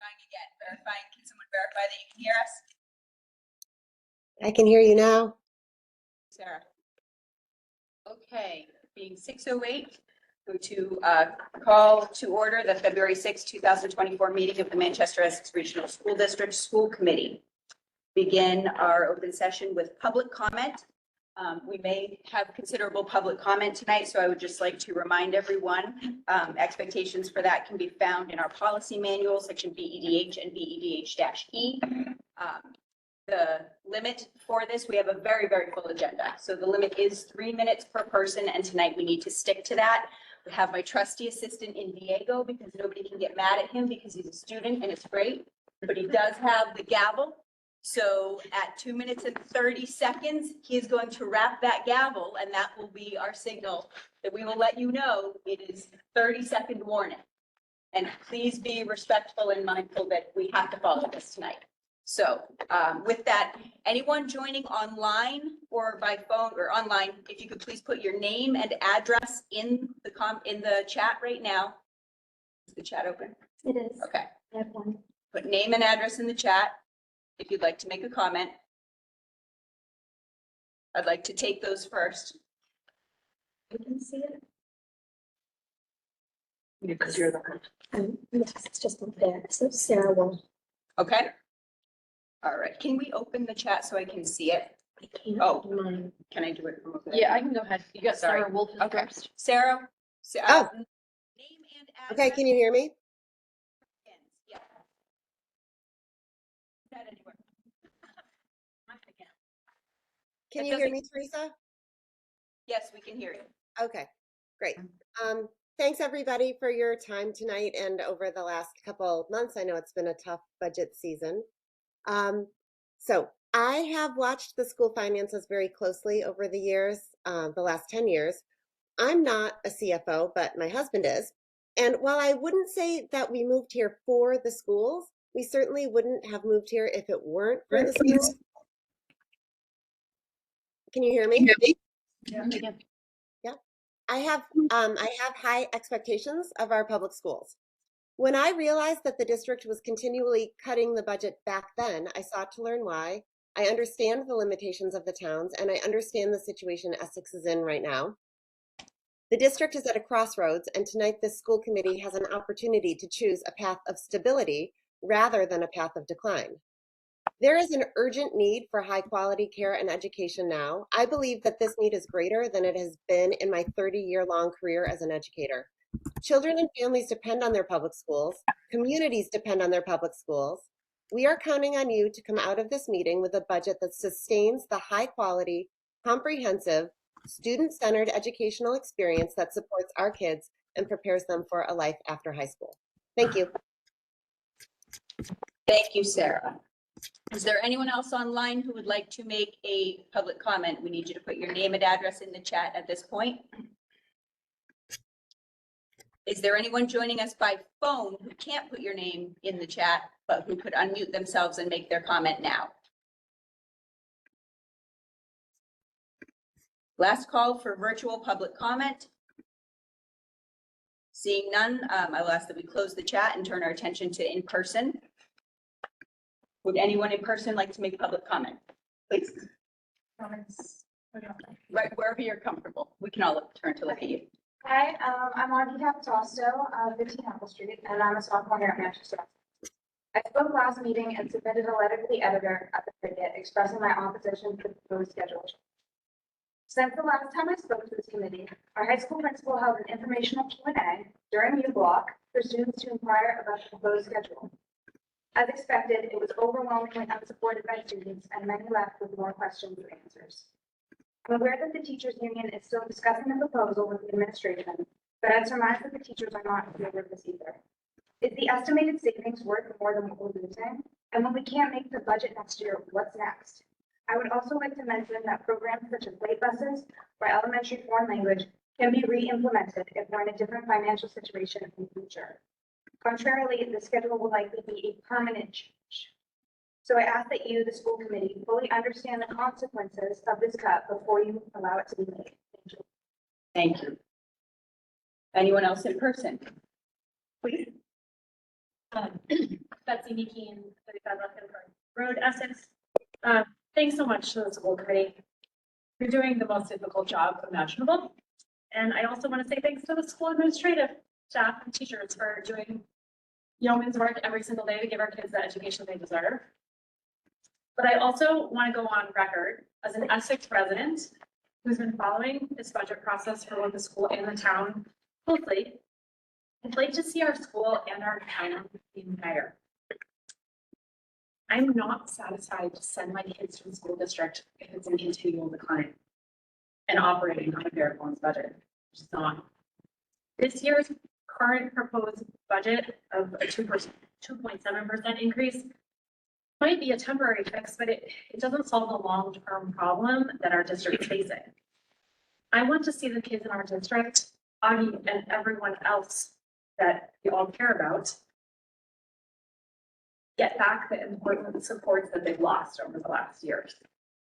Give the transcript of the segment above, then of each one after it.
Trying again, verifying. Can someone verify that you can hear us? I can hear you now. Sarah. Okay, being 6:08, go to call to order the February 6, 2024 meeting of the Manchester-Essex Regional School District School Committee. Begin our open session with public comment. We may have considerable public comment tonight, so I would just like to remind everyone, expectations for that can be found in our policy manual, section BEDH and BEDH-E. The limit for this, we have a very, very full agenda. So the limit is 3 minutes per person, and tonight we need to stick to that. We have my trusty assistant in Diego, because nobody can get mad at him because he's a student and it's great, but he does have the gavel. So at 2 minutes and 30 seconds, he is going to wrap that gavel, and that will be our signal that we will let you know it is 30-second warning. And please be respectful and mindful that we have to follow this tonight. So with that, anyone joining online or by phone or online, if you could please put your name and address in the chat right now. Is the chat open? It is. Okay. I have one. Put name and address in the chat if you'd like to make a comment. I'd like to take those first. You can see it. Because you're the one. It's just up there. So Sarah will. Okay. All right. Can we open the chat so I can see it? I can't. Oh. Mine. Can I do it from over there? Yeah, I can go ahead. You got Sorry. Sarah Wolf Okay. first. Sarah? Oh. Name and address. Okay, can you hear me? Yeah. That anywhere. Can It you hear doesn't- me, Teresa? Yes, we can hear you. Okay, great. Thanks everybody for your time tonight and over the last couple months. I know it's been a tough budget season. So I have watched the school finances very closely over the years, the last 10 years. I'm not a CFO, but my husband is. And while I wouldn't say that we moved here for the schools, we certainly wouldn't have moved here if it weren't for the schools. Can you hear me? Yeah. I have high expectations of our public schools. When I realized that the district was continually cutting the budget back then, I sought to learn why. I understand the limitations of the towns, and I understand the situation Essex is in right now. The district is at a crossroads, and tonight this school committee has an opportunity to choose a path of stability rather than a path of decline. There is an urgent need for high quality care and education now. I believe that this need is greater than it has been in my 30-year-long career as an educator. Children and families depend on their public schools. Communities depend on their public schools. We are counting on you to come out of this meeting with a budget that sustains the high quality, comprehensive, student-centered educational experience that supports our kids and prepares them for a life after high school. Thank you. Thank you, Sarah. Is there anyone else online who would like to make a public comment? We need you to put your name and address in the chat at this point. Is there anyone joining us by phone who can't put your name in the chat, but who could unmute themselves and make their comment now? Last call for virtual public comment. Seeing none, I will ask that we close the chat and turn our attention to in-person. Would anyone in person like to make public comment? Please. Right, wherever you're comfortable. We can all turn to look at you. Hi, I'm Audrey Capitosto, 15 Apple Street, and I'm a sophomore here at Manchester. I spoke last meeting and submitted a letter to the editor at the Picket expressing my opposition to the proposed schedule. Since the last time I spoke to this committee, our high school principal held an informational Q&A during U block for students to inquire about the proposed schedule. As expected, it was overwhelmingly unsupported by students, and many left with more questions than answers. I'm aware that the teachers union is still discussing the proposal with the administration, but I'd surmise that the teachers are not in favor of this either. Is the estimated savings worth more than what we're losing? And when we can't make the budget next year, what's next? I would also like to mention that programs such as late buses or elementary foreign language can be re-implemented if we're in a different financial situation in the future. Contrarily, the schedule will likely be a permanent change. So I ask that you, the school committee, fully understand the consequences of this cut before you allow it to be made. Thank you. Thank you. Anyone else in person? Please. Betsy Meeking, 35 Left End Road, Essex. Thanks so much to the school committee. You're doing the most difficult job imaginable. And I also want to say thanks to the school administrative staff and teachers for doing yeoman's work every single day to give our kids the education they deserve. But I also want to go on record as an Essex resident who's been following this budget process for both the school and the town closely. I'd like to see our school and our town being better. I'm not satisfied to send my kids to the school district if it's in continual decline and operating on a bare bones budget. It's not. This year's current proposed budget of a 2.7% increase might be a temporary fix, but it doesn't solve the long-term problem that our district is facing. I want to see the kids in our district, Augie and everyone else that we all care about, get back the important supports that they've lost over the last years.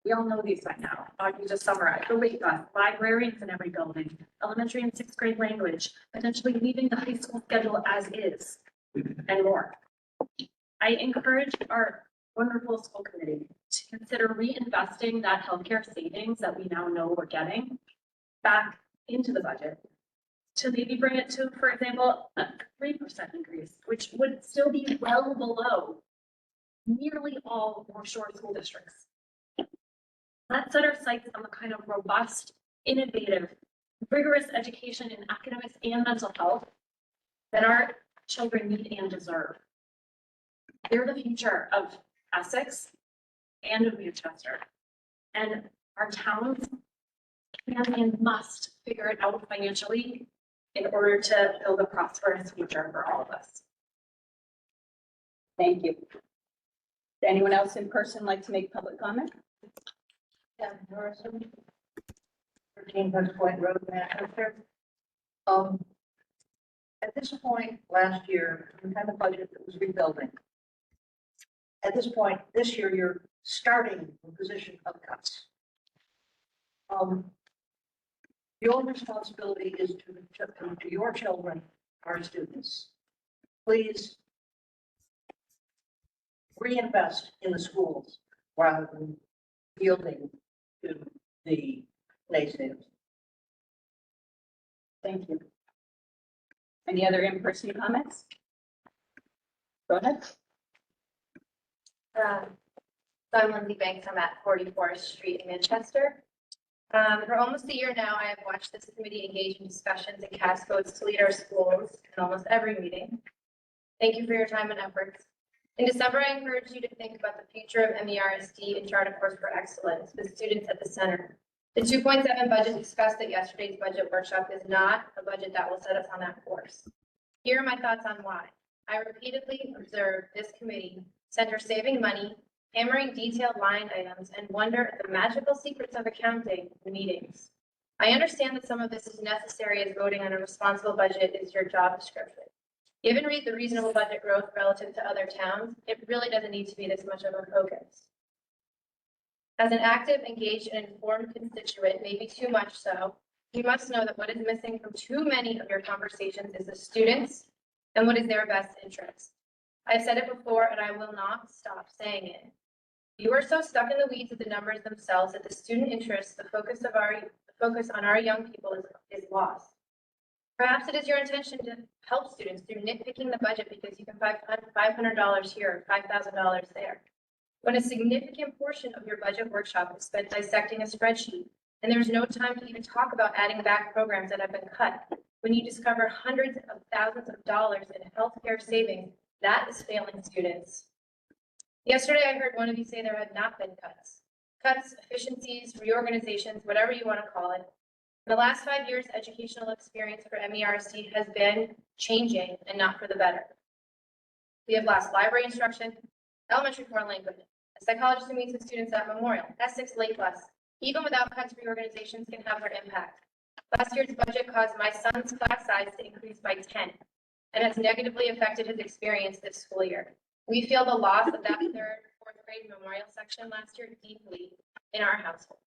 We all know these by now. Augie just summarized the wait bus, librarians in every building, elementary and sixth grade language, potentially leaving the high school schedule as is, and more. I encourage our wonderful school committee to consider reinvesting that healthcare savings that we now know we're getting back into the budget to maybe bring it to, for example, a 3% increase, which would still be well below nearly all North Shore school districts. Let's set our sights on the kind of robust, innovative, rigorous education in academics and mental health that our children need and deserve. They're the future of Essex and of Manchester. And our towns can and must figure it out financially in order to build a prosperous future for all of us. Thank you. Would anyone else in person like to make public comment? Kevin Harrison, 13 Hunts Point Road, Manchester. At this point last year, we had a budget that was rebuilding. At this point, this year, you're starting a position of cuts. Your responsibility is to your children, our students. Please reinvest in the schools rather than yielding to the naysayers. Thank you. Any other in-person comments? Go ahead. So I'm Lindsay Banks. I'm at 44th Street in Manchester. For almost a year now, I have watched this committee engage in discussions and cast votes to lead our schools in almost every meeting. Thank you for your time and efforts. In December, I encouraged you to think about the future of MERSD and chart a course for excellence with students at the center. The 2.7 budget discussed at yesterday's budget workshop is not a budget that will set us on that course. Here are my thoughts on why. I repeatedly observed this committee center saving money, hammering detailed line items, and wonder at the magical secrets of accounting in meetings. I understand that some of this is necessary as voting on a responsible budget is your job description. Given the reasonable budget growth relative to other towns, it really doesn't need to be this much of a focus. As an active, engaged, and informed constituent, maybe too much so, you must know that what is missing from too many of your conversations is the students and what is their best interest. I've said it before and I will not stop saying it. You are so stuck in the weeds of the numbers themselves that the student interest, the focus on our young people is lost. Perhaps it is your intention to help students through nitpicking the budget because you can find $500 here or $5,000 there. When a significant portion of your budget workshop is spent dissecting a spreadsheet, and there's no time to even talk about adding back programs that have been cut, when you discover hundreds of thousands of dollars in healthcare savings, that is failing students. Yesterday, I heard one of you say there had not been cuts. Cuts, efficiencies, reorganizations, whatever you want to call it. In the last 5 years, educational experience for MERC has been changing and not for the better. We have lost library instruction, elementary foreign language, a psychologist who meets with students at Memorial, Essex late bus. Even without cuts, reorganizations can have their impact. Last year's budget caused my son's class size to increase by 10 and has negatively affected his experience this school year. We feel the loss of that 3rd, 4th grade Memorial section last year deeply in our household.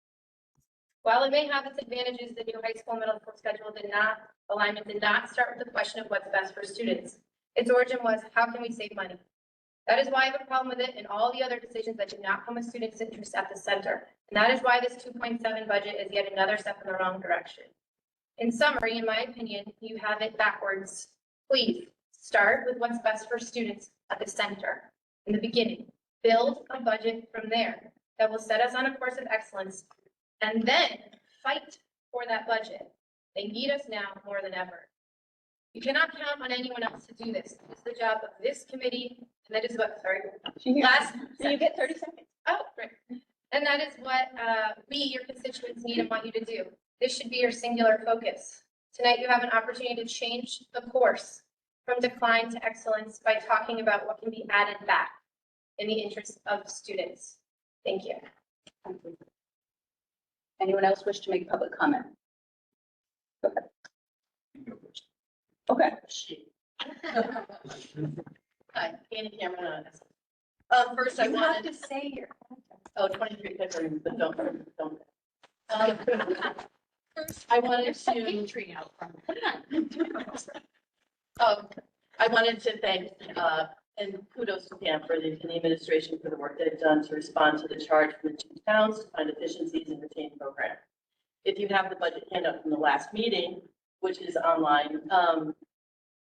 While it may have its advantages, the new high school middle school schedule alignment did not start with the question of what's best for students. Its origin was, how can we save money? That is why I have a problem with it and all the other decisions that do not come with students' interests at the center. And that is why this 2.7 budget is yet another step in the wrong direction. In summary, in my opinion, you have it backwards. Please start with what's best for students at the center in the beginning. Build a budget from there that will set us on a course of excellence and then fight for that budget. They need us now more than ever. You cannot count on anyone else to do this. It's the job of this committee, and that is what, sorry, last. So you get 30 seconds. Oh, right. And that is what we, your constituents, need and want you to do. This should be your singular focus. Tonight, you have an opportunity to change the course from decline to excellence by talking about what can be added back in the interest of students. Thank you. Anyone else wish to make public comment? Okay. Okay. Hi, Annie Cameron. First I You have wanted, to say your. oh, 23 Pickering, but don't. First, I wanted to. Tree out front. I wanted to thank, and kudos to Pam for and the administration for the work they've done to respond to the charge from the two towns to find efficiencies and retain program. If you have the budget handout from the last meeting, which is online,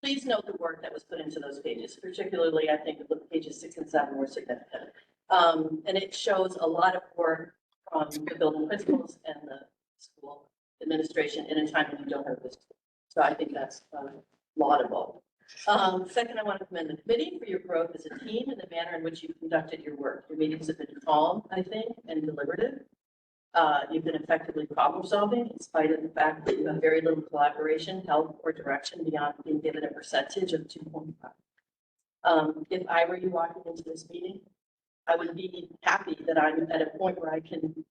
please note the work that was put into those pages. Particularly, I think the pages 6 and 7 were significant. And it shows a lot of work from the building principals and the school administration in a time when you don't have this. So I think that's laudable. Second, I want to commend the committee for your growth as a team and the manner in which you conducted your work. Your meetings have been calm, I think, and deliberative. You've been effectively problem solving in spite of the fact that you have very little collaboration, help, or direction beyond being given a percentage of 2.5. If I were you walking into this meeting, I would be happy that I'm at a point where I can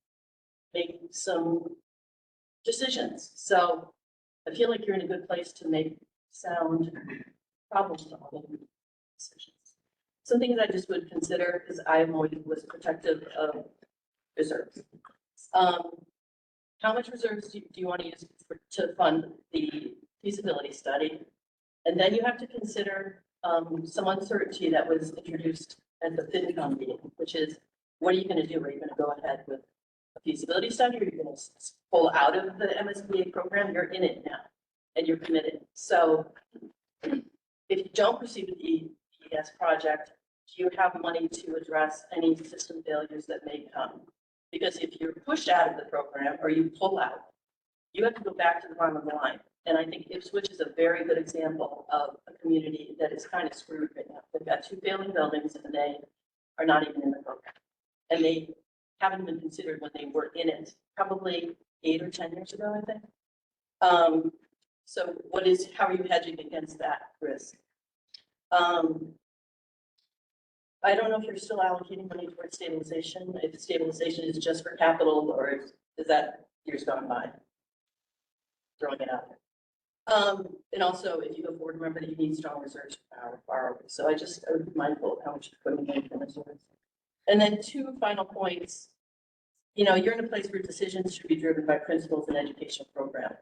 make some decisions. So I feel like you're in a good place to make sound problem solving decisions. Some things I just would consider, because I am always was protective of reserves. How much reserves do you want to use to fund the feasibility study? And then you have to consider some uncertainty that was introduced at the FinCom meeting, which is, what are you going to do? Are you going to go ahead with a feasibility study, or are you going to pull out of the MSBA program? You're in it now, and you're committed. So if you don't proceed with the ES project, do you have money to address any system failures that may come? Because if you're pushed out of the program or you pull out, you have to go back to the bottom of the line. And I think Ipswich is a very good example of a community that is kind of screwed right now. They've got 2 failing buildings and they are not even in the program. And they haven't been considered when they were in it, probably 8 or 10 years ago, I think. So how are you hedging against that risk? I don't know if you're still allocating money towards stabilization, if stabilization is just for capital, or is that years gone by? Throwing it out there. And also, if you go forward, remember that you need strong reserves for our borrowers. So I would be mindful of how much you're putting in for reserves. And then 2 final points. You know, you're in a place where decisions should be driven by principles and educational program.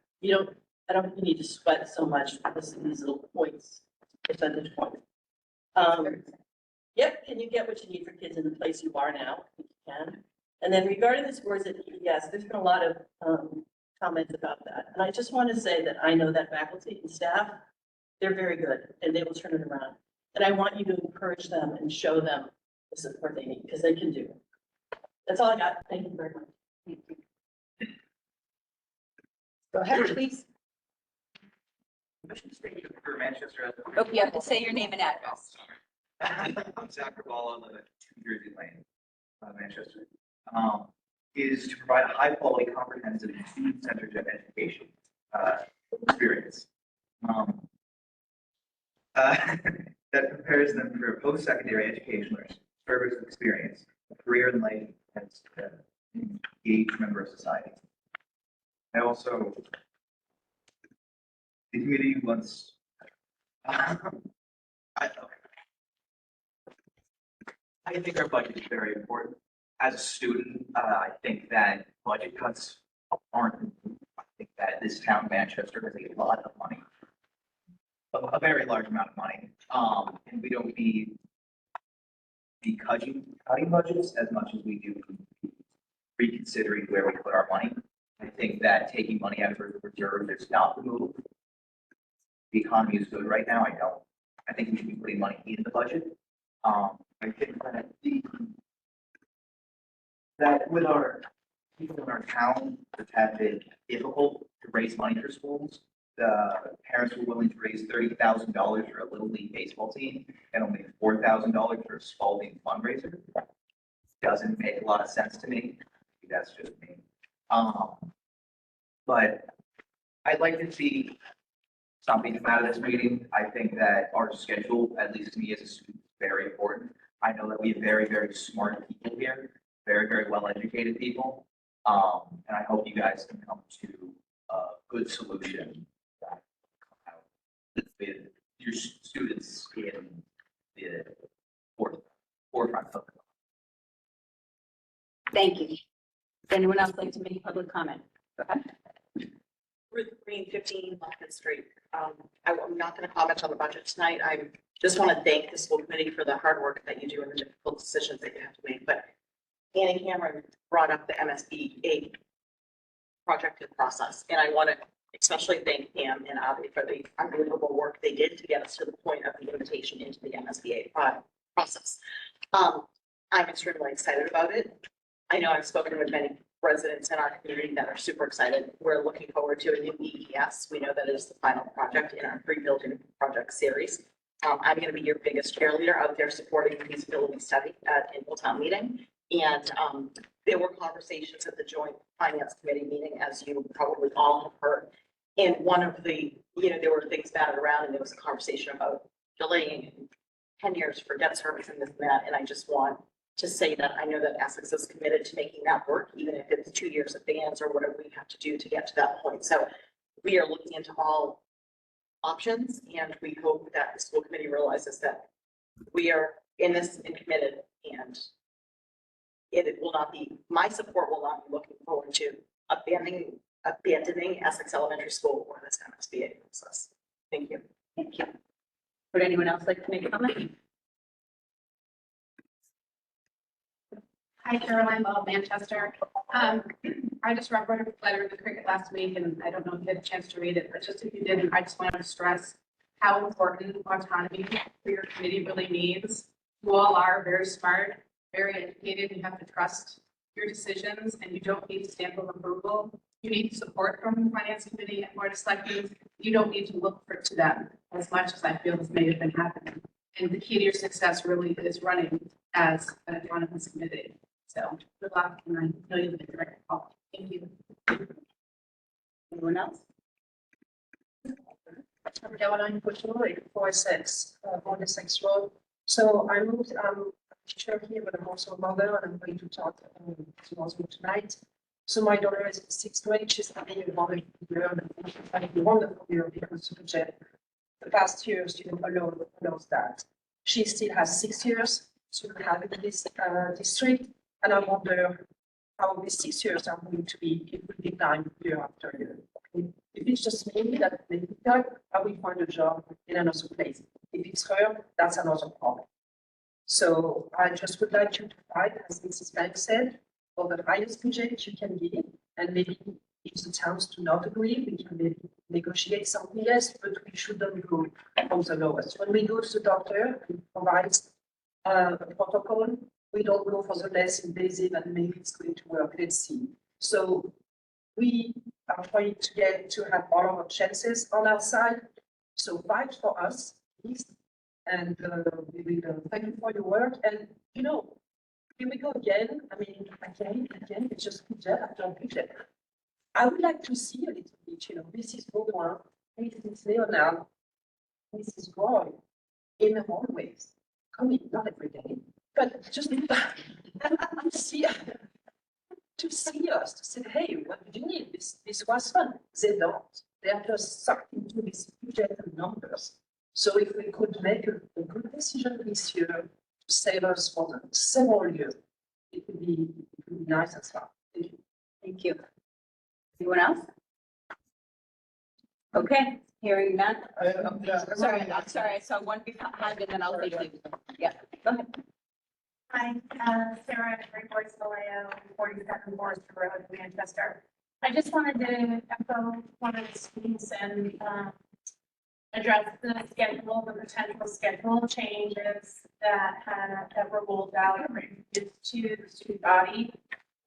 I don't think you need to sweat so much because of these little points, percentage points. Yep, can you get what you need for kids in the place you are now? I think you can. And then regarding the scores at EES, there's been a lot of comments about that. And I just want to say that I know that faculty and staff, they're very good and they will turn it around. And I want you to encourage them and show them the support they need, because they can do it. That's all I got. Thank you very much. Go ahead, please. For Manchester. Oh, you have to say your name and address. I'm Zach Ravala, I live at 2 Jersey Lane, Manchester. Is to provide a high quality, comprehensive, and student-centered education experience that prepares them for a post-secondary education or service experience, a career in life as an engaged member of society. I also, the community wants. I think our budget is very important. As a student, I think that budget cuts aren't. I think that this town, Manchester, has a lot of money, a very large amount of money, and we don't need be cutting budgets as much as we do reconsidering where we put our money. I think that taking money out of the reserve is not the move. The economy is good right now. I don't. I think we should be putting money in the budget. I think that with our people in our town that have been difficult to raise money for schools, the parents were willing to raise $30,000 for a little league baseball team and only $4,000 for a Spalding fundraiser. Doesn't make a lot of sense to me. That's just me. But I'd like to see something come out of this meeting. I think that our schedule, at least to me as a student, is very important. I know that we have very, very smart people here, very, very well-educated people. And I hope you guys can come to a good solution that come out with your students in the forefront of it. Thank you. Does anyone else like to make public comment? Go ahead. Ruth Green, 15 Longman Street. I'm not going to comment on the budget tonight. I just want to thank the school committee for the hard work that you do and the difficult decisions that you have to make. But Annie Cameron brought up the MSBA project and process, and I want to especially thank Pam and Avi for the unbelievable work they did to get us to the point of the invitation into the MSBA process. I'm extremely excited about it. I know I've spoken with many residents in our community that are super excited. We're looking forward to a new EES. We know that it is the final project in our 3-building project series. I'm going to be your biggest cheerleader out there supporting the feasibility study at annual town meeting. And there were conversations at the joint finance committee meeting, as you probably all have heard. And one of the, there were things batted around, and there was a conversation about delaying 10 years for debt service and this and that. And I just want to say that I know that Essex is committed to making that work, even if it's 2 years advance or whatever we have to do to get to that point. So we are looking into all options, and we hope that the school committee realizes that we are in this and committed, and it will not be, my support will not be looking forward to abandoning Essex Elementary School or this MSBA process. Thank you. Thank you. Would anyone else like to make a comment? Hi, Caroline Ball, Manchester. I just read a letter in the Cricket last week, and I don't know if you had a chance to read it, but just if you didn't, I just wanted to stress how important autonomy for your committee really means. You all are very smart, very educated. You have to trust your decisions, and you don't need stamp of approval. You need support from the finance committee and board of selectmen. You don't need to look to them as much as I feel has may have been happening. And the key to your success really is running as an autonomous committee. So good luck, and I know you'll be the right call. Thank you. Anyone else? Caroline Couture, 46, Manchester-Essex Road. So I moved, I'm a teacher here, but I'm also a mother, and I'm going to talk to Osmo tonight. So my daughter is in 6th grade. She's having a wonderful year, and she's having a wonderful year because the past year student alone knows that. She still has 6 years to have in this district, and I wonder how these 6 years are going to be. It will decline year after year. Okay? If it's just me that may be done, I will find a job in another place. If it's her, that's another problem. So I just would like you to fight, as Mrs. Banks said, for the highest budget you can give, and maybe if the towns do not agree, we can maybe negotiate something else, but we shouldn't go from the lowest. When we go to the doctor and provide a protocol, we don't go for the less invasive and maybe it's going to work. Let's see. So we are trying to have all of our chances on our side. So fight for us, please. And we will thank you for your work. And here we go again. I mean, again, it's just budget after budget. I would like to see a little bit, Mrs. Baudouin, Mrs. Leonard, Mrs. Roy in the hallways. Coming, not every day, but just to see us, to say, hey, what did you need? This was fun. They don't. They are just sucked into this budget and numbers. So if we could make a good decision this year to save us for the several years, it would be nice as well. Thank you. Thank you. Anyone else? Okay, hearing none. Sorry, I saw one behind and then I'll take you. Yeah, go ahead. Hi, Sarah Greenwood Soleo, 47 Forest Road, Manchester. I just wanted to echo one of the speaks and address the schedule, the potential schedule changes that were rolled out to the student body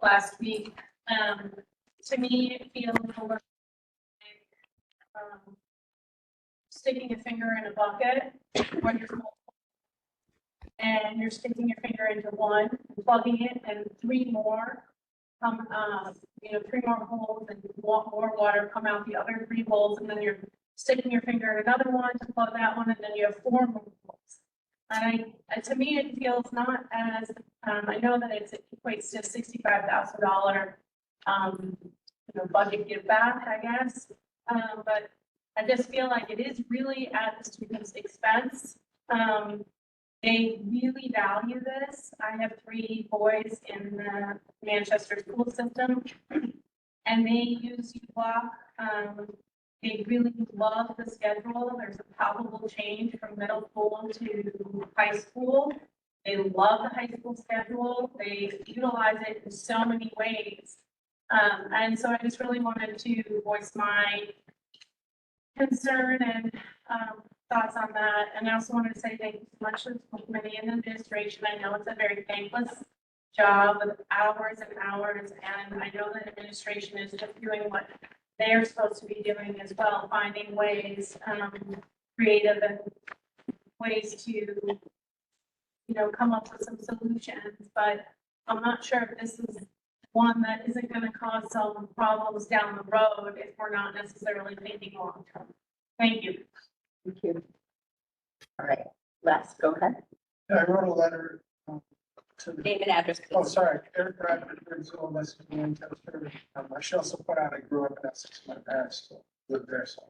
last week. To me, it feels a little like sticking a finger in a bucket when you're and you're sticking your finger into one, plugging it, and three more three more holes and more water come out the other three holes, and then you're sticking your finger in another one to plug that one, and then you have four more holes. And to me, it feels not as, I know that it equates to $65,000, budget give back, I guess. But I just feel like it is really at the student's expense. They really value this. I have three boys in the Manchester school system, and they use UBlock. They really love the schedule. There's a palpable change from middle school to high school. They love the high school schedule. They utilize it in so many ways. And so I just really wanted to voice my concern and thoughts on that. And I also wanted to say thank you so much to the school committee and administration. I know it's a very thankless job with hours and hours, and I know that administration is just doing what they're supposed to be doing as well, finding ways, creative and ways to, come up with some solutions. But I'm not sure if this is one that isn't going to cause some problems down the road if we're not necessarily thinking long term. Thank you. Thank you. All right, Les, go ahead. Yeah, I wrote a letter to the, Name and address, oh, please. sorry, Eric Bradford, Bridgeville, West Manchester. I should also put out, I grew up in Essex, my parents lived there, so.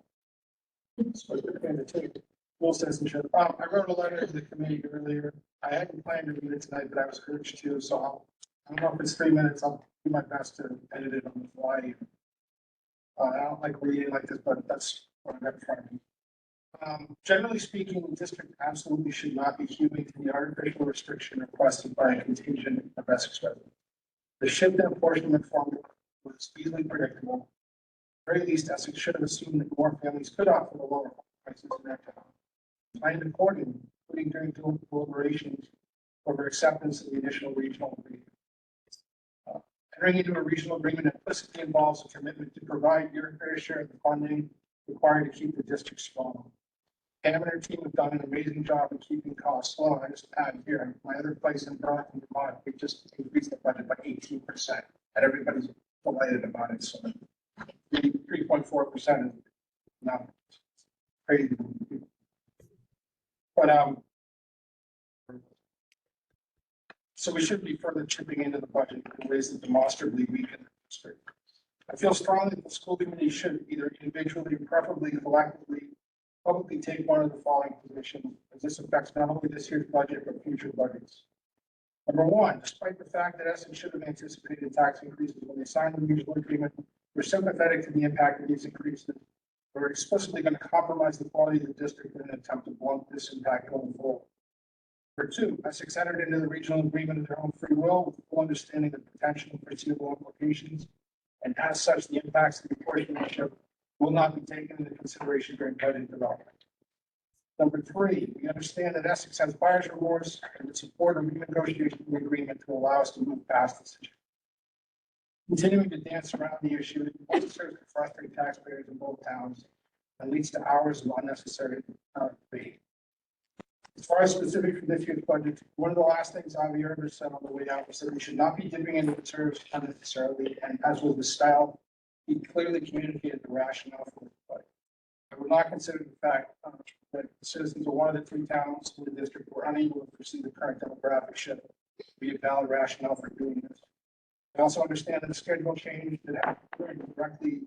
So between the two, full citizenship. I wrote a letter to the committee earlier. I hadn't planned to read it tonight, but I was urged to, so I don't know if it's 3 minutes. I'll do my best to edit it on the fly. I don't like reading like this, but that's what I've got in front of me. Generally speaking, the district absolutely should not be hewing to the artificial restriction requested by a contingent of Essex residents. The shift in apportionment formula was easily predictable. At the very least, Essex should have assumed that more families could opt for the lower prices in their town. Planned accordingly, including during deliberations over acceptance of the initial regional agreement. Entering into a regional agreement implicitly involves a commitment to provide your fair share of the funding required to keep the district strong. Pam and her team have done an amazing job in keeping costs low. I just add here, my other place in Burlington, Vermont, we just increased the budget by 18%, and everybody's delighted about it. So 3.4% is not crazy. But so we should be further chipping into the budget in ways that demonstrably weaken the district. I feel strongly that the school committee should either individually, preferably collectively, publicly take one of the following positions, as this affects not only this year's budget, but future budgets. Number one, despite the fact that Essex should have anticipated tax increases when they signed the regional agreement, we're sympathetic to the impact of these increases. We're explicitly going to compromise the quality of the district in an attempt to blunt this impact going forward. Number two, Essex entered into the regional agreement of their own free will with full understanding of potential and foreseeable implications. And as such, the impacts of the apportionment will not be taken into consideration during budget development. Number three, we understand that Essex has buyer's remorse and would support a renegotiation of the agreement to allow us to move past this issue. Continuing to dance around the issue only serves to frustrate taxpayers in both towns and leads to hours of unnecessary debate. As far as specific for this year's budget, one of the last things Javier said on the way out was that we should not be dipping into reserves unnecessarily, and as was the style, he clearly communicated the rationale for the budget. I would not consider the fact that the citizens of one of the three towns in the district were unable to foresee the current demographic shift to be a valid rationale for doing this. I also understand that the schedule change that happened directly,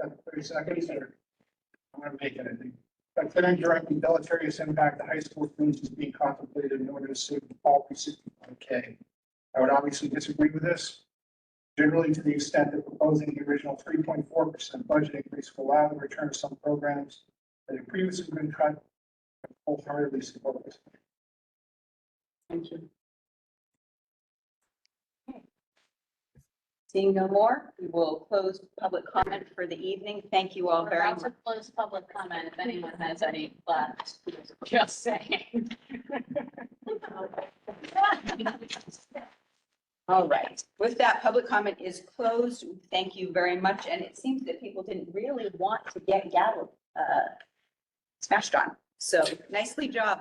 30 seconds, or I'm going to make it, I think. Considering directly deleterious impact the high school students is being contemplated in order to save the policy 61K. I would obviously disagree with this, generally to the extent that proposing the original 3.4% budget increase will allow the return of some programs that have previously been cut. I wholeheartedly support this. Thank you. Seeing no more, we will close public comment for the evening. Thank you all We're very about much. to close public comment if anyone has any left. Just saying. All right. With that, public comment is closed. Thank you very much. And it seems that people didn't really want to get gavel smashed on. So nicely done,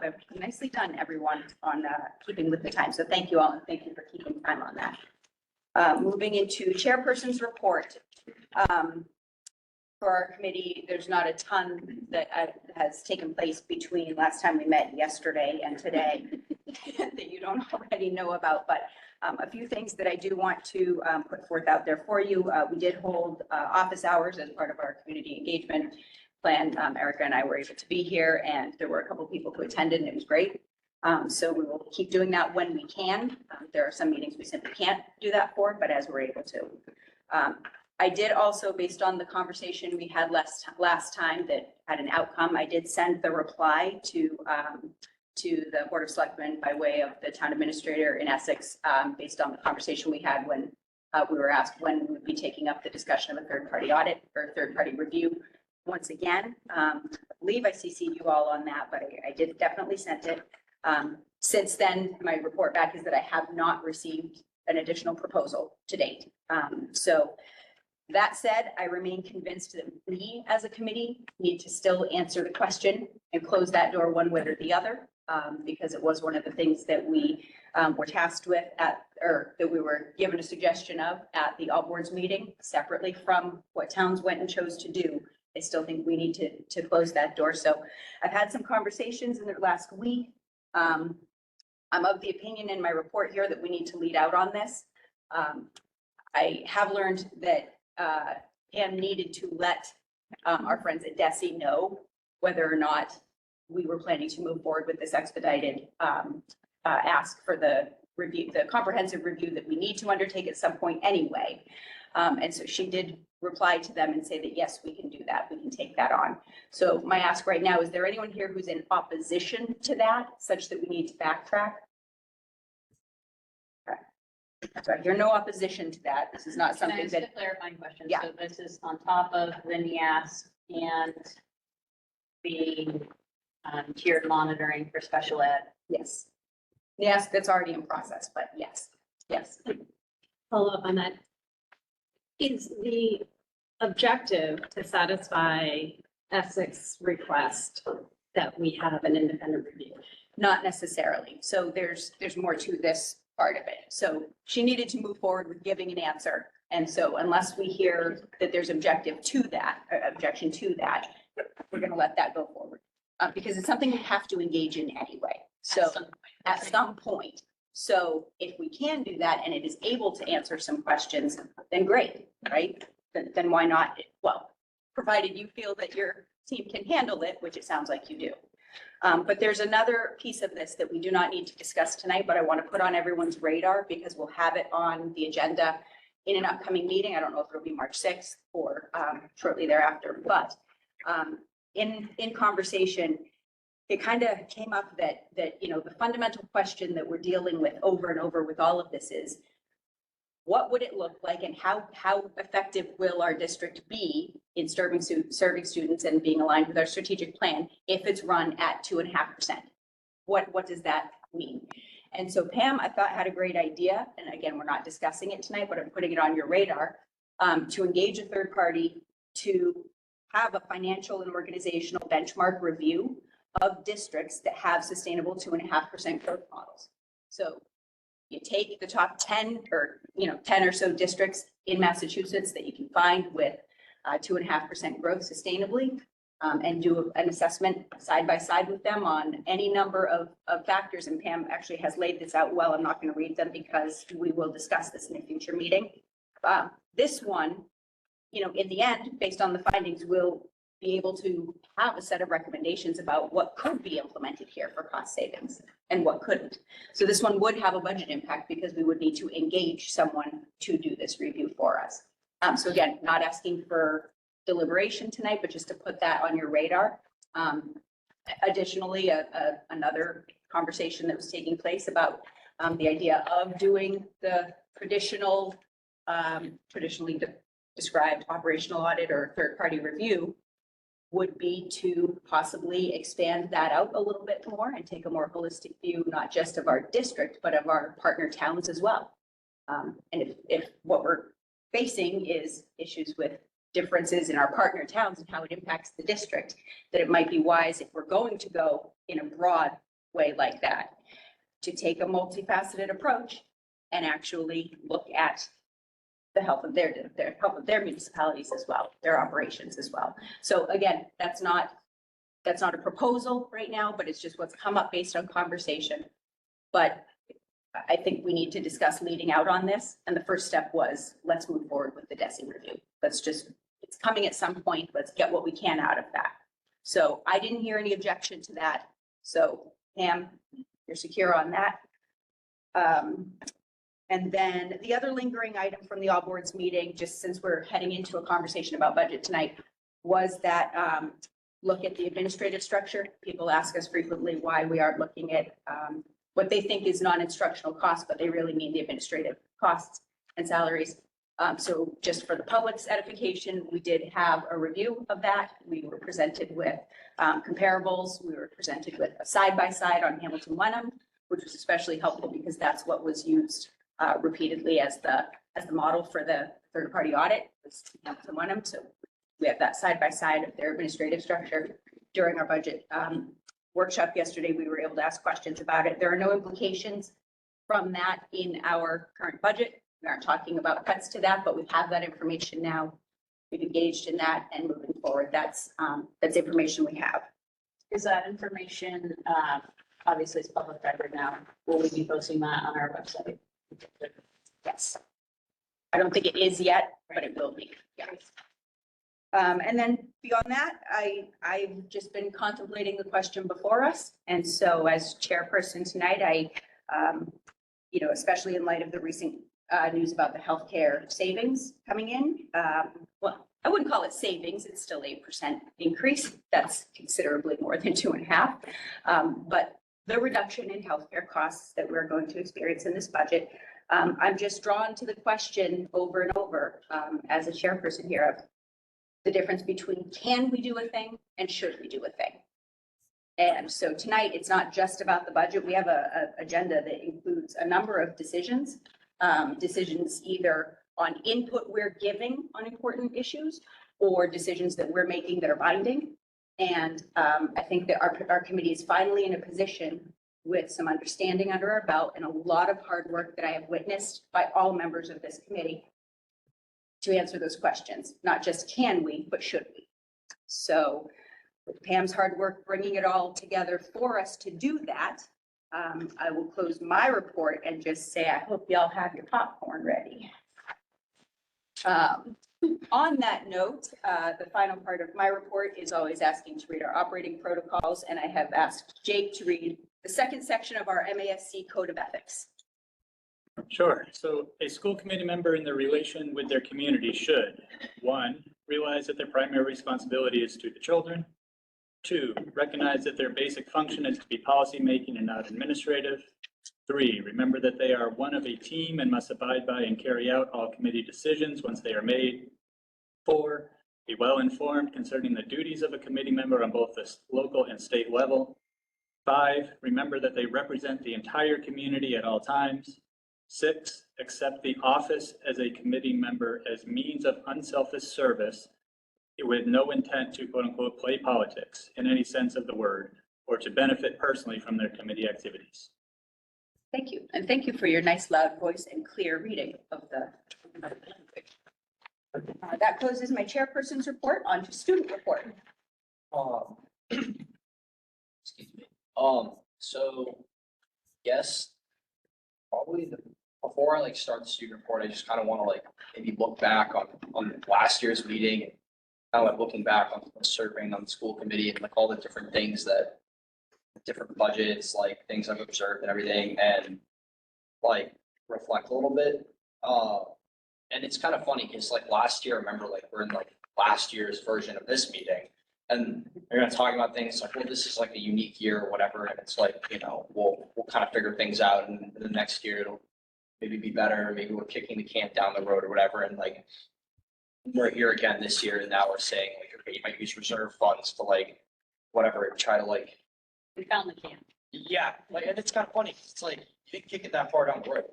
everyone, on keeping with the time. So thank you all, and thank you for keeping time on that. Moving into chairperson's report. For our committee, there's not a ton that has taken place between last time we met yesterday and today that you don't already know about, but a few things that I do want to put forth out there for you. We did hold office hours as part of our community engagement plan. Erica and I were able to be here, and there were a couple of people who attended, and it was great. So we will keep doing that when we can. There are some meetings we simply can't do that for, but as we're able to. I did also, based on the conversation we had last time that had an outcome, I did send the reply to the Board of Selectmen by way of the town administrator in Essex, based on the conversation we had when we were asked when we would be taking up the discussion of a third-party audit or third-party review. Once again, I believe I CC'd you all on that, but I did definitely send it. Since then, my report back is that I have not received an additional proposal to date. So that said, I remain convinced that we as a committee need to still answer the question and close that door one way or the other, because it was one of the things that we were tasked with or that we were given a suggestion of at the all boards meeting, separately from what towns went and chose to do. I still think we need to close that door. So I've had some conversations in the last week. I'm of the opinion in my report here that we need to lead out on this. I have learned that Pam needed to let our friends at DESE know whether or not we were planning to move forward with this expedited ask for the review, the comprehensive review that we need to undertake at some point anyway. And so she did reply to them and say that, yes, we can do that. We can take that on. So my ask right now, is there anyone here who's in opposition to that, such that we need to backtrack? Okay. So I hear no opposition to that. This is not Can I something ask that, a clarifying question? Yeah. So this is on top of the NEAS and the tiered monitoring for special ed. yes. Yes, that's already in process, but yes, yes. Follow up on that. Is the objective to satisfy Essex request that we have an independent review? Not necessarily. So there's more to this part of it. So she needed to move forward with giving an answer. And so unless we hear that there's objection to that, we're going to let that go forward. Because it's something we have to engage in anyway. So at some point. So if we can do that and it is able to answer some questions, then great, right? Then why not? Well, provided you feel that your team can handle it, which it sounds like you do. But there's another piece of this that we do not need to discuss tonight, but I want to put on everyone's radar because we'll have it on the agenda in an upcoming meeting. I don't know if it'll be March 6th or shortly thereafter, but in conversation, it kind of came up that, you know, the fundamental question that we're dealing with over and over with all of this is, what would it look like and how effective will our district be in serving students and being aligned with our strategic plan if it's run at 2.5%? What does that mean? And so Pam, I thought, had a great idea. And again, we're not discussing it tonight, but I'm putting it on your radar to engage a third party to have a financial and organizational benchmark review of districts that have sustainable 2.5% growth models. So you take the top 10 or 10 or so districts in Massachusetts that you can find with 2.5% growth sustainably, and do an assessment side by side with them on any number of factors. And Pam actually has laid this out well. I'm not going to read them because we will discuss this in a future meeting. This one, in the end, based on the findings, will be able to have a set of recommendations about what could be implemented here for cost savings and what couldn't. So this one would have a budget impact because we would need to engage someone to do this review for us. So again, not asking for deliberation tonight, but just to put that on your radar. Additionally, another conversation that was taking place about the idea of doing the traditional traditionally described operational audit or third-party review, would be to possibly expand that out a little bit more and take a more holistic view, not just of our district, but of our partner towns as well. And if what we're facing is issues with differences in our partner towns and how it impacts the district, that it might be wise, if we're going to go in a broad way like that, to take a multifaceted approach and actually look at the health of their municipalities as well, their operations as well. So again, that's not a proposal right now, but it's just what's come up based on conversation. But I think we need to discuss leading out on this. And the first step was, let's move forward with the DESI review. It's coming at some point. Let's get what we can out of that. So I didn't hear any objection to that. So Pam, you're secure on that. And then the other lingering item from the all boards meeting, just since we're heading into a conversation about budget tonight, was that look at the administrative structure. People ask us frequently why we aren't looking at what they think is non-instructional costs, but they really mean the administrative costs and salaries. So just for the public's edification, we did have a review of that. We were presented with comparables. We were presented with a side-by-side on Hamilton Wenham, which was especially helpful because that's what was used repeatedly as the model for the third-party audit, was Hamilton Wenham. So we have that side-by-side of their administrative structure. During our budget workshop yesterday, we were able to ask questions about it. There are no implications from that in our current budget. We aren't talking about cuts to that, but we have that information now. We've engaged in that, and moving forward, that's information we have. Is that information, obviously it's public record now, will we be posting that on our website? Yes. I don't think it is yet, but it will be. Yeah. And then beyond that, I've just been contemplating the question before us. And so as chairperson tonight, especially in light of the recent news about the healthcare savings coming in, well, I wouldn't call it savings. It's still 8% increase. That's considerably more than 2.5%. But the reduction in healthcare costs that we're going to experience in this budget, I'm just drawn to the question over and over as a chairperson here of the difference between can we do a thing and should we do a thing. And so tonight, it's not just about the budget. We have an agenda that includes a number of decisions, decisions either on input we're giving on important issues or decisions that we're making that are binding. And I think that our committee is finally in a position with some understanding under our belt and a lot of hard work that I have witnessed by all members of this committee to answer those questions. Not just can we, but should we? So with Pam's hard work bringing it all together for us to do that, I will close my report and just say, I hope y'all have your popcorn ready. On that note, the final part of my report is always asking to read our operating protocols, and I have asked Jake to read the second section of our MASC Code of Ethics. Sure. So a school committee member in their relation with their community should, 1, realize that their primary responsibility is to the children. 2, recognize that their basic function is to be policymaking and not administrative. 3, remember that they are one of a team and must abide by and carry out all committee decisions once they are made. 4, be well informed concerning the duties of a committee member on both the local and state level. 5, remember that they represent the entire community at all times. 6, accept the office as a committee member as means of unselfish service with no intent to quote unquote play politics in any sense of the word or to benefit personally from their committee activities. Thank you. And thank you for your nice loud voice and clear reading of the language. That closes my chairperson's report. On to student report. Excuse me. So yes, probably before I start the student report, I just kind of want to maybe look back on last year's meeting and kind of looking back on serving on the school committee and all the different things that different budgets, things I've observed and everything, and reflect a little bit. And it's kind of funny because last year, I remember we're in last year's version of this meeting, and they're going to talk about things well, this is a unique year or whatever, and it's we'll kind of figure things out, and the next year it'll maybe be better, maybe we're kicking the can down the road or whatever, and like, we're here again this year, and now we're saying like, okay, you might use reserve funds to like, whatever, try to like, We found the can. yeah, like, and it's kind of funny, 'cause it's like, you didn't kick it that far down the road.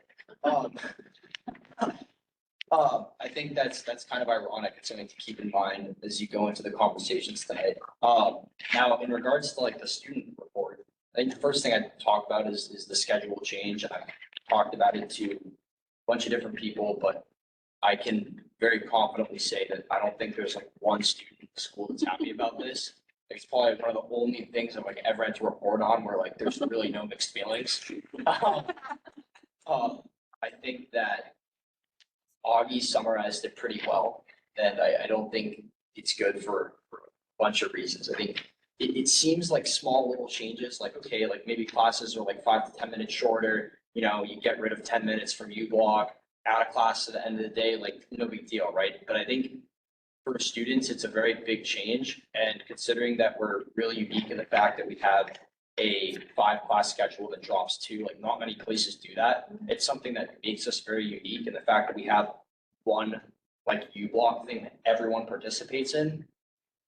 I think that's kind of ironic. It's something to keep in mind as you go into the conversations tonight. Now, in regards to like the student report, I think the first thing I'd talk about is the schedule change. I've talked about it to a bunch of different people, but I can very confidently say that I don't think there's like one student in the school that's happy about this. It's probably one of the only things I've like ever had to report on where like there's really no mixed feelings. I think that Augie summarized it pretty well, and I don't think it's good for a bunch of reasons. I think it seems like small little changes, like, okay, like maybe classes are like 5 to 10 minutes shorter, you know, you get rid of 10 minutes from U block, out of class at the end of the day, like no big deal, right? But I think for students, it's a very big change, and considering that we're really unique in the fact that we have a 5-class schedule that drops 2, like not many places do that. It's something that makes us very unique, and the fact that we have one like U block thing that everyone participates in,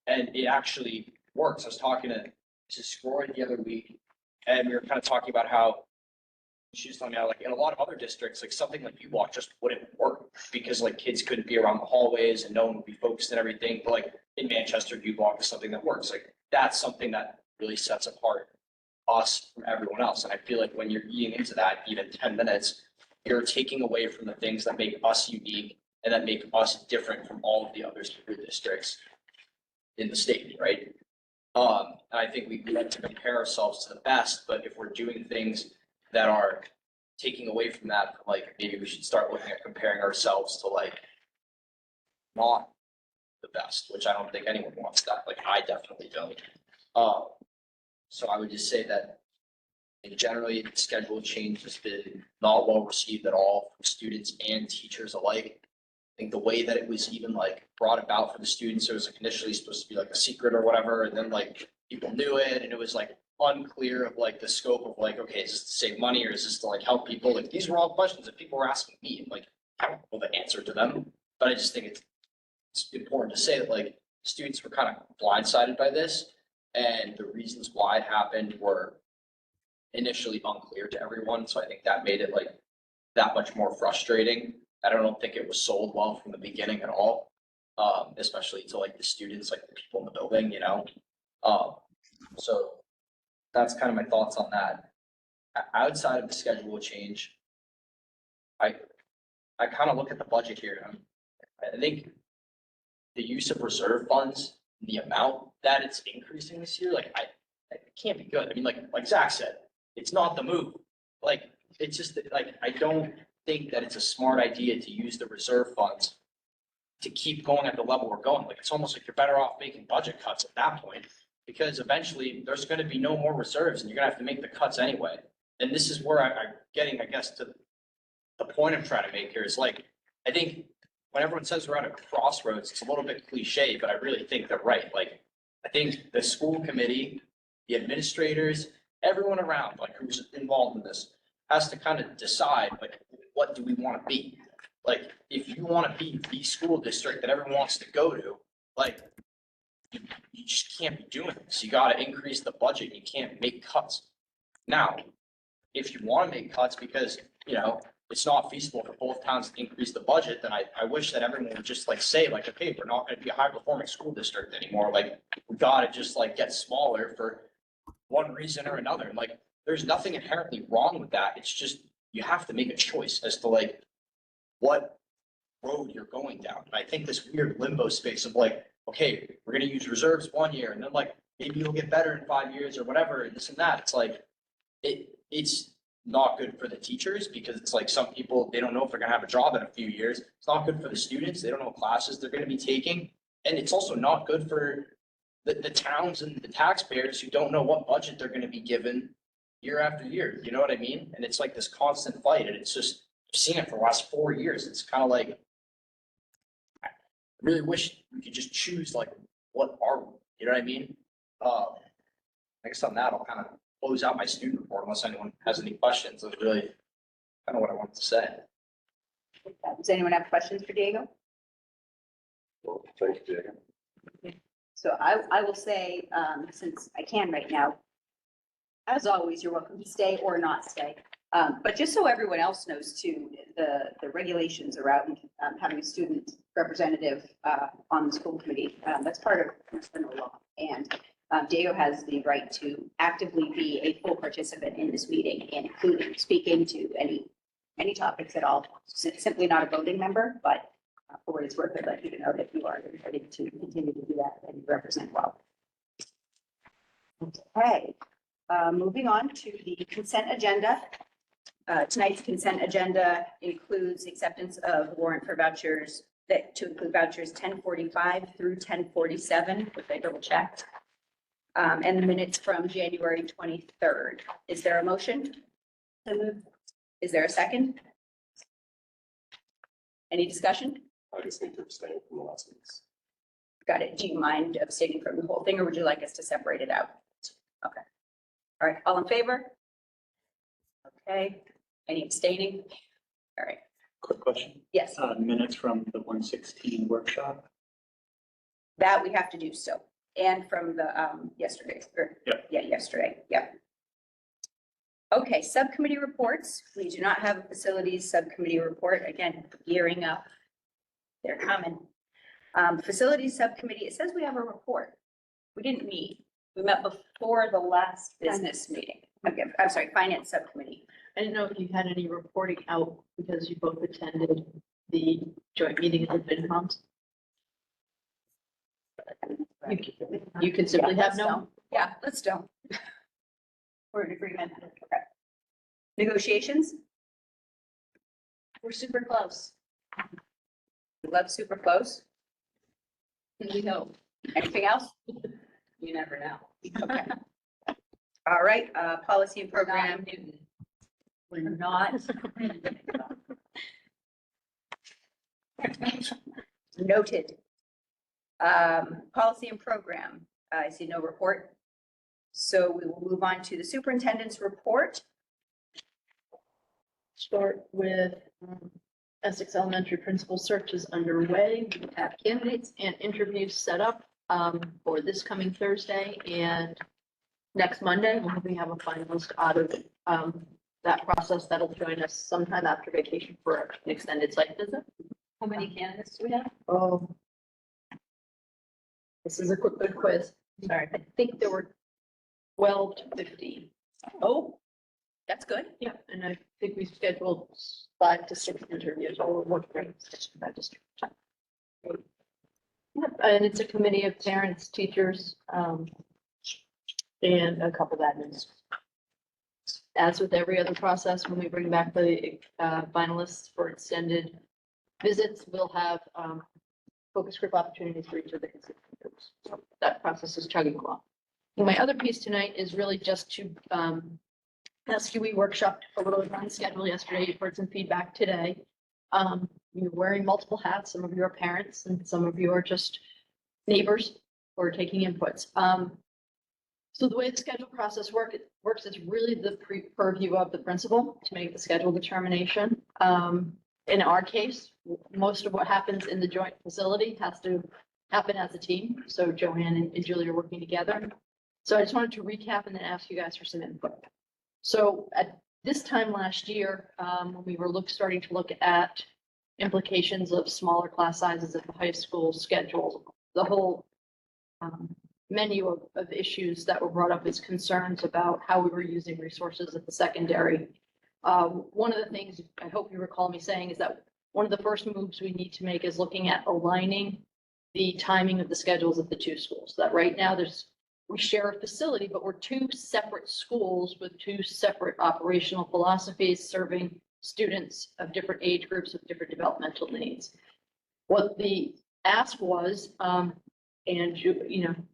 and it actually works. I was talking to Mrs. Scroy the other week, and we were kind of talking about how she was telling me how like in a lot of other districts, like something like U block just wouldn't work because like kids couldn't be around the hallways and no one would be focused and everything. But like in Manchester, U block is something that works. Like that's something that really sets apart us from everyone else. And I feel like when you're eating into that, even 10 minutes, you're taking away from the things that make us unique and that make us different from all of the other school districts in the state, right? And I think we like to compare ourselves to the best, but if we're doing things that are taking away from that, like maybe we should start looking at comparing ourselves to like not the best, which I don't think anyone wants that. Like I definitely don't. So I would just say that generally the schedule change has been not well received at all from students and teachers alike. I think the way that it was even like brought about for the students, it was like initially supposed to be like a secret or whatever, and then like people knew it, and it was like unclear of like the scope of like, okay, is this to save money or is this to like help people? Like these were all questions that people were asking me, and like I don't know the answer to them, but I just think it's important to say that like students were kind of blindsided by this, and the reasons why it happened were initially unclear to everyone. So I think that made it like that much more frustrating. I don't think it was sold well from the beginning at all, especially to like the students, like the people in the building, you know. So that's kind of my thoughts on that. Outside of the schedule change, I kind of look at the budget here. I think the use of reserve funds, the amount that it's increasing this year, like it can't be good. I mean, like Zach said, it's not the move. Like it's just that, like I don't think that it's a smart idea to use the reserve funds to keep going at the level we're going. Like it's almost like you're better off making budget cuts at that point, because eventually there's going to be no more reserves and you're going to have to make the cuts anyway. And this is where I'm getting, I guess, to the point I'm trying to make here is like, I think when everyone says we're at a crossroads, it's a little bit cliche, but I really think they're right. Like, I think the school committee, the administrators, everyone around, like who's involved in this, has to kind of decide, like, what do we want to be? Like, if you want to be the school district that everyone wants to go to, like, you just can't be doing this. You got to increase the budget. You can't make cuts. Now, if you want to make cuts because, you know, it's not feasible for both towns to increase the budget, then I wish that everyone would just like say like, okay, we're not going to be a high performing school district anymore. Like we got to just like get smaller for one reason or another. And like, there's nothing inherently wrong with that. It's just, you have to make a choice as to like what road you're going down. And I think this weird limbo space of like, okay, we're going to use reserves 1 year and then like, maybe you'll get better in 5 years or whatever, and this and that. It's like, it's not good for the teachers because it's like some people, they don't know if they're gonna have a job in a few years. It's not good for the students. They don't know what classes they're gonna be taking. And it's also not good for the towns and the taxpayers who don't know what budget they're gonna be given year after year. You know what I mean? And it's like this constant fight, and it's just, I've seen it for the last 4 years. It's kind of like, I really wish we could just choose like, what are we? You know what I mean? I guess on that, I'll kind of close out my student report unless anyone has any questions. It was really kind of what I wanted to say. Does anyone have questions for Diego? Well, thank you, Diego. So I will say, since I can right now, as always, you're welcome to stay or not stay. But just so everyone else knows too, the regulations around having a student representative on the school committee, that's part of Minnesota law. And Diego has the right to actively be a full participant in this meeting, including speaking to any topics at all. Simply not a voting member, but for what it's worth, I'd like you to know that you are ready to continue to do that and represent well. Okay, moving on to the consent agenda. Tonight's consent agenda includes acceptance of warrant for vouchers to include vouchers 1045 through 1047, which I double checked. And the minutes from January 23rd. Is there a motion? Is there a second? Any discussion? I just need to abstain from the last piece. Got it. Do you mind abstaining from the whole thing, or would you like us to separate it out? Okay. All right, all in favor? Okay, any abstaining? All right, Quick question. yes, Minutes from the 116 workshop. that we have to do still. And from the yesterday, yesterday, yeah. Okay, subcommittee reports. We do not have a facilities subcommittee report. Again, gearing up. They're coming. Facilities subcommittee, it says we have a report. We didn't meet. We met before the last business meeting. Okay, I'm sorry, finance subcommittee. I didn't know if you had any reporting out because you both attended the joint meeting of the FinComs. You can simply Yeah, have let's no. don't. Yeah, let's don't. We're in agreement. Okay. Negotiations? We're super close. We love super close. We know. Anything else? You never know. Okay. All right, policy and program. Newton. We're not. Noted. Policy and program. I see no report. So we will move on to the superintendent's report. Start with Essex Elementary Principal search is underway. We have candidates and interviews set up for this coming Thursday and next Monday. We have a finalist out of that process that'll join us sometime after vacation for an extended site visit. How many candidates do we have? Oh. This is a good quiz. Sorry, I think there were 12 to 15. Oh, that's good. Yeah, and I think we scheduled 5 to 6 interviews or what that district. Yep, and it's a committee of parents, teachers, and a couple of admins. As with every other process, when we bring back the finalists for extended visits, we'll have focus group opportunities for each of the constituent groups. So that process is chugging along. And my other piece tonight is really just to ask you, we workshopped a little bit on schedule yesterday. You've heard some feedback today. You're wearing multiple hats. Some of you are parents and some of you are just neighbors or taking inputs. So the way the schedule process works is really the purview of the principal to make the schedule determination. In our case, most of what happens in the joint facility has to happen as a team. So Joanne and Julie are working together. So I just wanted to recap and then ask you guys for some input. So at this time last year, when we were starting to look at implications of smaller class sizes at the high school schedule, the whole menu of issues that were brought up as concerns about how we were using resources at the secondary. One of the things I hope you recall me saying is that one of the first moves we need to make is looking at aligning the timing of the schedules of the two schools. That right now we share a facility, but we're two separate schools with two separate operational philosophies serving students of different age groups with different developmental needs. What the ask was, and an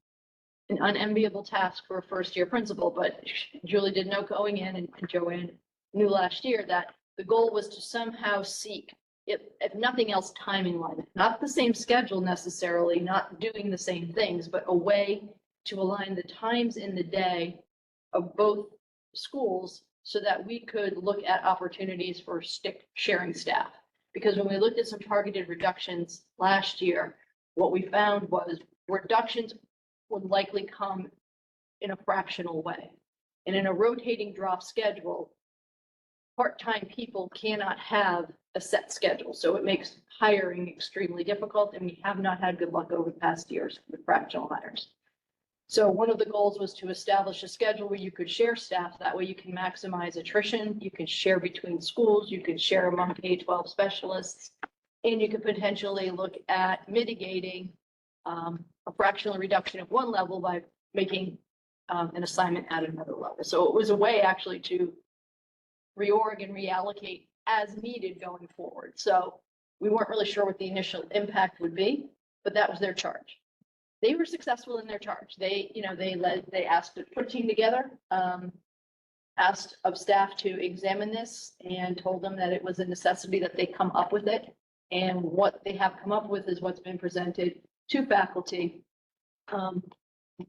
unenviable task for a first-year principal, but Julie did know going in and Joanne knew last year that the goal was to somehow seek, if nothing else, timing line, not the same schedule necessarily, not doing the same things, but a way to align the times in the day of both schools so that we could look at opportunities for sharing staff. Because when we looked at some targeted reductions last year, what we found was reductions would likely come in a fractional way. And in a rotating drop schedule, part-time people cannot have a set schedule. So it makes hiring extremely difficult, and we have not had good luck over the past years with fractional hires. So one of the goals was to establish a schedule where you could share staff. That way you can maximize attrition, you can share between schools, you can share among K-12 specialists, and you could potentially look at mitigating a fractional reduction at one level by making an assignment at another level. So it was a way actually to reorg and reallocate as needed going forward. So we weren't really sure what the initial impact would be, but that was their charge. They were successful in their charge. They asked to put a team together, asked of staff to examine this, and told them that it was a necessity that they come up with it. And what they have come up with is what's been presented to faculty.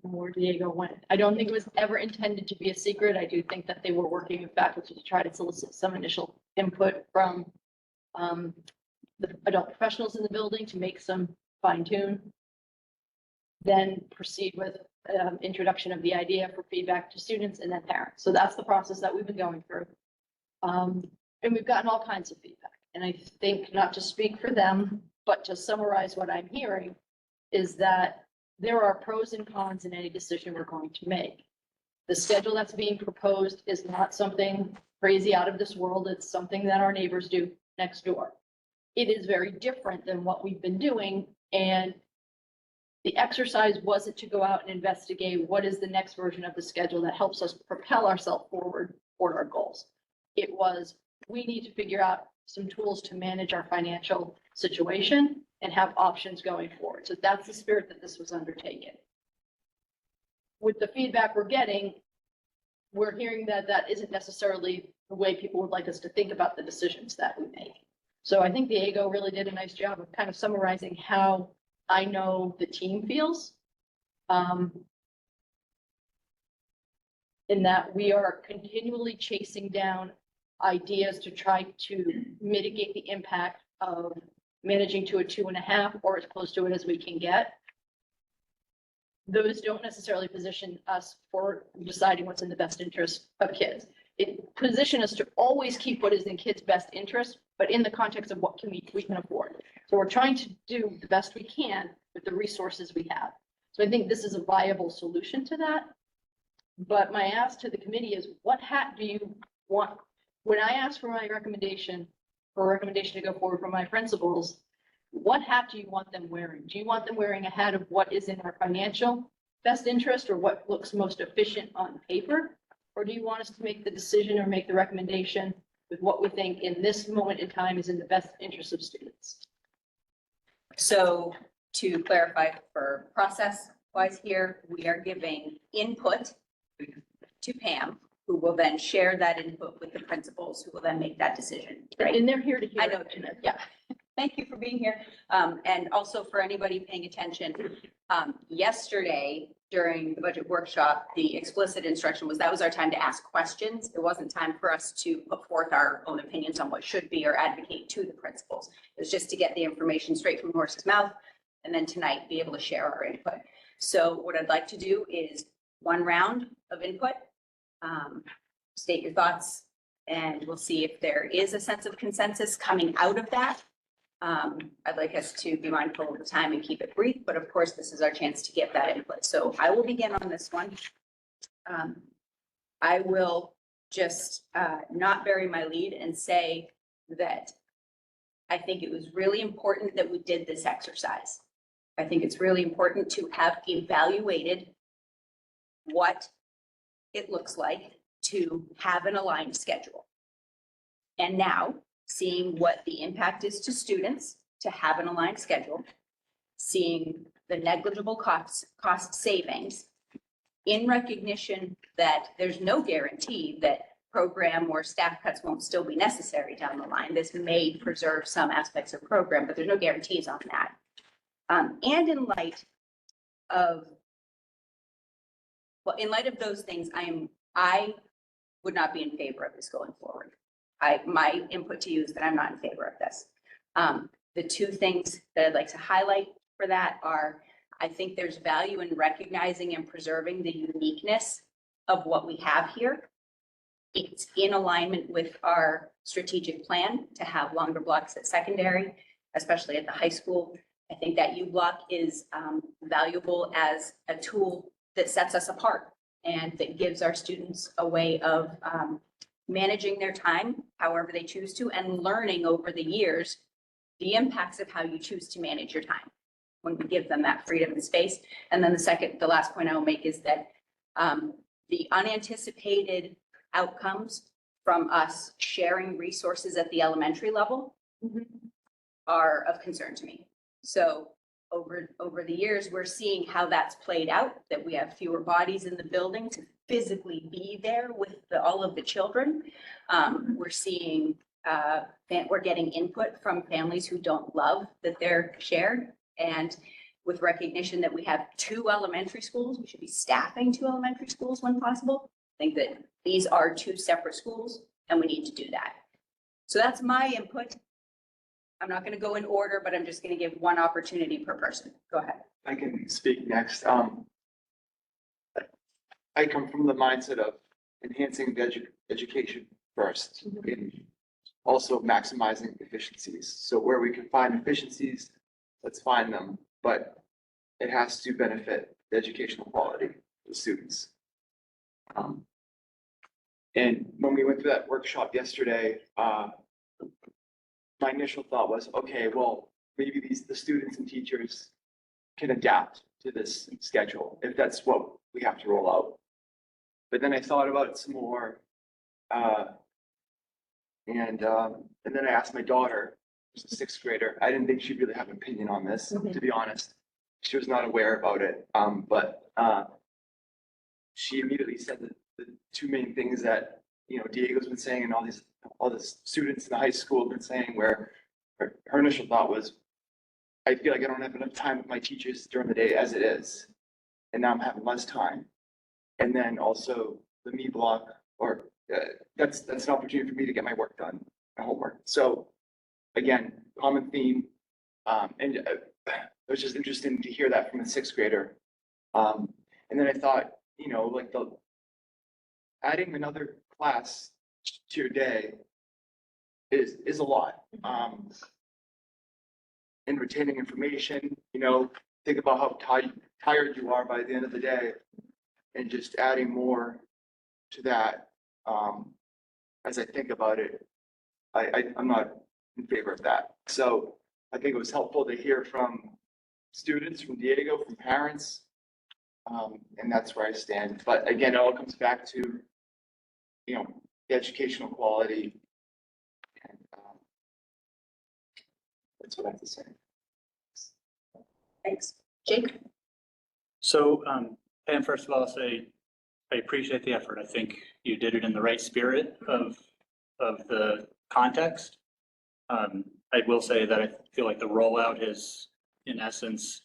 Where Diego went. I don't think it was ever intended to be a secret. I do think that they were working with faculty to try to solicit some initial input from the adult professionals in the building to make some fine tune. Then proceed with introduction of the idea for feedback to students and then parents. So that's the process that we've been going through. And we've gotten all kinds of feedback. And I think, not to speak for them, but to summarize what I'm hearing, is that there are pros and cons in any decision we're going to make. The schedule that's being proposed is not something crazy out of this world. It's something that our neighbors do next door. It is very different than what we've been doing, and the exercise wasn't to go out and investigate what is the next version of the schedule that helps us propel ourselves forward toward our goals. It was, we need to figure out some tools to manage our financial situation and have options going forward. So that's the spirit that this was undertaken. With the feedback we're getting, we're hearing that that isn't necessarily the way people would like us to think about the decisions that we make. So I think Diego really did a nice job of kind of summarizing how I know the team feels. In that we are continually chasing down ideas to try to mitigate the impact of managing to a 2.5 or as close to it as we can get. Those don't necessarily position us for deciding what's in the best interest of kids. It positions us to always keep what is in kids' best interest, but in the context of what we can afford. So we're trying to do the best we can with the resources we have. So I think this is a viable solution to that. But my ask to the committee is, what hat do you want? When I ask for my recommendation, to go forward from my principals, what hat do you want them wearing? Do you want them wearing a hat of what is in our financial best interest or what looks most efficient on paper? Or do you want us to make the decision or make the recommendation with what we think in this moment in time is in the best interest of students? So to clarify for process wise here, we are giving input to Pam, who will then share that input with the principals, who will then make that decision. Right? And they're here to hear. I know, yeah. Thank you for being here. And also for anybody paying attention, yesterday during the budget workshop, the explicit instruction was that was our time to ask questions. It wasn't time for us to put forth our own opinions on what should be or advocate to the principals. It was just to get the information straight from the horse's mouth and then tonight be able to share our input. So what I'd like to do is one round of input. State your thoughts, and we'll see if there is a sense of consensus coming out of that. I'd like us to be mindful of the time and keep it brief, but of course, this is our chance to get that input. So I will begin on this one. I will just not bury my lead and say that I think it was really important that we did this exercise. I think it's really important to have evaluated what it looks like to have an aligned schedule. And now, seeing what the impact is to students to have an aligned schedule, seeing the negligible cost savings, in recognition that there's no guarantee that program or staff cuts won't still be necessary down the line. This may preserve some aspects of program, but there's no guarantees on that. And in light of those things, I would not be in favor of this going forward. My input to you is that I'm not in favor of this. The two things that I'd like to highlight for that are, I think there's value in recognizing and preserving the uniqueness of what we have here. It's in alignment with our strategic plan to have longer blocks at secondary, especially at the high school. I think that U block is valuable as a tool that sets us apart and that gives our students a way of managing their time however they choose to, and learning over the years the impacts of how you choose to manage your time when we give them that freedom and space. And then the last point I will make is that the unanticipated outcomes from us sharing resources at the elementary level are of concern to me. So over the years, we're seeing how that's played out, that we have fewer bodies in the building to physically be there with all of the children. We're seeing, we're getting input from families who don't love that they're shared. And with recognition that we have 2 elementary schools, we should be staffing 2 elementary schools when possible. I think that these are 2 separate schools and we need to do that. So that's my input. I'm not going to go in order, but I'm just going to give one opportunity per person. Go ahead. I can speak next. I come from the mindset of enhancing the education first and also maximizing efficiencies. So where we can find efficiencies, let's find them, but it has to benefit the educational quality of the students. And when we went through that workshop yesterday, my initial thought was, okay, well, maybe the students and teachers can adapt to this schedule if that's what we have to roll out. But then I thought about it some more, and then I asked my daughter, who's a 6th grader. I didn't think she'd really have an opinion on this, to be honest. She was not aware about it, but she immediately said that the 2 main things that Diego's been saying, and all the students in the high school have been saying, where her initial thought was, I feel like I don't have enough time with my teachers during the day as it is, and now I'm having less time. And then also the me block, or that's an opportunity for me to get my work done, my homework. So again, common theme, and it was just interesting to hear that from a 6th grader. And then I thought, like adding another class to your day is a lot. And retaining information, think about how tired you are by the end of the day, and just adding more to that. As I think about it, I'm not in favor of that. So I think it was helpful to hear from students, from Diego, from parents, and that's where I stand. But again, it all comes back to, the educational quality. And that's what I have to say. Thanks. Jake? So, and first of all, I'll say, I appreciate the effort. I think you did it in the right spirit of the context. I will say that I feel like the rollout has, in essence,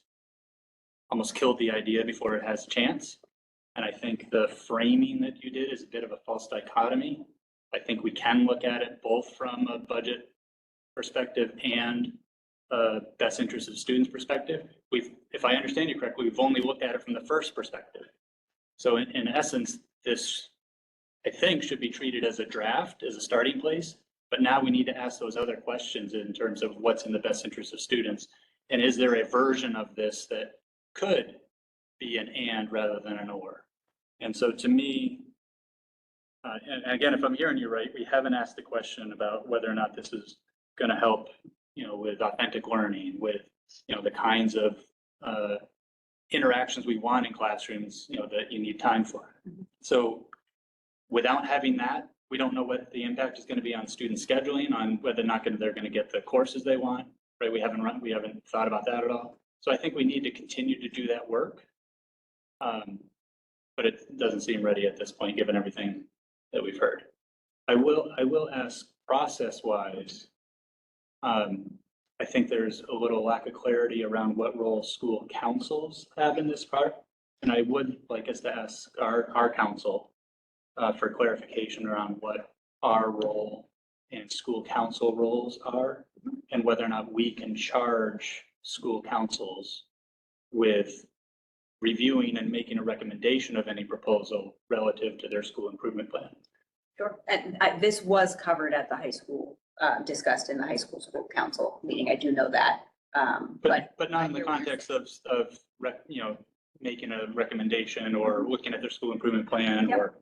almost killed the idea before it has a chance. And I think the framing that you did is a bit of a false dichotomy. I think we can look at it both from a budget perspective and a best interest of students perspective. If I understand you correctly, we've only looked at it from the first perspective. So in essence, this, I think, should be treated as a draft, as a starting place. But now we need to ask those other questions in terms of what's in the best interest of students. And is there a version of this that could be an and rather than an or? And so to me, and again, if I'm hearing you right, we haven't asked the question about whether or not this is going to help, with authentic learning, with, the kinds of interactions we want in classrooms, that you need time for. So without having that, we don't know what the impact is going to be on student scheduling, on whether or not they're going to get the courses they want, right? We haven't thought about that at all. So I think we need to continue to do that work. But it doesn't seem ready at this point, given everything that we've heard. I will ask, process-wise, I think there's a little lack of clarity around what role school councils have in this part. And I would like us to ask our council, for clarification around what our role and school council roles are, and whether or not we can charge school councils with reviewing and making a recommendation of any proposal relative to their school improvement plan. Sure. And this was covered at the high school, discussed in the high school council meeting. I do know that. But not in the context of, making a recommendation or looking at their school improvement plan or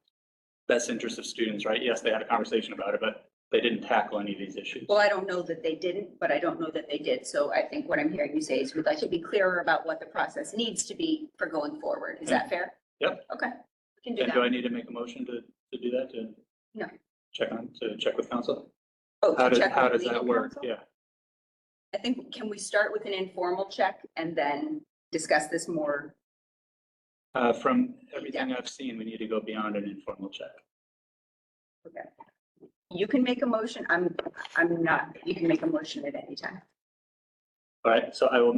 best interest of students, right? Yes, they had a conversation about it, but they didn't tackle any of these issues. Well, I don't know that they didn't, but I don't know that they did. So I think what I'm hearing you say is we'd like to be clearer about what the process needs to be for going forward. Is that fair? Yep. Okay, we can do And do I that. need to make a motion to do that, No. check with council? Oh, How to does, check how with does legal that work? counsel? Yeah. I think, can we start with an informal check and then discuss this more? From everything I've seen, we need to go beyond an informal check. Okay. You can make a motion. I'm not, you can make a motion at any time. All right, so I will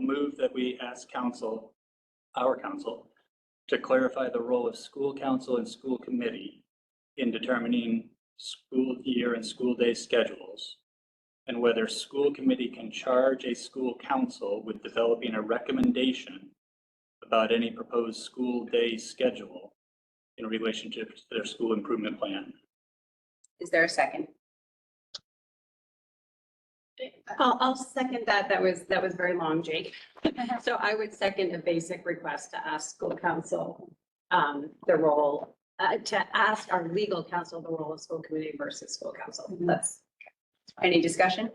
move that we ask council, our council, to clarify the role of school council and school committee in determining school year and school day schedules, and whether school committee can charge a school council with developing a recommendation about any proposed school day schedule in relationship to their school improvement plan. Is there a second? I'll second that. That was very long, Jake. So I would second a basic request to ask school council the role, to ask our legal counsel the role of school committee versus school council. That's Any discussion?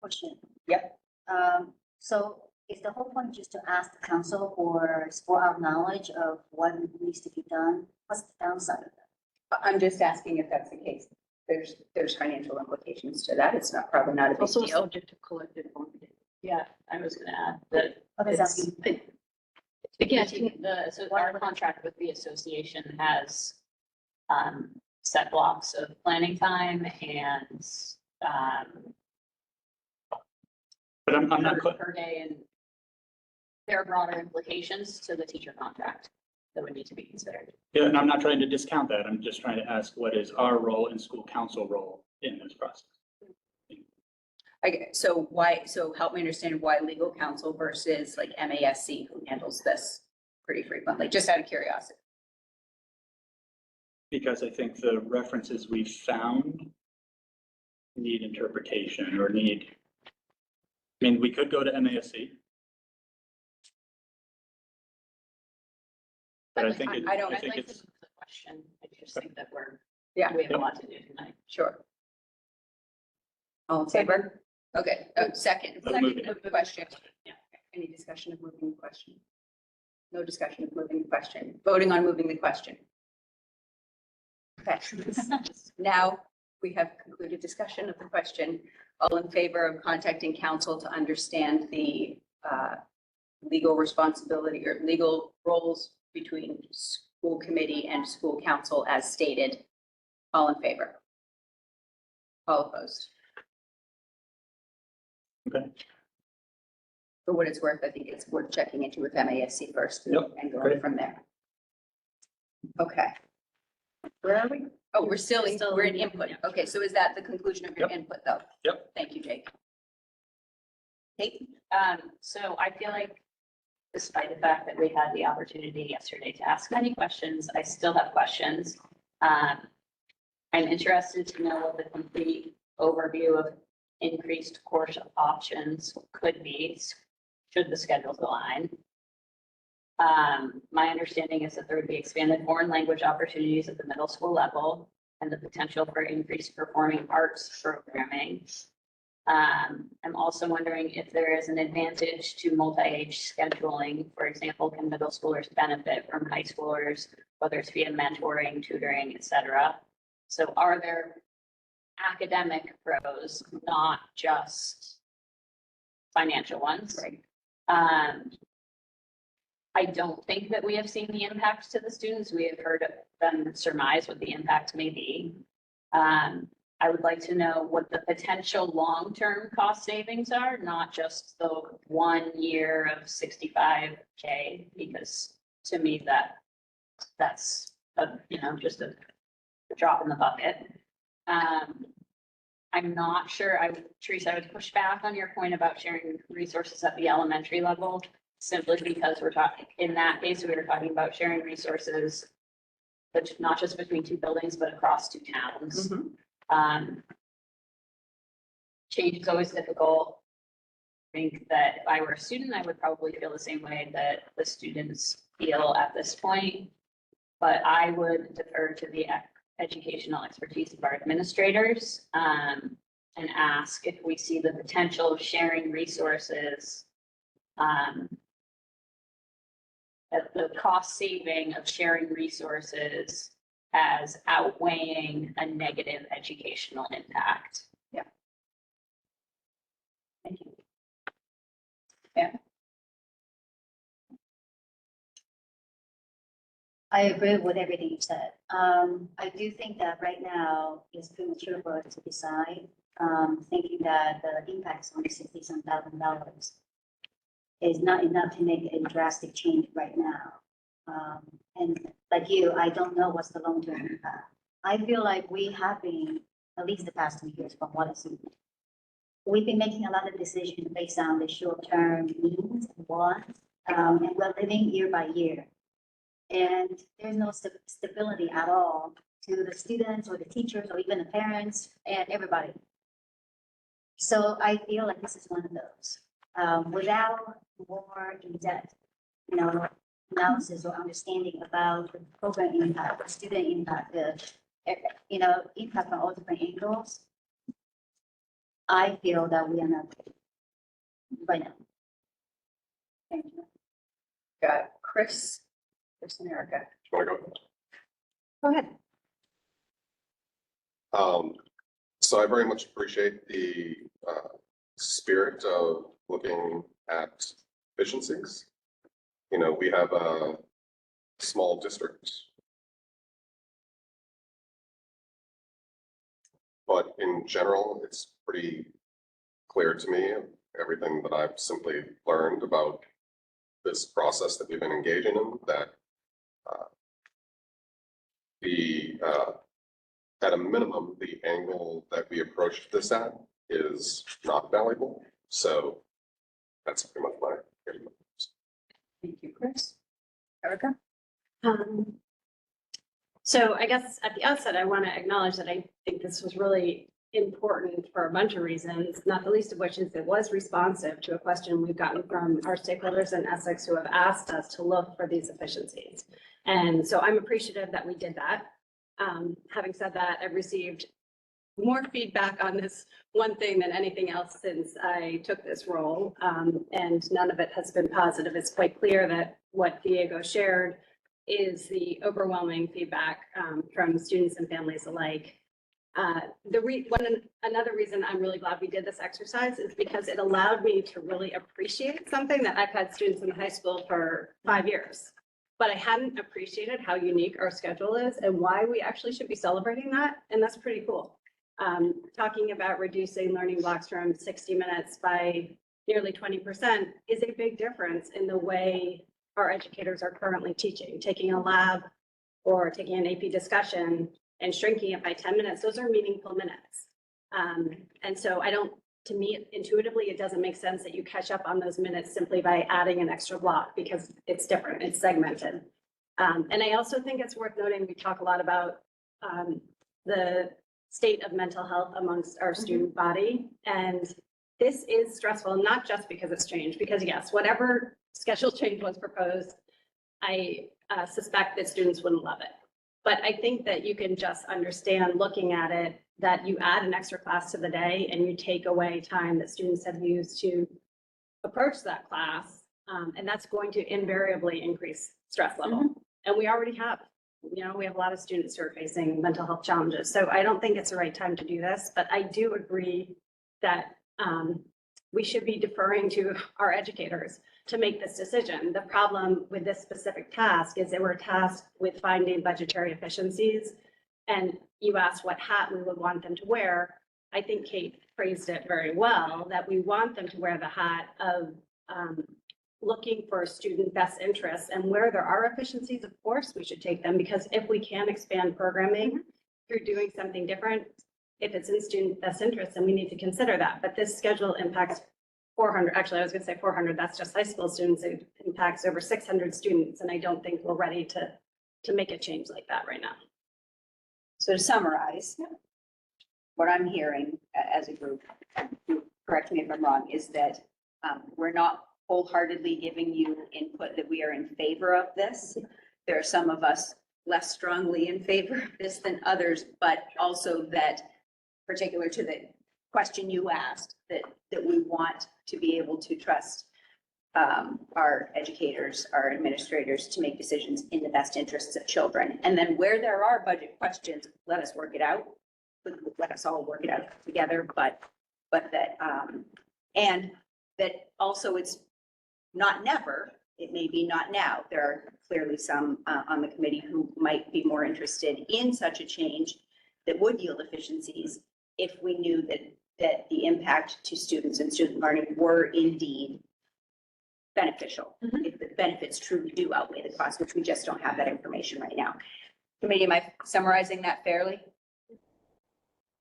Question. Yep. So is the whole point just to ask the council for our knowledge of what needs to be done? What's the downside of that? I'm just asking if that's the case. There's financial implications to that. It's not, probably not a big also deal. subject to collective bargaining. Yeah, I was gonna add that. What does that it's- mean? Again, so our contract with the association has set blocks of planning time and But I'm not, per day, and there are broader implications to the teacher contract that would need to be considered. yeah, and I'm not trying to discount that. I'm just trying to ask what is our role and school council role in this process? So help me understand why legal counsel versus like MASC, who handles this pretty frequently, just out of curiosity. Because I think the references we've found need interpretation or need, I mean, we could go to MASC. But I think, I'd I like think to it's, move the question. I just think that Yeah. we have a lot to do tonight. Sure. All in favor? Okay, second moving move the question. Any discussion of moving the question? No discussion of moving the question. Voting on moving the question. Okay. Now we have concluded discussion of the question. All in favor of contacting council to understand the legal responsibility or legal roles between school committee and school council as stated? All in favor? All opposed? okay. For what it's worth, I think it's worth checking into with MASC first and Yep, going great. from there. Okay. Where are we? Oh, we're still in input. Okay, so is that the conclusion of your input though? Yep. Thank you, Jake. Kate? So I feel like despite the fact that we had the opportunity yesterday to ask many questions, I still have questions. I'm interested to know what the complete overview of increased course options could be, should the schedules align. My understanding is that there would be expanded foreign language opportunities at the middle school level and the potential for increased performing arts programming. I'm also wondering if there is an advantage to multi-age scheduling. For example, can middle schoolers benefit from high schoolers, whether it's via mentoring, tutoring, et cetera? So are there academic pros, not just financial ones? Right. I don't think that we have seen the impact to the students. We have heard them surmise what the impact may be. I would like to know what the potential long-term cost savings are, not just the 1 year of $65K, because to me that's just a drop in the bucket. I'm not sure, Teresa, I would push back on your point about sharing resources at the elementary level, simply because we're talking, in that case, we were talking about sharing resources, but not just between two buildings, but across two towns. Change is always difficult. I think that if I were a student, I would probably feel the same way that the students feel at this point. But I would defer to the educational expertise of our administrators and ask if we see the potential of sharing resources, at the cost saving of sharing resources as outweighing a negative educational impact. Yeah. Thank you. I agree with everything you said. I do think that right now it's premature for us to decide, thinking that the impact is only $67,000 is not enough to make a drastic change right now. And like you, I don't know what's the long-term impact. I feel like we have been, at least the past 2 years from what I've seen, we've been making a lot of decisions based on the short-term needs and wants, and we're living year by year. And there's no stability at all to the students or the teachers or even the parents and everybody. So I feel like this is one of those. Without more in-depth, analysis or understanding about the program impact, the student impact, the impact from all different angles, I feel that we are not ready right now. Thank you. Got Chris and Erica. Want to go? Go ahead. So I very much appreciate the spirit of looking at efficiencies. We have a small district, but in general, it's pretty clear to me, everything that I've simply learned about this process that we've been engaging in, that at a minimum, the angle that we approached this at is not valuable. So that's pretty much my. Thank you, Chris. Erica? So I guess at the outset, I want to acknowledge that I think this was really important for a bunch of reasons, not the least of which is it was responsive to a question we've gotten from our stakeholders in Essex who have asked us to look for these efficiencies. And so I'm appreciative that we did that. Having said that, I've received more feedback on this one thing than anything else since I took this role, and none of it has been positive. It's quite clear that what Diego shared is the overwhelming feedback from students and families alike. Another reason I'm really glad we did this exercise is because it allowed me to really appreciate something that I've had students in high school for 5 years. But I hadn't appreciated how unique our schedule is and why we actually should be celebrating that. And that's pretty cool. Talking about reducing learning blocks from 60 minutes by nearly 20% is a big difference in the way our educators are currently teaching. Taking a lab or taking an AP discussion and shrinking it by 10 minutes, those are meaningful minutes. And so to me, intuitively, it doesn't make sense that you catch up on those minutes simply by adding an extra block because it's different, it's segmented. And I also think it's worth noting, we talk a lot about the state of mental health amongst our student body. And this is stressful, not just because it's changed, because yes, whatever schedule change was proposed, I suspect that students wouldn't love it. But I think that you can just understand looking at it that you add an extra class to the day and you take away time that students have used to approach that class. And that's going to invariably increase stress level. And we already have, we have a lot of students who are facing mental health challenges. So I don't think it's the right time to do this, but I do agree that we should be deferring to our educators to make this decision. The problem with this specific task is they were tasked with finding budgetary efficiencies. And you asked what hat we would want them to wear. I think Kate phrased it very well, that we want them to wear the hat of looking for student best interests and where there are efficiencies, of course, we should take them because if we can expand programming through doing something different, if it's in student best interest, then we need to consider that. But this schedule impacts 400, actually, I was gonna say 400, that's just high school students. It impacts over 600 students. And I don't think we're ready to make a change like that right now. So to summarize, what I'm hearing as a group, correct me if I'm wrong, is that we're not wholeheartedly giving you input that we are in favor of this. There are some of us less strongly in favor of this than others, but also that, particular to the question you asked, that we want to be able to trust our educators, our administrators to make decisions in the best interests of children. And then where there are budget questions, let us work it out. Let us all work it out together, but that, and that also it's not never, it may be not now. There are clearly some on the committee who might be more interested in such a change that would yield efficiencies if we knew that the impact to students and student learning were indeed beneficial. If the benefits truly do outweigh the cost, which we just don't have that information right now. Committee, am I summarizing that fairly?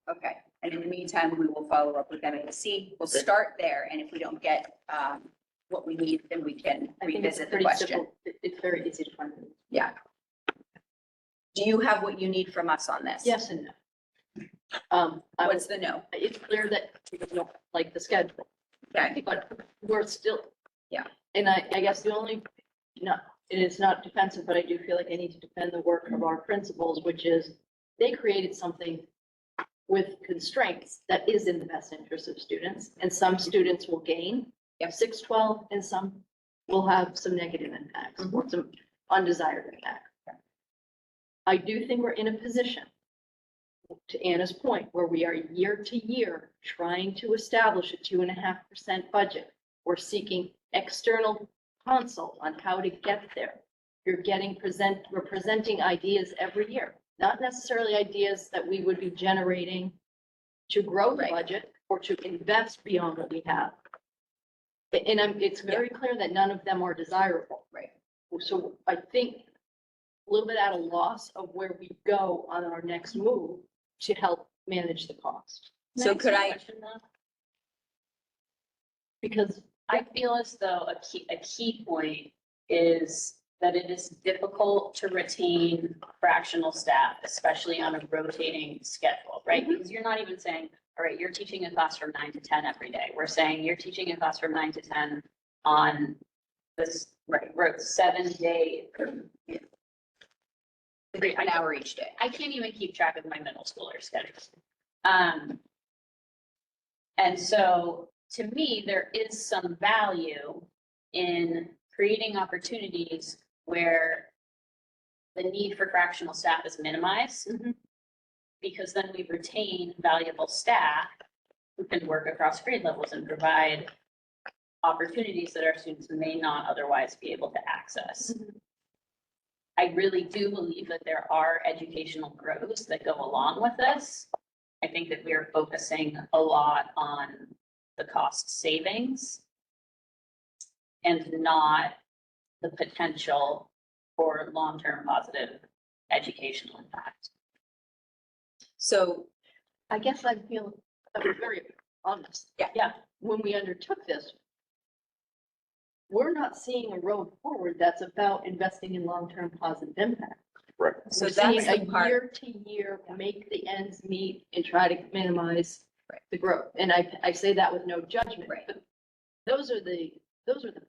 Okay, and in the meantime, we will follow up with MASC. We'll start there, and if we don't get what we need, then we can I think it's revisit the pretty question. simple. It's very easy to find. Yeah. Do you have what you need from us on this? Yes and no. What's the no? It's clear that we don't like the schedule. Okay. But we're still. Yeah. And I guess the only, it is not defensive, but I do feel like I need to defend the work of our principals, which is they created something with constraints that is in the best interest of students, and some students will gain 612 and some will have some negative impacts or some undesired impact. I do think we're in a position, to Anna's point, where we are year to year trying to establish a 2.5% budget. We're seeking external consult on how to get there. We're presenting ideas every year, not necessarily ideas that we would be generating to grow the budget or to invest beyond what we have. And it's very clear that none of them are desirable. Right. So I think a little bit at a loss of where we go on our next move to help manage the cost. So could I? Because I feel as though a key point is that it is difficult to retain fractional staff, especially on a rotating schedule, right? Because you're not even saying, all right, you're teaching a class from 9 to 10 every day. We're saying you're teaching a class from 9 to 10 on this 7-day. An hour each day. I can't even keep track of my middle schooler schedules. And so to me, there is some value in creating opportunities where the need for fractional staff is minimized. Because then we retain valuable staff who can work across grade levels and provide opportunities that our students may not otherwise be able to access. I really do believe that there are educational growths that go along with this. I think that we are focusing a lot on the cost savings and not the potential for long-term positive educational impact. So I guess I feel very honest. Yeah. When we undertook this, we're not seeing a road forward that's about investing in long-term positive impact. Right. So We're that's seeing the a part. year to year, make the ends meet and try to minimize the growth. And I say that with no judgment, but those are the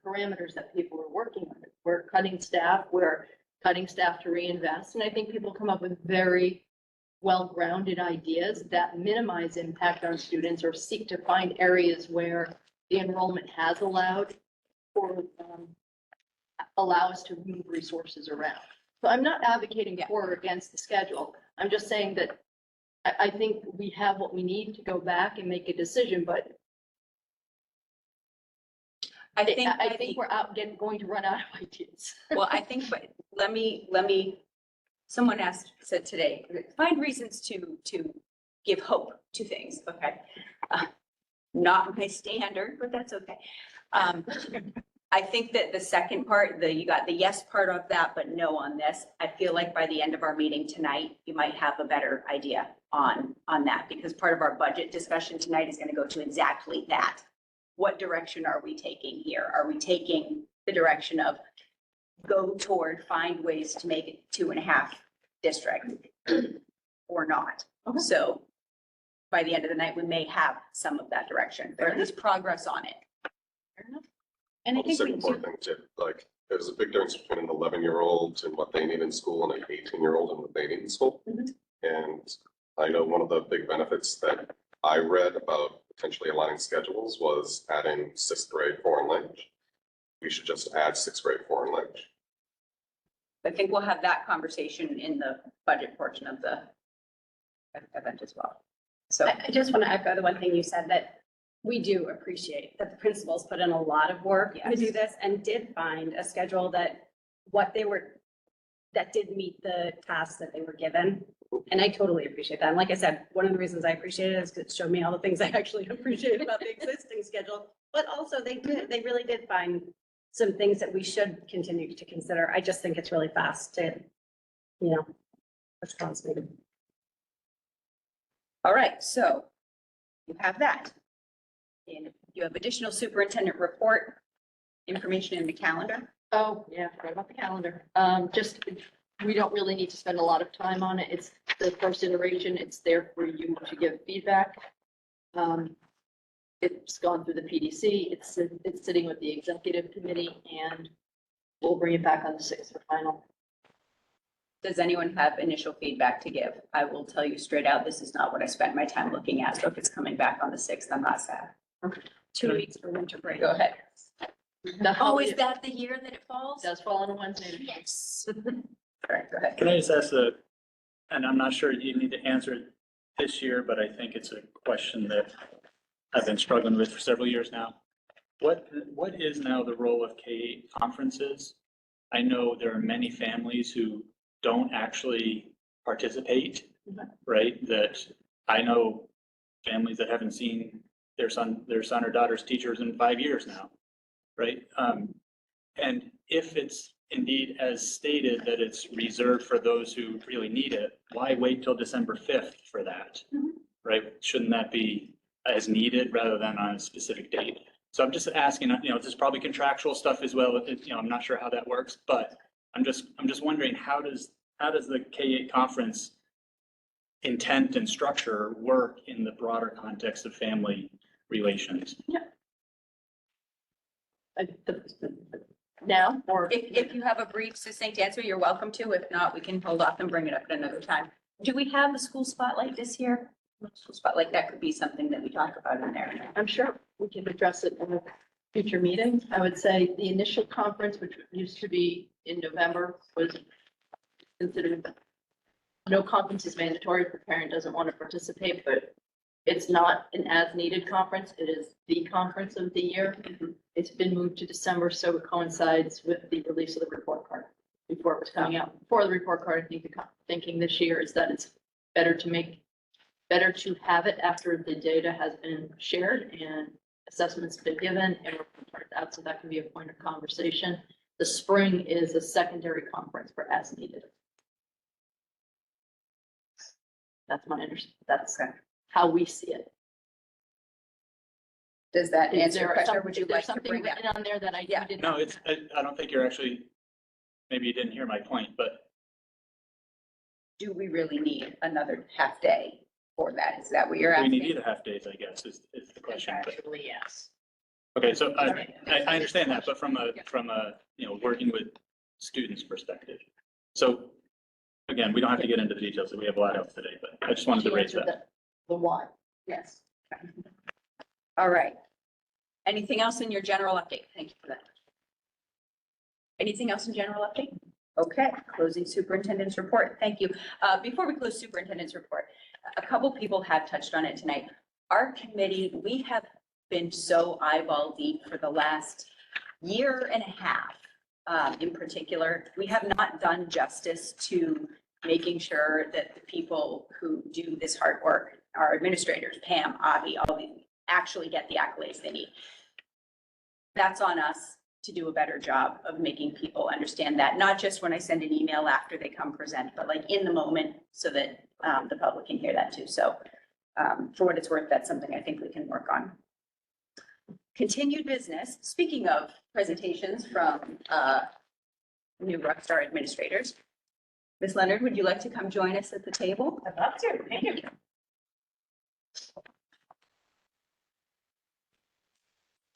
parameters that people are working on. We're cutting staff, to reinvest. And I think people come up with very well-grounded ideas that minimize impact on students or seek to find areas where the enrollment has allowed or allow us to move resources around. So I'm not advocating for or against the schedule. I'm just saying that I think we have what we need to go back and make a decision, but I think we're going to run out of ideas. Well, I think, but let me, someone said today, find reasons to give hope to things, okay? Not my standard, but that's okay. I think that the second part, you got the yes part of that, but no on this. I feel like by the end of our meeting tonight, you might have a better idea on that, because part of our budget discussion tonight is going to go to exactly that. What direction are we taking here? Are we taking the direction of go toward find ways to make it 2.5 district or not? So by the end of the night, we may have some of that direction, or at least progress on it. Fair enough. And I The think we second do, important thing too, like, there's a big difference between an 11-year-old and what they need in school and an 18-year-old and what they need in school. Mhm. And I know one of the big benefits that I read about potentially aligning schedules was adding 6th grade foreign language. We should just add 6th grade foreign language. I think we'll have that conversation in the budget portion of the event as well. So I just want to echo the one thing you said, that we do appreciate that the principals put in a lot of work to do this and did find a schedule that did meet the tasks that they were given. And I totally appreciate that. And like I said, one of the reasons I appreciate it is because it showed me all the things I actually appreciate about the existing schedule. But also they really did find some things that we should continue to consider. I just think it's really fast to, response maybe. all right, so you have that. And you have additional superintendent report information in the calendar. Oh, yeah, forgot about the calendar. We don't really need to spend a lot of time on it. It's the first iteration. It's there for you to give feedback. It's gone through the PDC. It's sitting with the executive committee, and we'll bring it back on the 6th for final. Does anyone have initial feedback to give? I will tell you straight out, this is not what I spent my time looking at. So if it's coming back on the 6th, I'm not sad. 2 weeks for winter break. Go ahead. Oh, is that the year that it falls? Does fall on a Wednesday. Yes. All right, go ahead. Can I just ask and I'm not sure you need to answer it this year, but I think it's a question that I've been struggling with for several years now. What is now the role of K-8 conferences? I know there are many families who don't actually participate, right? That I know families that haven't seen their son or daughter's teachers in 5 years now, right? And if it's indeed as stated that it's reserved for those who really need it, why wait till December 5th for that, right? Shouldn't that be as needed rather than on a specific date? So I'm just asking, this is probably contractual stuff as well. I'm not sure how that works, but I'm just wondering, how does the K-8 conference intent and structure work in the broader context of family relations? Now, or if you have a brief succinct answer, you're welcome to. If not, we can hold off and bring it up at another time. Do we have a school spotlight this year? School spotlight, that could be something that we talk about in there. I'm sure we can address it in a future meeting. I would say the initial conference, which used to be in November, was considered, no conference is mandatory if the parent doesn't want to participate, but it's not an as-needed conference. It is the conference of the year. It's been moved to December, so it coincides with the release of the report card before it was coming out. Before the report card, I think the thinking this year is that it's better to have it after the data has been shared and assessments been given and reported out, so that can be a point of conversation. The spring is a secondary conference for as needed. That's my understanding. That's how we see it. Does that Is answer there your question? some- Or would you is there like to something bring that? written on there that I Yeah. did No, not? I don't think you're actually, maybe you didn't hear my point, but Do we really need another half day for that? Is that what you're we asking? need either half days, I guess, is the question. But- Actually, yes. Okay, so I understand that, but from a, working with students' perspective. So again, we don't have to get into the details, we have a lot else today, but I just wanted to She raise answered that. The why. Yes. All right. Anything else in your general update? Thank you for that. Anything else in general update? Okay, closing superintendent's report. Thank you. Before we close superintendent's report, a couple people have touched on it tonight. Our committee, we have been so eyeball deep for the last year and a half. In particular, we have not done justice to making sure that the people who do this hard work, our administrators, Pam, Avi, all these, actually get the accolades they need. That's on us to do a better job of making people understand that, not just when I send an email after they come present, but like in the moment so that the public can hear that too. So for what it's worth, that's something I think we can work on. Continued business. Speaking of presentations from new Rockstar administrators, Ms. Leonard, would you like to come join us at the table? I'd love to. Thank you.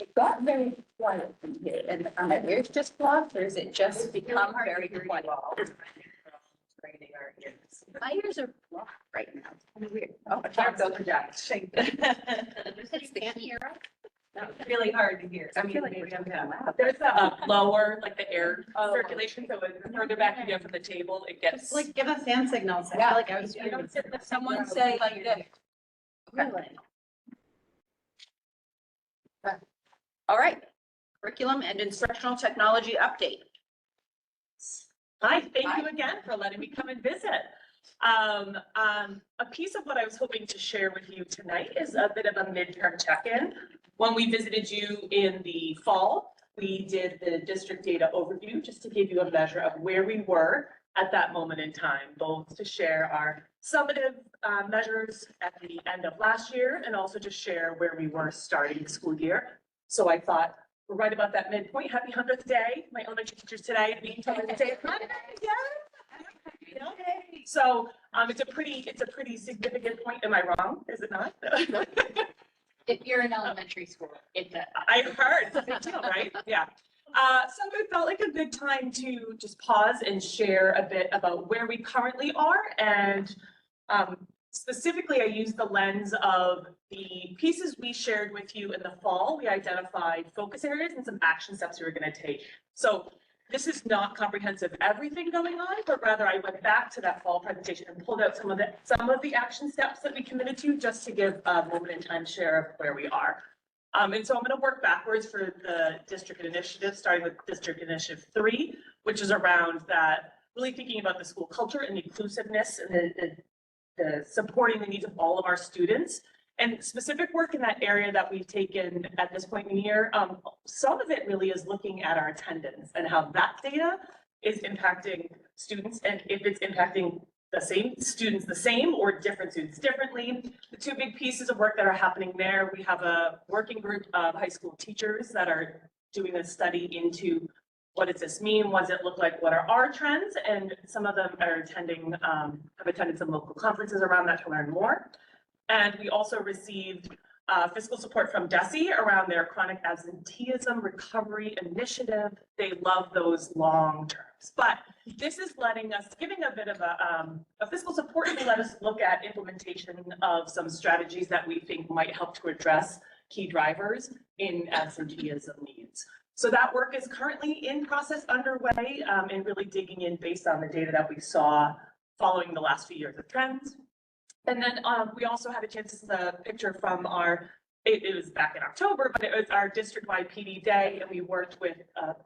It got very quiet in here, and are my ears just blocked, or is it just become very quiet? My ears are blocked right now. It's weird. Oh, I can't go to that. It's the key. No, it's really hard to hear. I mean, feel like maybe we're I'm talking bad. loud. There's a lower, like the air circulation, so the further back you get from the table, it gets. Just like give us hand signals. I Yeah. feel like I was. You don't sit, someone say like this. Okay. All right, curriculum and instructional technology update. Hi, thank you again for letting me come and visit. A piece of what I was hoping to share with you tonight is a bit of a midterm check-in. When we visited you in the fall, we did the district data overview just to give you a measure of where we were at that moment in time, both to share our summative measures at the end of last year and also to share where we were starting the school year. So I thought we're right about that midpoint. Happy 100th day. My elementary teachers today being told to say 100. Yeah. So it's a pretty significant point. Am I wrong? Is it not? If you're in elementary school, it's a. I heard, it's a big deal, right? Yeah. So it felt like a good time to just pause and share a bit about where we currently are. And specifically, I used the lens of the pieces we shared with you in the fall. We identified focus areas and some action steps we were going to take. So this is not comprehensive everything going on, but rather I went back to that fall presentation and pulled out some of the action steps that we committed to just to give a moment in time share of where we are. And so I'm going to work backwards for the district initiative, starting with district initiative 3, which is around that really thinking about the school culture and the inclusiveness and the supporting the needs of all of our students. And specific work in that area that we've taken at this point in the year, some of it really is looking at our attendance and how that data is impacting students and if it's impacting the same students the same or different students differently. The two big pieces of work that are happening there, we have a working group of high school teachers that are doing a study into what does this mean? What does it look like? What are our trends? And some of them are attending, have attended some local conferences around that to learn more. And we also received fiscal support from DESE around their chronic absenteeism recovery initiative. They love those long terms, but this is letting us, giving a bit of a fiscal support to let us look at implementation of some strategies that we think might help to address key drivers in absenteeism needs. So that work is currently in process underway and really digging in based on the data that we saw following the last few years of trends. And then we also had a chance to see a picture from it was back in October, but it was our district-wide PD day, and we worked with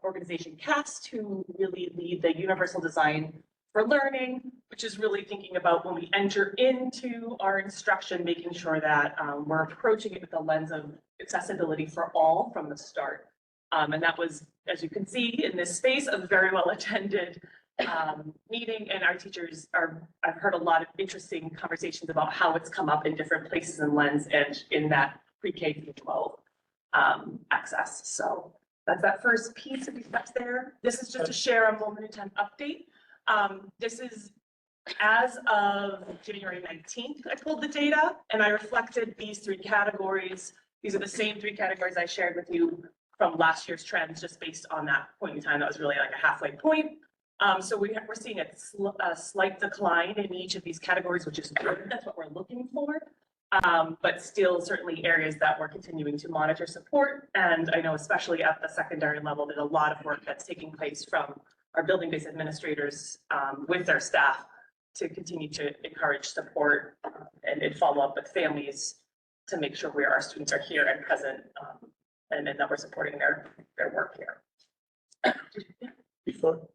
organization CAST, who really lead the Universal Design for Learning, which is really thinking about when we enter into our instruction, making sure that we're approaching it with a lens of accessibility for all from the start. And that was, as you can see in this space, a very well-attended meeting, and our teachers I've heard a lot of interesting conversations about how it's come up in different places and lens and in that pre-K through 12 access. So that's that first piece of the steps there. This is just to share a moment in time update. This is as of January 19th, I pulled the data and I reflected these 3 categories. These are the same 3 categories I shared with you from last year's trends, just based on that point in time. That was really like a halfway point. So we're seeing a slight decline in each of these categories, which is good. That's what we're looking for. But still certainly areas that we're continuing to monitor support. And I know especially at the secondary level, there's a lot of work that's taking place from our building-based administrators with their staff to continue to encourage support and follow up with families to make sure our students are here and present and that we're supporting their work here. Before,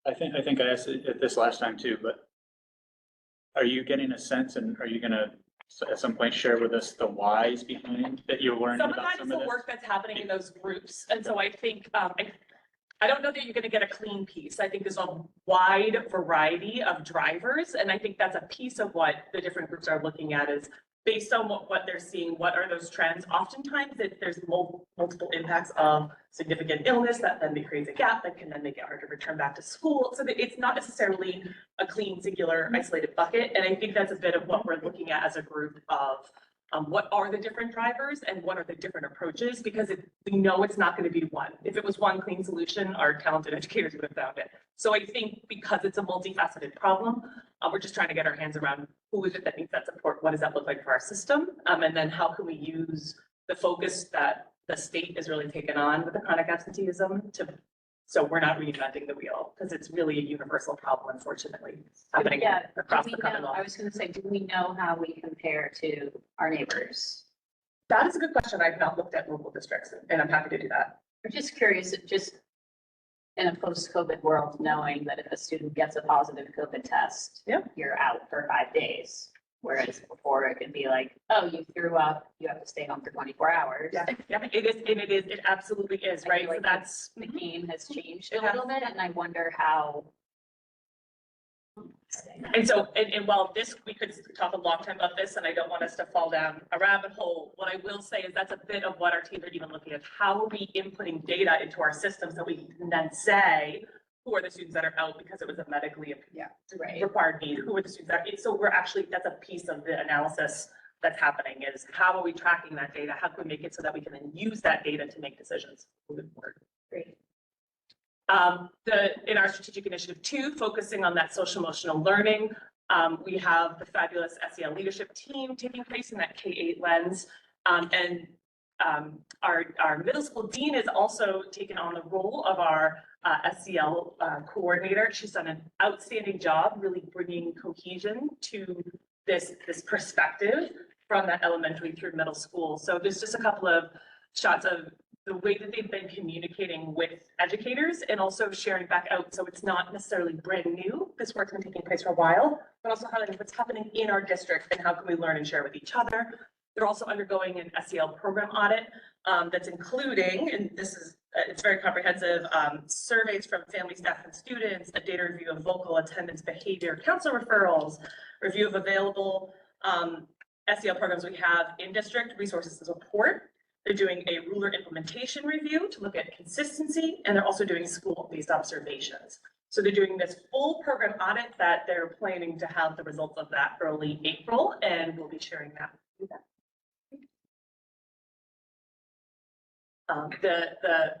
I think I asked it this last time too, but are you getting a sense and are you gonna at some point share with us the whys behind that you're learning Some of about that some is of the this? work that's happening in those groups. And so I think, I don't know that you're gonna get a clean piece. I think there's a wide variety of drivers. And I think that's a piece of what the different groups are looking at is based on what they're seeing, what are those trends? Oftentimes there's multiple impacts of significant illness that then creates a gap that can then make it hard to return back to school. So that it's not necessarily a clean, singular, isolated bucket. And I think that's a bit of what we're looking at as a group of what are the different drivers and what are the different approaches? Because we know it's not going to be one. If it was one clean solution, our talented educators would have found it. So I think because it's a multifaceted problem, we're just trying to get our hands around who is it that needs that support? What does that look like for our system? And then how can we use the focus that the state is really taken on with the chronic absenteeism so we're not reinventing the wheel because it's really a universal problem, unfortunately, happening across the Commonwealth. I was going to say, do we know how we compare to our neighbors? That is a good question. I've not looked at local districts and I'm happy to do that. I'm just curious, just in a post-COVID world, knowing that if a student gets a positive COVID test, you're out for 5 days. Whereas before it could be like, oh, you threw up, you have to stay home for 24 hours. Yeah, it absolutely is, I right? feel So like that's, the game has changed a little bit and I wonder how. and so, and while we could talk a long time about this and I don't want us to fall down a rabbit hole, what I will say is that's a bit of what our teams are even looking at. How are we inputting data into our systems that we can then say, who are the students that are out because it was a medically required need? Who are the students that, so we're actually, that's a piece of the analysis that's happening is how are we tracking that data? How can we make it so that we can then use that data to make decisions moving forward? Great. In our strategic initiative 2, focusing on that social emotional learning, we have the fabulous SEL leadership team taking place in that K-8 lens. Our middle school dean has also taken on the role of our SEL coordinator. She's done an outstanding job really bringing cohesion to this perspective from that elementary through middle school. So there's just a couple of shots of the way that they've been communicating with educators and also sharing back out. So it's not necessarily brand new. This work's been taking place for a while, but also highlighting what's happening in our district and how can we learn and share with each other. They're also undergoing an SEL program audit that's including, and it's very comprehensive, surveys from family, staff, and students, a data review of vocal attendance behavior, council referrals, review of available SEL programs we have in district, resources and support. They're doing a ruler implementation review to look at consistency, and they're also doing school-based observations. So they're doing this full program audit that they're planning to have the results of that early April, and we'll be sharing that with you. The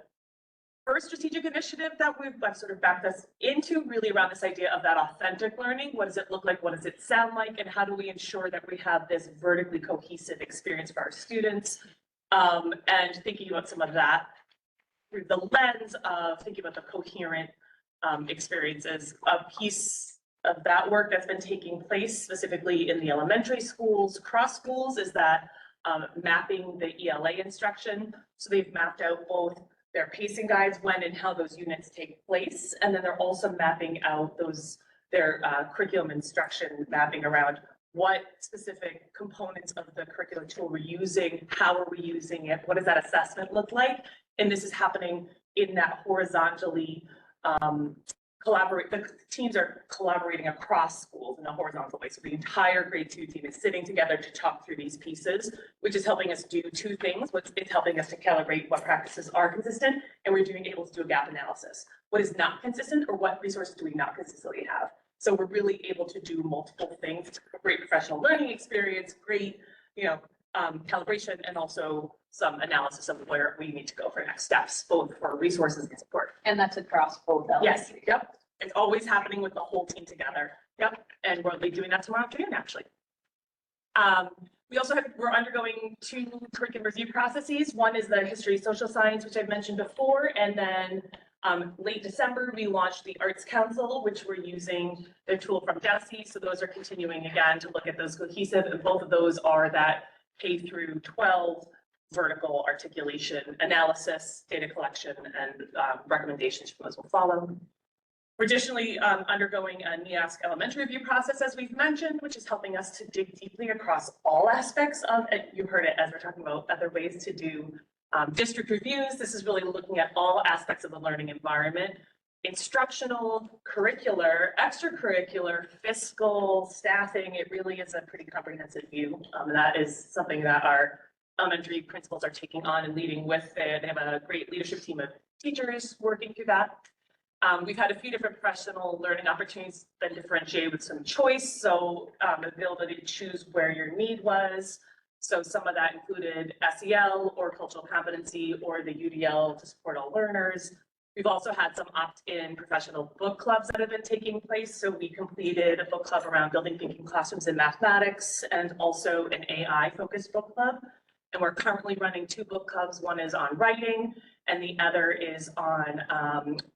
first strategic initiative that I've sort of backed us into really around this idea of that authentic learning. What does it look like? What does it sound like? And how do we ensure that we have this vertically cohesive experience for our students? And thinking about some of that through the lens of thinking about the coherent experiences. A piece of that work that's been taking place specifically in the elementary schools, across schools, is that mapping the ELA instruction. So they've mapped out both their pacing guides, when and how those units take place. And then they're also mapping out their curriculum instruction, mapping around what specific components of the curricular tool we're using, how are we using it, what does that assessment look like? And this is happening in that horizontally the teams are collaborating across schools in a horizontal way. So the entire grade 2 team is sitting together to talk through these pieces, which is helping us do 2 things. It's helping us to calibrate what practices are consistent, and we're able to do a gap analysis. What is not consistent, or what resources do we not consistently have? So we're really able to do multiple things, great professional learning experience, great, calibration, and also some analysis of where we need to go for next steps, both for resources and support. And that's across both elements. Yes, yep. It's always happening with the whole team together. Yep. And we'll be doing that tomorrow afternoon, actually. We're undergoing 2 curriculum review processes. One is the history, social science, which I've mentioned before. And then late December, we launched the Arts Council, which we're using the tool from DESE. So those are continuing again to look at those cohesive, and both of those are that K through 12 vertical articulation analysis, data collection, and recommendations from those will follow. We're additionally undergoing a NEASC elementary review process, as we've mentioned, which is helping us to dig deeply across all aspects of it. You heard it as we're talking about other ways to do district reviews. This is really looking at all aspects of the learning environment, instructional, curricular, extracurricular, fiscal, staffing. It really is a pretty comprehensive view. That is something that our elementary principals are taking on and leading with. They have a great leadership team of teachers working through that. We've had a few different professional learning opportunities that differentiate with some choice. So ability to choose where your need was. So some of that included SEL or cultural competency or the UDL to support all learners. We've also had some opt-in professional book clubs that have been taking place. So we completed a book club around building thinking classrooms in mathematics and also an AI focused book club. And we're currently running 2 book clubs. One is on writing and the other is on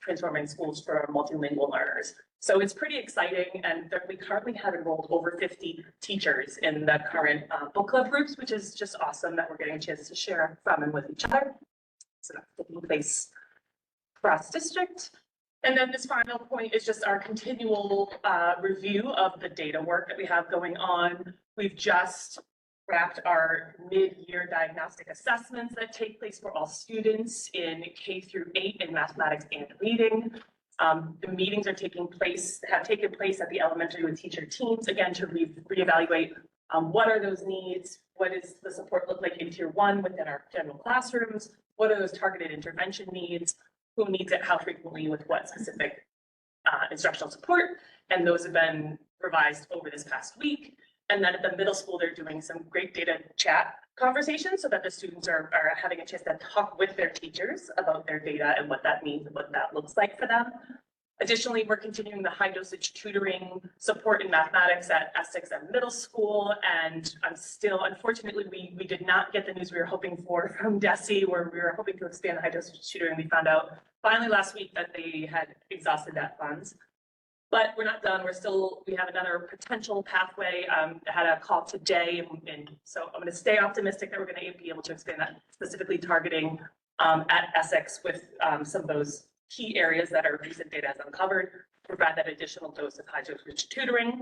transforming schools for multilingual learners. So it's pretty exciting, and we currently have enrolled over 50 teachers in the current book club groups, which is just awesome that we're getting a chance to share from and with each other. So that's taking place across district. And then this final point is just our continual review of the data work that we have going on. We've just wrapped our mid-year diagnostic assessments that take place for all students in K through 8 in mathematics and reading. The meetings have taken place at the elementary with teacher teams, again, to reevaluate what are those needs, what does the support look like in tier 1 within our general classrooms, what are those targeted intervention needs, who needs it, how frequently, with what specific instructional support, and those have been revised over this past week. And then at the middle school, they're doing some great data chat conversations so that the students are having a chance to talk with their teachers about their data and what that means and what that looks like for them. Additionally, we're continuing the high dosage tutoring support in mathematics at Essex and middle school. And I'm still, unfortunately, we did not get the news we were hoping for from DESE, where we were hoping to expand the high dosage tutoring. We found out finally last week that they had exhausted that funds. But we're not done. We have another potential pathway. I had a call today, and so I'm going to stay optimistic that we're going to be able to expand that, specifically targeting at Essex with some of those key areas that our recent data has uncovered, provide that additional dose of high dosage tutoring.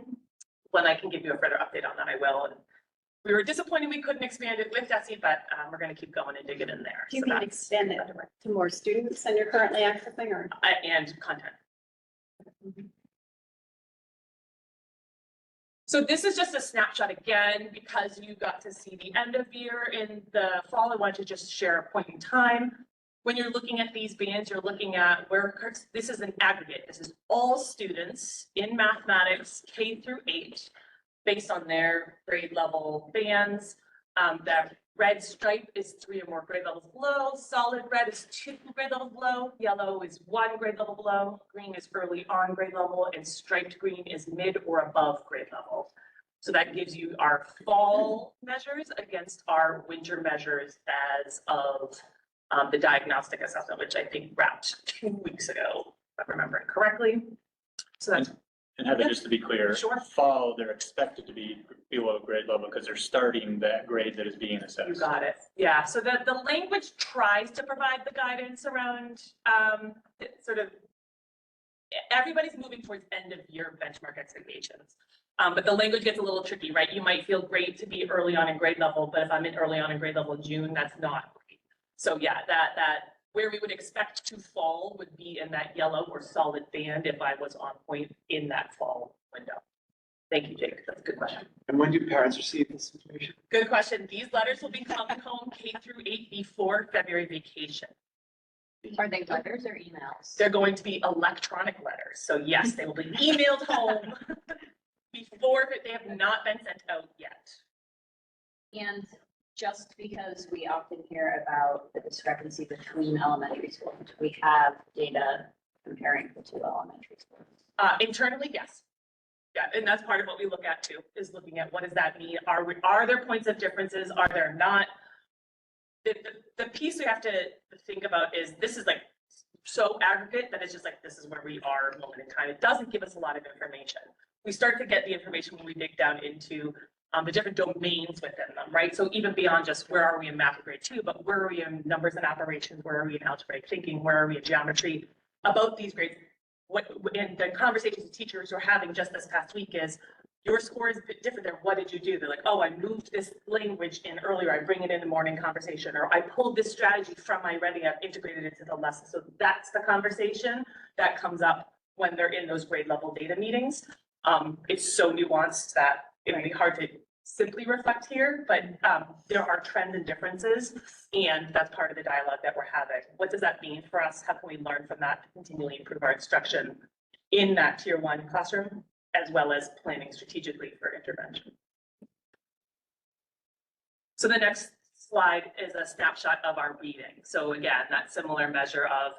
When I can give you a further update on that, I will. And we were disappointed we couldn't expand it with DESE, but we're going to keep going and dig it in there. Do you mean expand it to more students than you're currently accessing, or? And content. So this is just a snapshot again, because you got to see the end of year in the fall. I want to just share a point in time. When you're looking at these bands, you're looking at where this is an aggregate. This is all students in mathematics K through 8, based on their grade level bands. That red stripe is 3 or more grade levels below. Solid red is 2 grade levels below. Yellow is 1 grade level below. Green is early on grade level, and striped green is mid or above grade level. So that gives you our fall measures against our winter measures as of the diagnostic assessment, which I think wrapped 2 weeks ago, if I'm remembering correctly. So that's. And Heather, just to be clear, Sure. fall, they're expected to be below grade level because they're starting that grade that is being assessed. You got it. Yeah, so the language tries to provide the guidance around sort of, everybody's moving towards end of year benchmark expectations. But the language gets a little tricky, right? You might feel great to be early on in grade level, but if I'm in early on in grade level in June, that's not great. So yeah, that where we would expect to fall would be in that yellow or solid band if I was on point in that fall window. Thank you, Jake. That's a good question. And when do parents receive this information? Good question. These letters will be coming home K through 8 before February vacation. Are they letters or emails? They're going to be electronic letters. So yes, they will be emailed home before, but they have not been sent out yet. And just because we often hear about the discrepancy between elementary schools, we have data comparing the 2 elementary schools. Internally, yes. Yeah, and that's part of what we look at too, is looking at what does that mean? Are there points of differences? Are there not? The piece we have to think about is this is like so aggregate that it's just like, this is where we are at a moment in time. It doesn't give us a lot of information. We start to get the information when we dig down into the different domains within them, right? So even beyond just where are we in math grade 2, but where are we in numbers and operations? Where are we in algebraic thinking? Where are we in geometry? About these grades, in the conversations with teachers are having just this past week is, your score is a bit different there. What did you do? They're like, oh, I moved this language in earlier. I bring it in the morning conversation, or I pulled this strategy from my reading. I've integrated it into the lesson. So that's the conversation that comes up when they're in those grade level data meetings. It's so nuanced that it would be hard to simply reflect here, but there are trends and differences, and that's part of the dialogue that we're having. What does that mean for us? How can we learn from that to continually improve our instruction in that tier 1 classroom, as well as planning strategically for intervention? So the next slide is a snapshot of our reading. So again, that similar measure of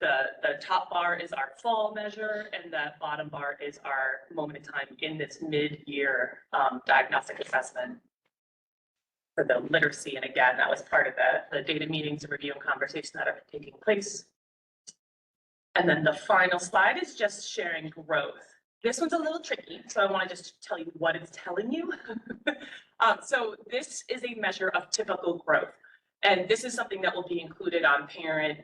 the top bar is our fall measure, and the bottom bar is our moment in time in this mid-year diagnostic assessment for the literacy. And again, that was part of the data meetings, review and conversation that are taking place. And then the final slide is just sharing growth. This one's a little tricky, so I want to just tell you what it's telling you. So this is a measure of typical growth. And this is something that will be included on parent,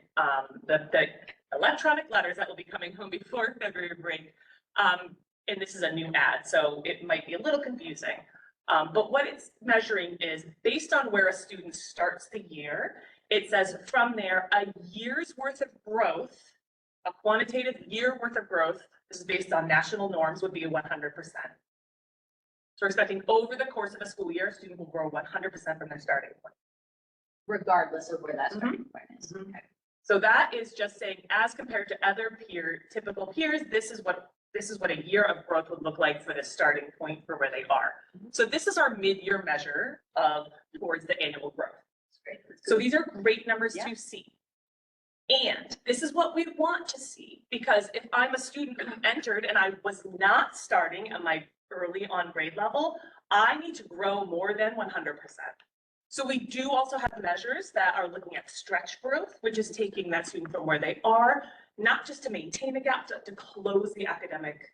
the electronic letters that will be coming home before February break. And this is a new ad, so it might be a little confusing. But what it's measuring is based on where a student starts the year, it says from there, a year's worth of growth, a quantitative year worth of growth, this is based on national norms, would be 100%. So we're expecting over the course of a school year, a student will grow 100% from their starting point. Regardless of where that starting point is. Okay. So that is just saying, as compared to other typical peers, this is what a year of growth would look like for the starting point for where they are. So this is our mid-year measure of towards the annual growth. So these are great numbers to see. And this is what we want to see, because if I'm a student who entered and I was not starting at my early on grade level, I need to grow more than 100%. So we do also have measures that are looking at stretch growth, which is taking that student from where they are, not just to maintain a gap, but to close the academic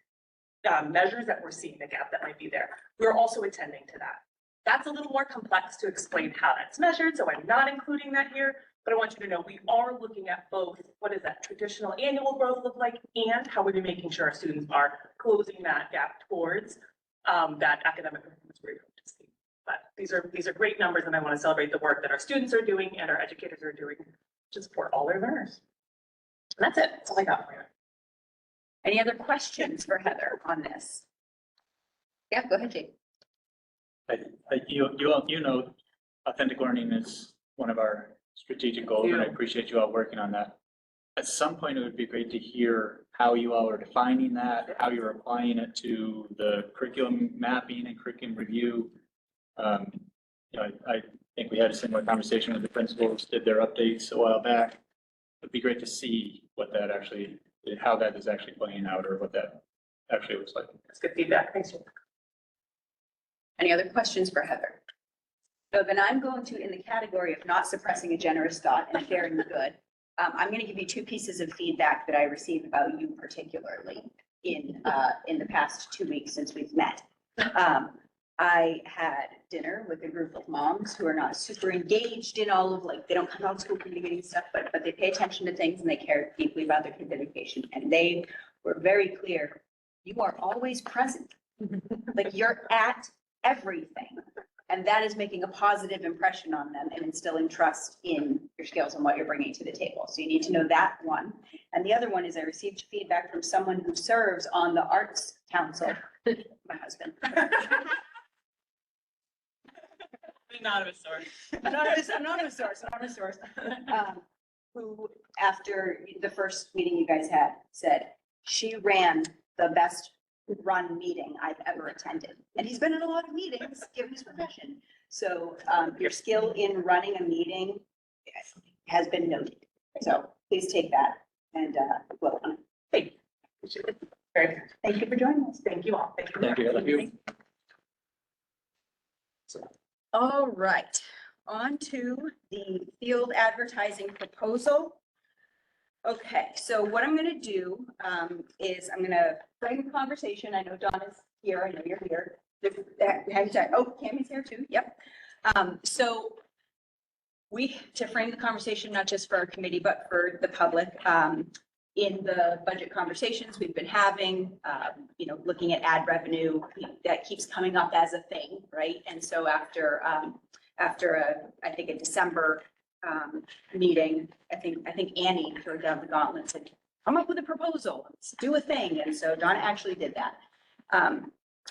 measures that we're seeing the gap that might be there. We're also attending to that. That's a little more complex to explain how that's measured, so I'm not including that here, but I want you to know we are looking at both what does that traditional annual growth look like and how we're making sure our students are closing that gap towards that academic performance we're going to see. But these are great numbers, and I want to celebrate the work that our students are doing and our educators are doing to support all their learners. And that's it. That's all I got for you. Any other questions for Heather on this? Yeah, go ahead, Jake. You know, authentic learning is one of our strategic goals, and I appreciate you all working on that. At some point, it would be great to hear how you all are defining that, how you're applying it to the curriculum mapping and curriculum review. You know, I think we had a similar conversation with the principals, did their updates a while back. It'd be great to see what that actually, how that is actually playing out, or what that actually looks like. That's good feedback. Thanks. Any other questions for Heather? So then I'm going to, in the category of not suppressing a generous thought and sharing the good, I'm going to give you 2 pieces of feedback that I received about you particularly in the past 2 weeks since we've met. I had dinner with a group of moms who are not super engaged in all of, like, they don't come out school committee meeting stuff, but they pay attention to things and they care deeply about their kids' education. And they were very clear, you are always present. Like, you're at everything. And that is making a positive impression on them and instilling trust in your skills and what you're bringing to the table. So you need to know that one. And the other one is I received feedback from someone who serves on the Arts Council, my husband. Anonymous source. Anonymous source. Who, after the first meeting you guys had, said she ran the best run meeting I've ever attended. And he's been in a lot of meetings, given his profession. So your skill in running a meeting has been noted. So please take that and vote on it. Thank you for joining us. Thank you all. Thank you. All right, on to the field advertising proposal. Okay, so what I'm going to do is I'm going to frame the conversation. I know Dawn is here. I know you're here. Oh, Cammy's here too. Yep. So to frame the conversation, not just for our committee, but for the public, in the budget conversations we've been having, looking at ad revenue, that keeps coming up as a thing, right? And so after I think a December meeting, I think Annie threw down the gauntlet and said, come up with a proposal, let's do a thing. And so Donna actually did that.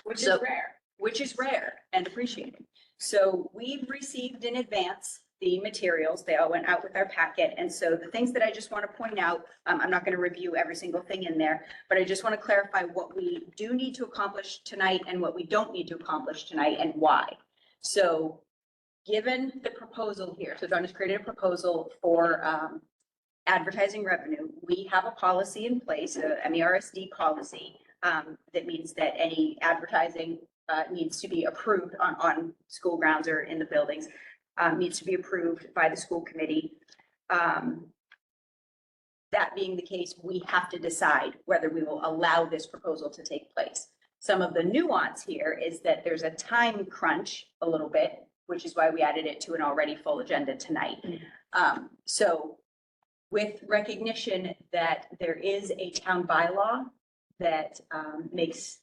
Which So- is rare. Which is rare and appreciated. So we've received in advance the materials. They all went out with our packet. And so the things that I just want to point out, I'm not going to review every single thing in there, but I just want to clarify what we do need to accomplish tonight and what we don't need to accomplish tonight and why. So given the proposal here, so Donna's created a proposal for advertising revenue. We have a policy in place, a MERSD policy, that means that any advertising needs to be approved on school grounds or in the buildings, needs to be approved by the school committee. That being the case, we have to decide whether we will allow this proposal to take place. Some of the nuance here is that there's a time crunch a little bit, which is why we added it to an already full agenda tonight. So with recognition that there is a town bylaw that makes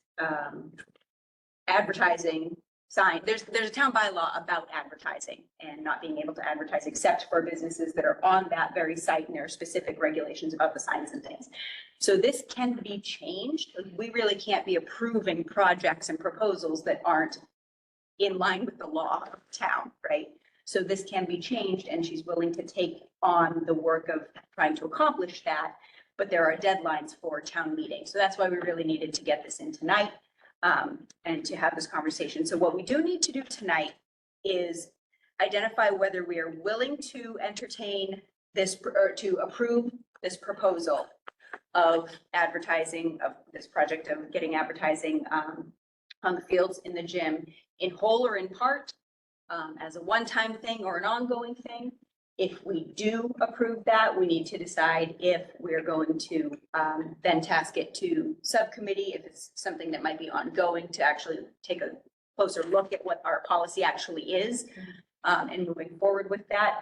advertising sign, there's a town bylaw about advertising and not being able to advertise except for businesses that are on that very site, and there are specific regulations about the signs and things. So this can be changed. We really can't be approving projects and proposals that aren't in line with the law of town, right? So this can be changed, and she's willing to take on the work of trying to accomplish that, but there are deadlines for town meetings. So that's why we really needed to get this in tonight, and to have this conversation. So what we do need to do tonight is identify whether we are willing to entertain this or to approve this proposal of advertising, of this project of getting advertising on the fields in the gym in whole or in part, as a one-time thing or an ongoing thing. If we do approve that, we need to decide if we're going to then task it to subcommittee, if it's something that might be ongoing, to actually take a closer look at what our policy actually is, and moving forward with that.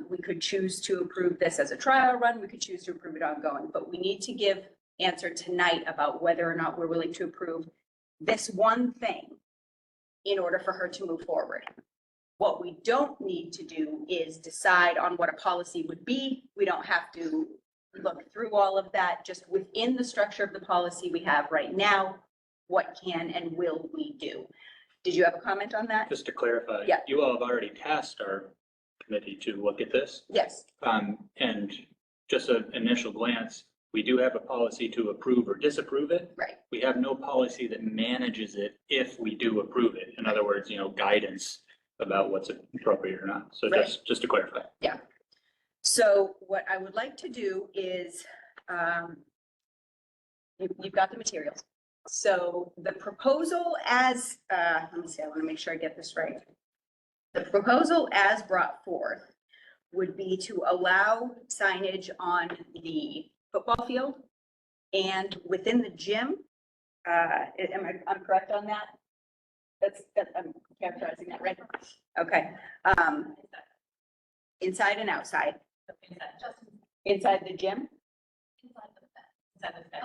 We could choose to approve this as a trial run. We could choose to approve it ongoing, but we need to give answer tonight about whether or not we're willing to approve this one thing in order for her to move forward. What we don't need to do is decide on what a policy would be. We don't have to look through all of that. Just within the structure of the policy we have right now, what can and will we do? Did you have a comment on that? Just to clarify. Yeah. You all have already tasked our committee to look at this. Yes. And just an initial glance, we do have a policy to approve or disapprove it. Right. We have no policy that manages it if we do approve it. In other words, guidance about what's appropriate or not. So Right. just to clarify. Yeah. So what I would like to do is, you've got the materials. So the proposal as, let me see, I want to make sure I get this right. The proposal as brought forth would be to allow signage on the football field and within the gym. I'm correct on that? I'm characterizing that right? Okay. Inside and outside. Inside the gym?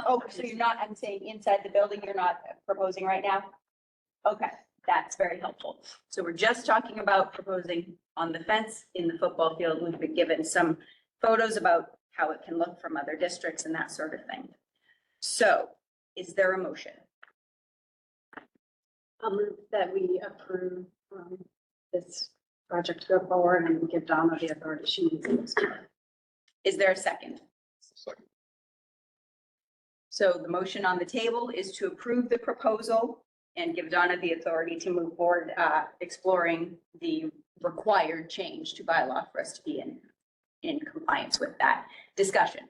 Oh, so you're not, I'm saying inside the building, you're not proposing right now? Okay, that's very helpful. So we're just talking about proposing on the fence in the football field. We've been given some photos about how it can look from other districts and that sort of thing. So is there a motion? I'll move that we approve this project to go forward and give Donna the authority she needs. Is there a second? Second. So the motion on the table is to approve the proposal and give Donna the authority to move forward, exploring the required change to bylaw for us to be in compliance with that. Discussion.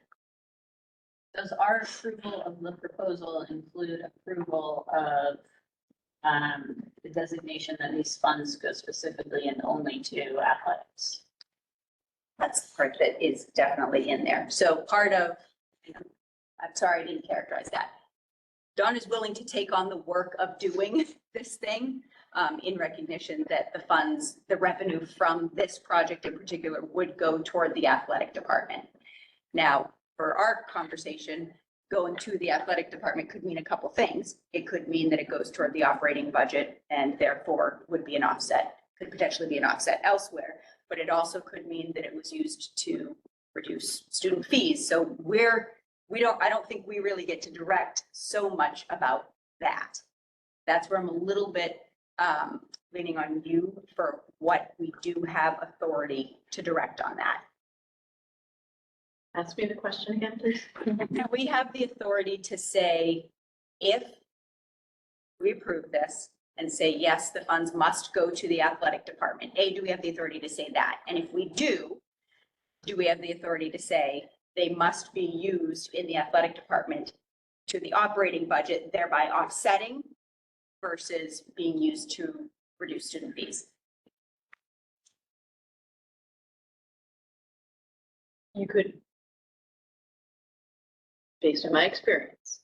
Does our approval of the proposal include approval of the designation that these funds go specifically and only to athletics? That's the part that is definitely in there. So part of, I'm sorry, I didn't characterize that. Dawn is willing to take on the work of doing this thing in recognition that the funds, the revenue from this project in particular would go toward the athletic department. Now, for our conversation, going to the athletic department could mean a couple things. It could mean that it goes toward the operating budget and therefore would be an offset, could potentially be an offset elsewhere. But it also could mean that it was used to reduce student fees. So I don't think we really get to direct so much about that. That's where I'm a little bit leaning on you for what we do have authority to direct on that. Ask me the question again, please. We have the authority to say, if we approve this and say, yes, the funds must go to the athletic department, do we have the authority to say that? And if we do we have the authority to say they must be used in the athletic department to the operating budget, thereby offsetting versus being used to reduce student fees? You could, based on my experience,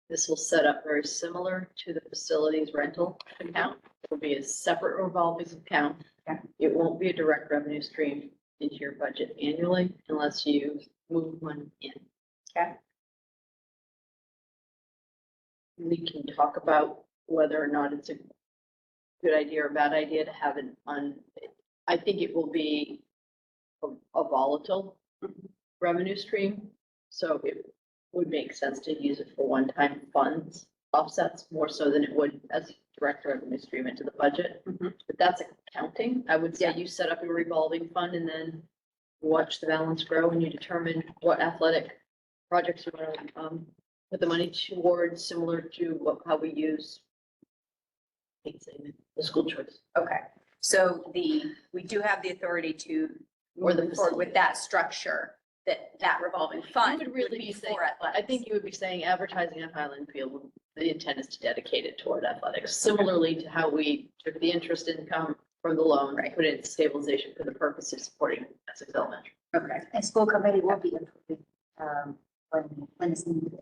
this will set up very similar to the facilities rental account. It will be a separate revolving account. Okay. It won't be a direct revenue stream into your budget annually unless you move money in. Okay. We can talk about whether or not it's a good idea or bad idea to have it on. I think it will be a volatile revenue stream. So it would make sense to use it for one-time funds offsets more so than it would as direct revenue stream into the budget. But that's accounting. I would say you set up a revolving fund and then watch the balance grow and you determine what athletic projects you want to put the money towards, similar to how we use the school choice. Okay, so we do have the authority to Or the move forward with that structure, that revolving fund You would really be saying, for athletics. I think you would be saying advertising at Highland Field, the intent is to dedicate it toward athletics, similarly to how we took the interest income from the loan, put it in stabilization for the purpose of supporting Essex Elementary. Okay. And school committee will be approving, when it's needed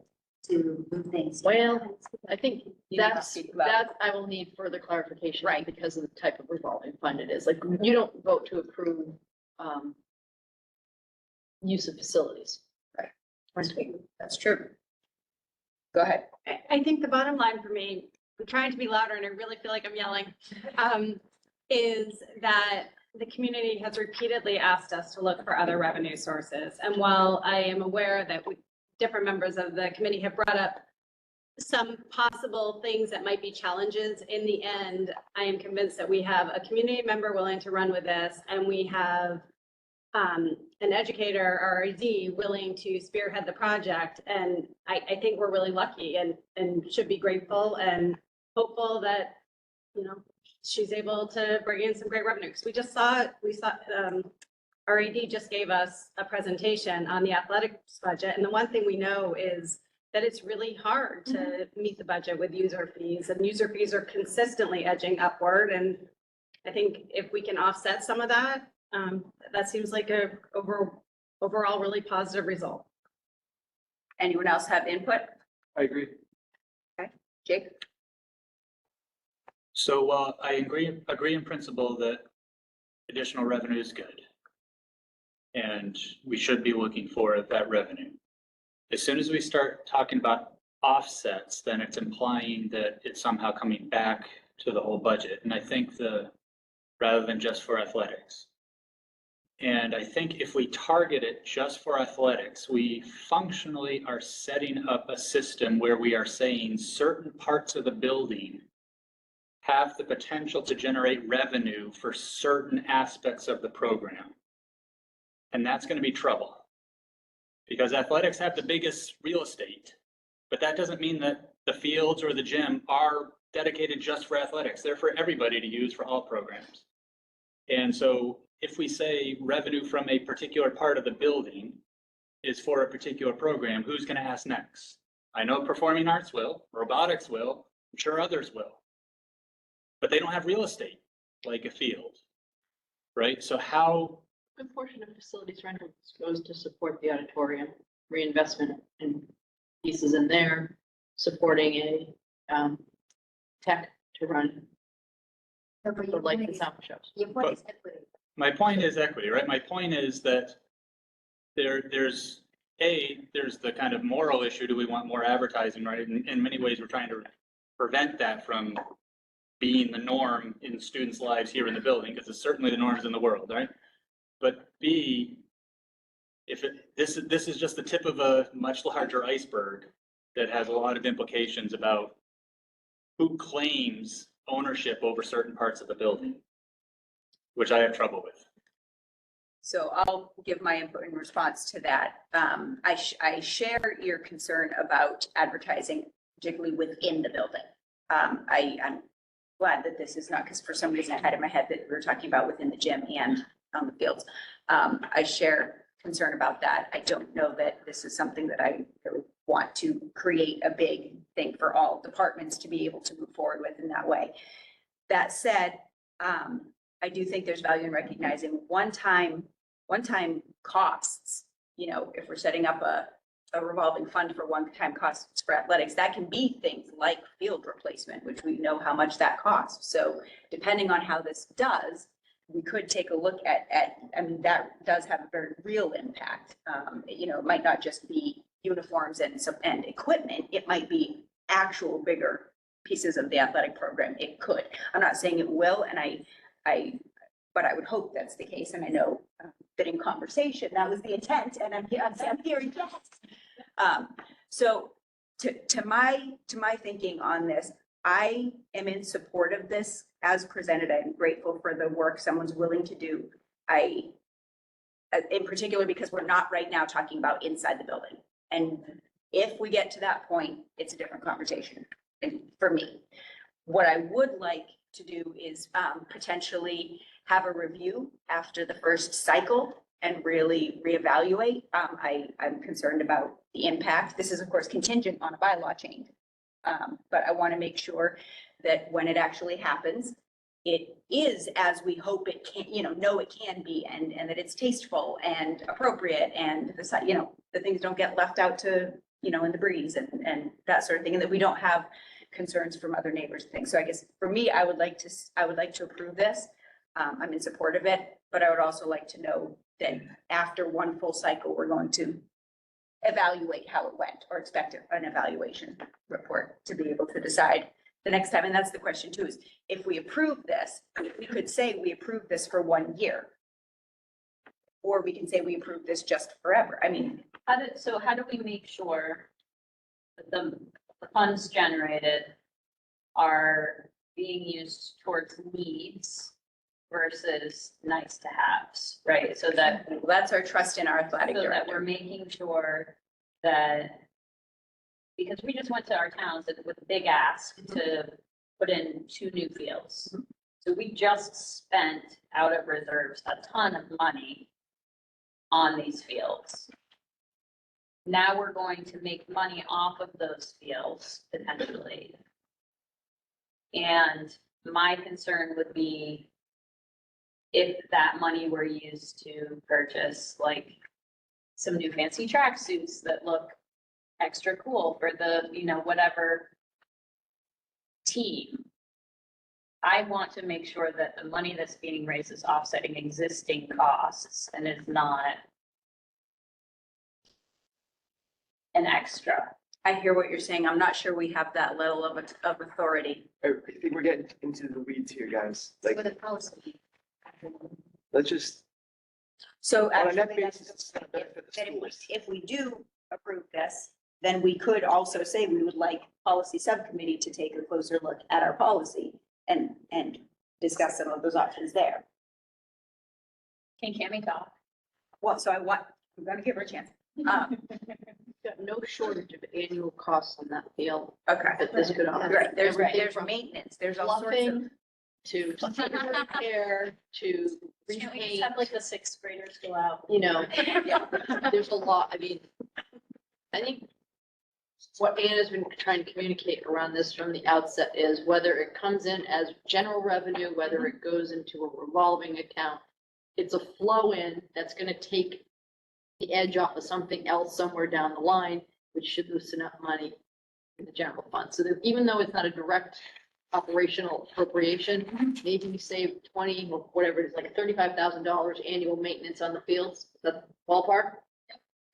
to move things. Well, I think You need to that's, speak about that I will need further clarification. Right. Because of the type of revolving fund it is. Like, you don't vote to approve, use of facilities. That's true. Go ahead. I think the bottom line for me, I'm trying to be louder and I really feel like I'm yelling, is that the community has repeatedly asked us to look for other revenue sources. And while I am aware that different members of the committee have brought up some possible things that might be challenges, in the end, I am convinced that we have a community member willing to run with this, and we have an educator or RD willing to spearhead the project. And I think we're really lucky and should be grateful and hopeful that, she's able to bring in some great revenue. Because we saw RED just gave us a presentation on the athletics budget. And the one thing we know is that it's really hard to meet the budget with user fees, and user fees are consistently edging upward. And I think if we can offset some of that, that seems like a overall really positive result. Anyone else have input? I agree. Okay, Jake? So while I agree in principle that additional revenue is good, and we should be looking for that revenue, as soon as we start talking about offsets, then it's implying that it's somehow coming back to the whole budget. And I think rather than just for athletics. And I think if we target it just for athletics, we functionally are setting up a system where we are saying certain parts of the building have the potential to generate revenue for certain aspects of the program. And that's going to be trouble, because athletics have the biggest real estate, but that doesn't mean that the fields or the gym are dedicated just for athletics. They're for everybody to use for all programs. And so if we say revenue from a particular part of the building is for a particular program, who's going to ask next? I know performing arts will, robotics will, I'm sure others will, but they don't have real estate like a field, right? So how? A good portion of facilities rental goes to support the auditorium, reinvestment in pieces in there, supporting a tech to run for light and sound shows. Your point is equity. My point is equity, right? My point is that there's there's the kind of moral issue. Do we want more advertising, right? In many ways, we're trying to prevent that from being the norm in students' lives here in the building, because it's certainly the norms in the world, right? But B, this is just the tip of a much larger iceberg that has a lot of implications about who claims ownership over certain parts of the building, which I have trouble with. So I'll give my input in response to that. I share your concern about advertising, particularly within the building. I'm glad that this is not, because for some reason I had in my head that we were talking about within the gym and on the fields. I share concern about that. I don't know that this is something that I really want to create a big thing for all departments to be able to move forward with in that way. That said, I do think there's value in recognizing one-time costs. You know, if we're setting up a revolving fund for one-time costs for athletics, that can be things like field replacement, which we know how much that costs. So depending on how this does, we could take a look at, I mean, that does have a very real impact. You know, it might not just be uniforms and equipment. It might be actual bigger pieces of the athletic program. It could. I'm not saying it will, and but I would hope that's the case. And I know that in conversation, that was the intent, and I'm hearing yes. So to my thinking on this, I am in support of this as presented. I'm grateful for the work someone's willing to do. In particular, because we're not right now talking about inside the building. And if we get to that point, it's a different conversation for me. What I would like to do is potentially have a review after the first cycle and really reevaluate. I'm concerned about the impact. This is, of course, contingent on a bylaw change. But I want to make sure that when it actually happens, it is as we hope it can, know it can be, and that it's tasteful and appropriate, and the things don't get left out to, in the breeze and that sort of thing, and that we don't have concerns from other neighbors and things. So I guess for me, I would like to approve this. I'm in support of it, but I would also like to know that after one full cycle, we're going to evaluate how it went, or expect an evaluation report to be able to decide the next time. And that's the question too, is if we approve this, we could say we approve this for 1 year. Or we can say we approve this just forever. I mean. How do we make sure that the funds generated are being used towards needs versus nice to haves, right? So that that's our trust in our athletic director. That we're making sure that, because we just went to our towns with a big ask to put in 2 new fields. So we just spent out of reserves a ton of money on these fields. Now we're going to make money off of those fields potentially. And my concern would be if that money were used to purchase like some new fancy tracksuits that look extra cool for the, whatever team. I want to make sure that the money that's being raised is offsetting existing costs and is not an extra. I hear what you're saying. I'm not sure we have that level of authority. I think we're getting into the weeds here, guys. Like, With a policy. let's just. So On a net actually, basis, it's gonna benefit the schools. if we do approve this, then we could also say we would like policy subcommittee to take a closer look at our policy and discuss some of those options there. Can Cammie talk? Well, so I'm gonna give her a chance. Got no shortage of annual costs on that field. Okay. That this could offer. Right, there's Everything from maintenance, there's all sorts of. fluffing to repair to repaint. Have like the 6th graders go out. There's a lot. I mean, I think what Anna's been trying to communicate around this from the outset is whether it comes in as general revenue, whether it goes into a revolving account, it's a flow in that's going to take the edge off of something else somewhere down the line, which should loosen up money in the general fund. So that even though it's not a direct operational appropriation, maybe we save 20 or whatever it is, like $35,000 annual maintenance on the fields. Is that ballpark?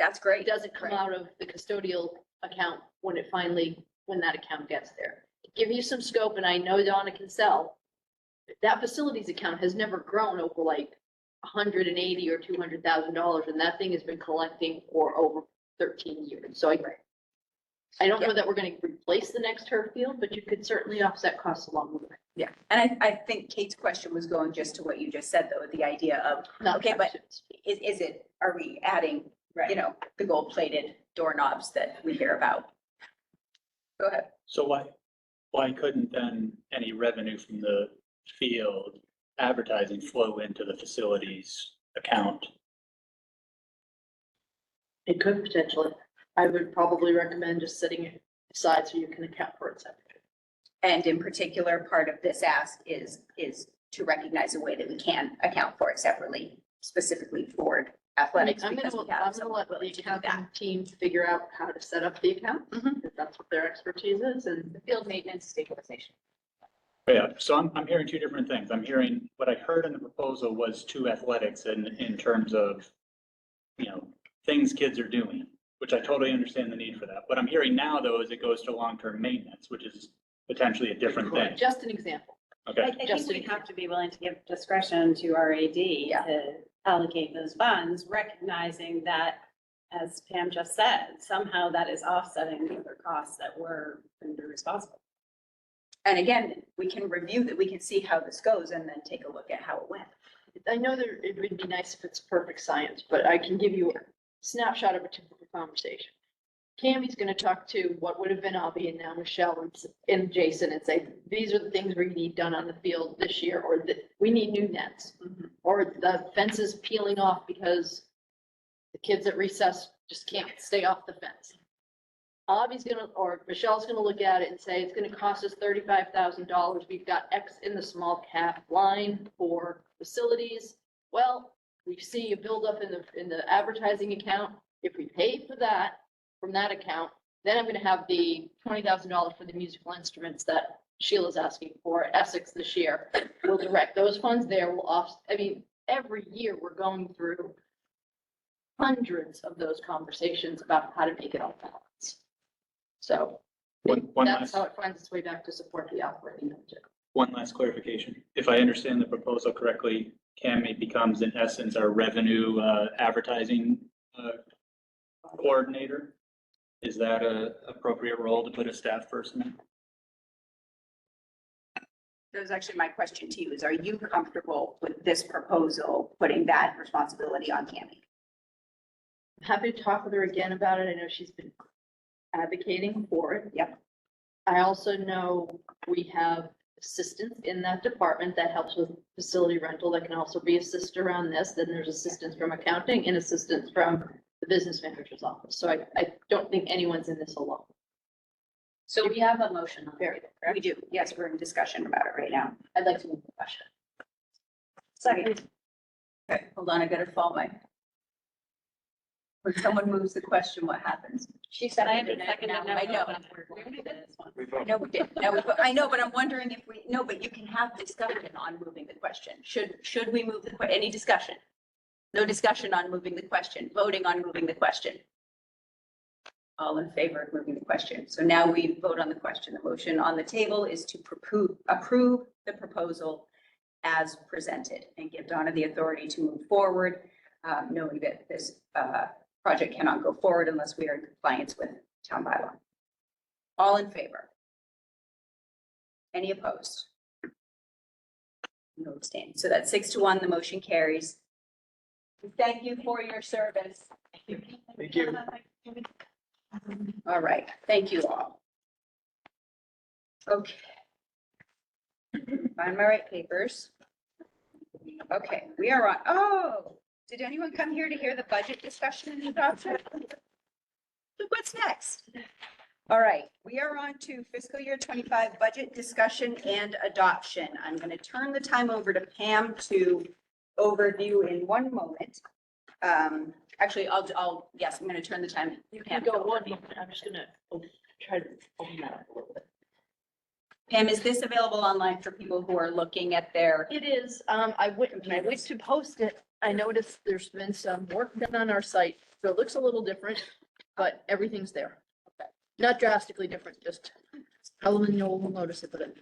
That's great. It doesn't come out of the custodial account when that account gets there. To give you some scope, and I know Donna can sell, that facilities account has never grown over like $180,000 or $200,000, and that thing has been collecting for over 13 years. So I don't know that we're going to replace the next turf field, but you could certainly offset costs along the way. Yeah, and I think Kate's question was going just to what you just said, though, the idea of, okay, but is it, are we adding, you know, the gold plated doorknobs that we hear about? Go ahead. So why couldn't then any revenue from the field advertising flow into the facilities account? It could potentially. I would probably recommend just setting it aside so you can account for it separately. And in particular, part of this ask is to recognize a way that we can account for it separately, specifically for athletics. I'm because gonna we have let someone the willing to do accounting that. team figure out how to set up the account, if that's what their expertise is, and The field maintenance stabilization. Yeah, so I'm hearing two different things. I'm hearing, what I heard in the proposal was to athletics in terms of, you know, things kids are doing, which I totally understand the need for that. What I'm hearing now, though, is it goes to long-term maintenance, which is potentially a different thing. just an example. Okay. I think we have to be willing to give discretion to our AD to allocate those funds, recognizing that, as Pam just said, somehow that is offsetting the other costs that we're going to be responsible. And again, we can review that, we can see how this goes and then take a look at how it went. I know that it would be nice if it's perfect science, but I can give you a snapshot of a typical conversation. Cammie's gonna talk to what would have been Abby and now Michelle and Jason and say, these are the things we need done on the field this year, or that we need new nets. Or the fence is peeling off because the kids at recess just can't stay off the fence. Abby's gonna, or Michelle's gonna look at it and say, it's gonna cost us $35,000. We've got X in the small cap line for facilities. Well, we see a buildup in the advertising account. If we pay for that from that account, then I'm gonna have the $20,000 for the musical instruments that Sheila's asking for at Essex this year. We'll direct those funds there. I mean, every year we're going through hundreds of those conversations about how to make it all balance. So that's how it finds its way back to support the operating budget. One last clarification. If I understand the proposal correctly, Cammie becomes in essence our revenue advertising coordinator. Is that a appropriate role to put a staff person in? That was actually my question to you, is are you comfortable with this proposal, putting that responsibility on Cammie? I'm happy to talk with her again about it. I know she's been advocating for it. Yep. I also know we have assistants in that department that helps with facility rental that can also be assist around this. Then there's assistance from accounting and assistance from the business manager's office. So I don't think anyone's in this alone. So we have a motion on the Very table, correct? We do. Yes, we're in discussion about it right now. I'd like to move the question. Second. Okay, hold on, I gotta follow my. When someone moves the question, what happens? She said I haven't seconded it. I know. I know we did. I know, but I'm wondering if no, but you can have discussion on moving the question. Should we move any discussion? No discussion on moving the question, voting on moving the question. All in favor of moving the question. So now we vote on the question. The motion on the table is to approve the proposal as presented and give Donna the authority to move forward, knowing that this project cannot go forward unless we are in compliance with town bylaw. All in favor? Any opposed? No abstain. So that's 6-1, the motion carries. Thank you for your service. Thank you. All right, thank you all. Okay. Find my right papers. Okay, we are on, did anyone come here to hear the budget discussion and adoption? So what's next? All right, we are on to fiscal year 25 budget discussion and adoption. I'm going to turn the time over to Pam to overview in one moment. Actually, yes, I'm going to turn the time. You can go one, I'm just gonna try to open that up a little bit. Pam, is this available online for people who are looking at their? It is, when I went to post it, I noticed there's been some work done on our site So it looks a little different, but everything's there. Not drastically different, just Helen, no one will notice it, but If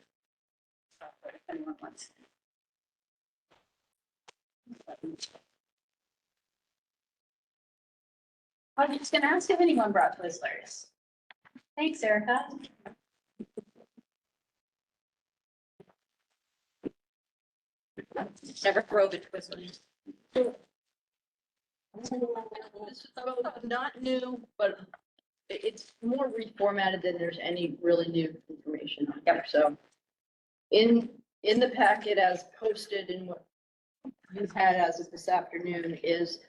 anyone wants. I was just gonna ask if anyone brought Twizzlers. Thanks, Erica. Never throw the Twizzlers. this is not new, but it's more reformatted than there's any really new information on here. So in the packet as posted and what you've had as of this afternoon is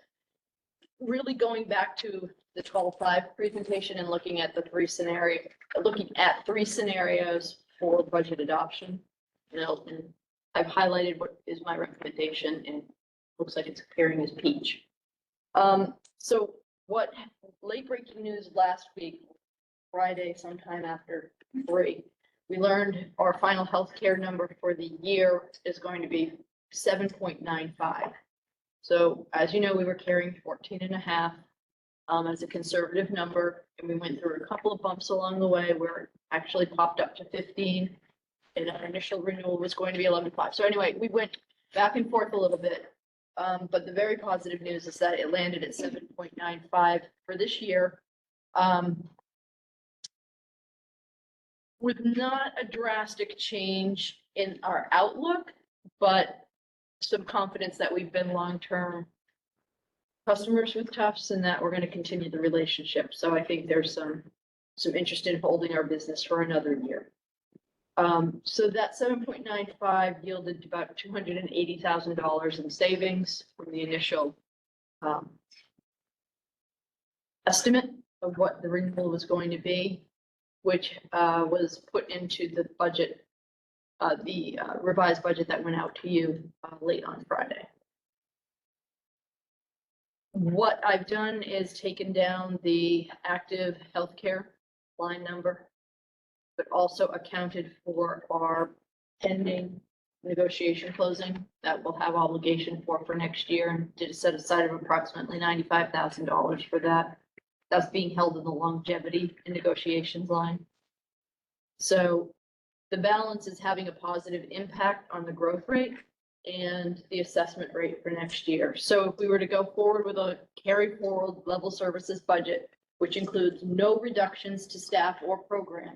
really going back to the 12.5 presentation and looking at three scenarios for budget adoption. You know, and I've highlighted what is my recommendation and looks like it's appearing as peach. So what late breaking news last week, Friday, sometime after 3, we learned our final healthcare number for the year is going to be 7.95. So as you know, we were carrying 14.5 as a conservative number, and we went through a couple of bumps along the way where it actually popped up to 15, and our initial renewal was going to be 11.5. So anyway, we went back and forth a little bit, but the very positive news is that it landed at 7.95 for this year. With not a drastic change in our outlook, but some confidence that we've been long-term customers with Tufts and that we're going to continue the relationship. So I think there's some interest in holding our business for another year. So that 7.95 yielded about $280,000 in savings from the initial estimate of what the renewal was going to be, which was put into the budget, the revised budget that went out to you late on Friday. What I've done is taken down the active healthcare line number, but also accounted for our pending negotiation closing that we'll have obligation for next year, and did a set aside of approximately $95,000 for that. That's being held in the longevity and negotiations line. So the balance is having a positive impact on the growth rate and the assessment rate for next year. So if we were to go forward with a carry forward level services budget, which includes no reductions to staff or program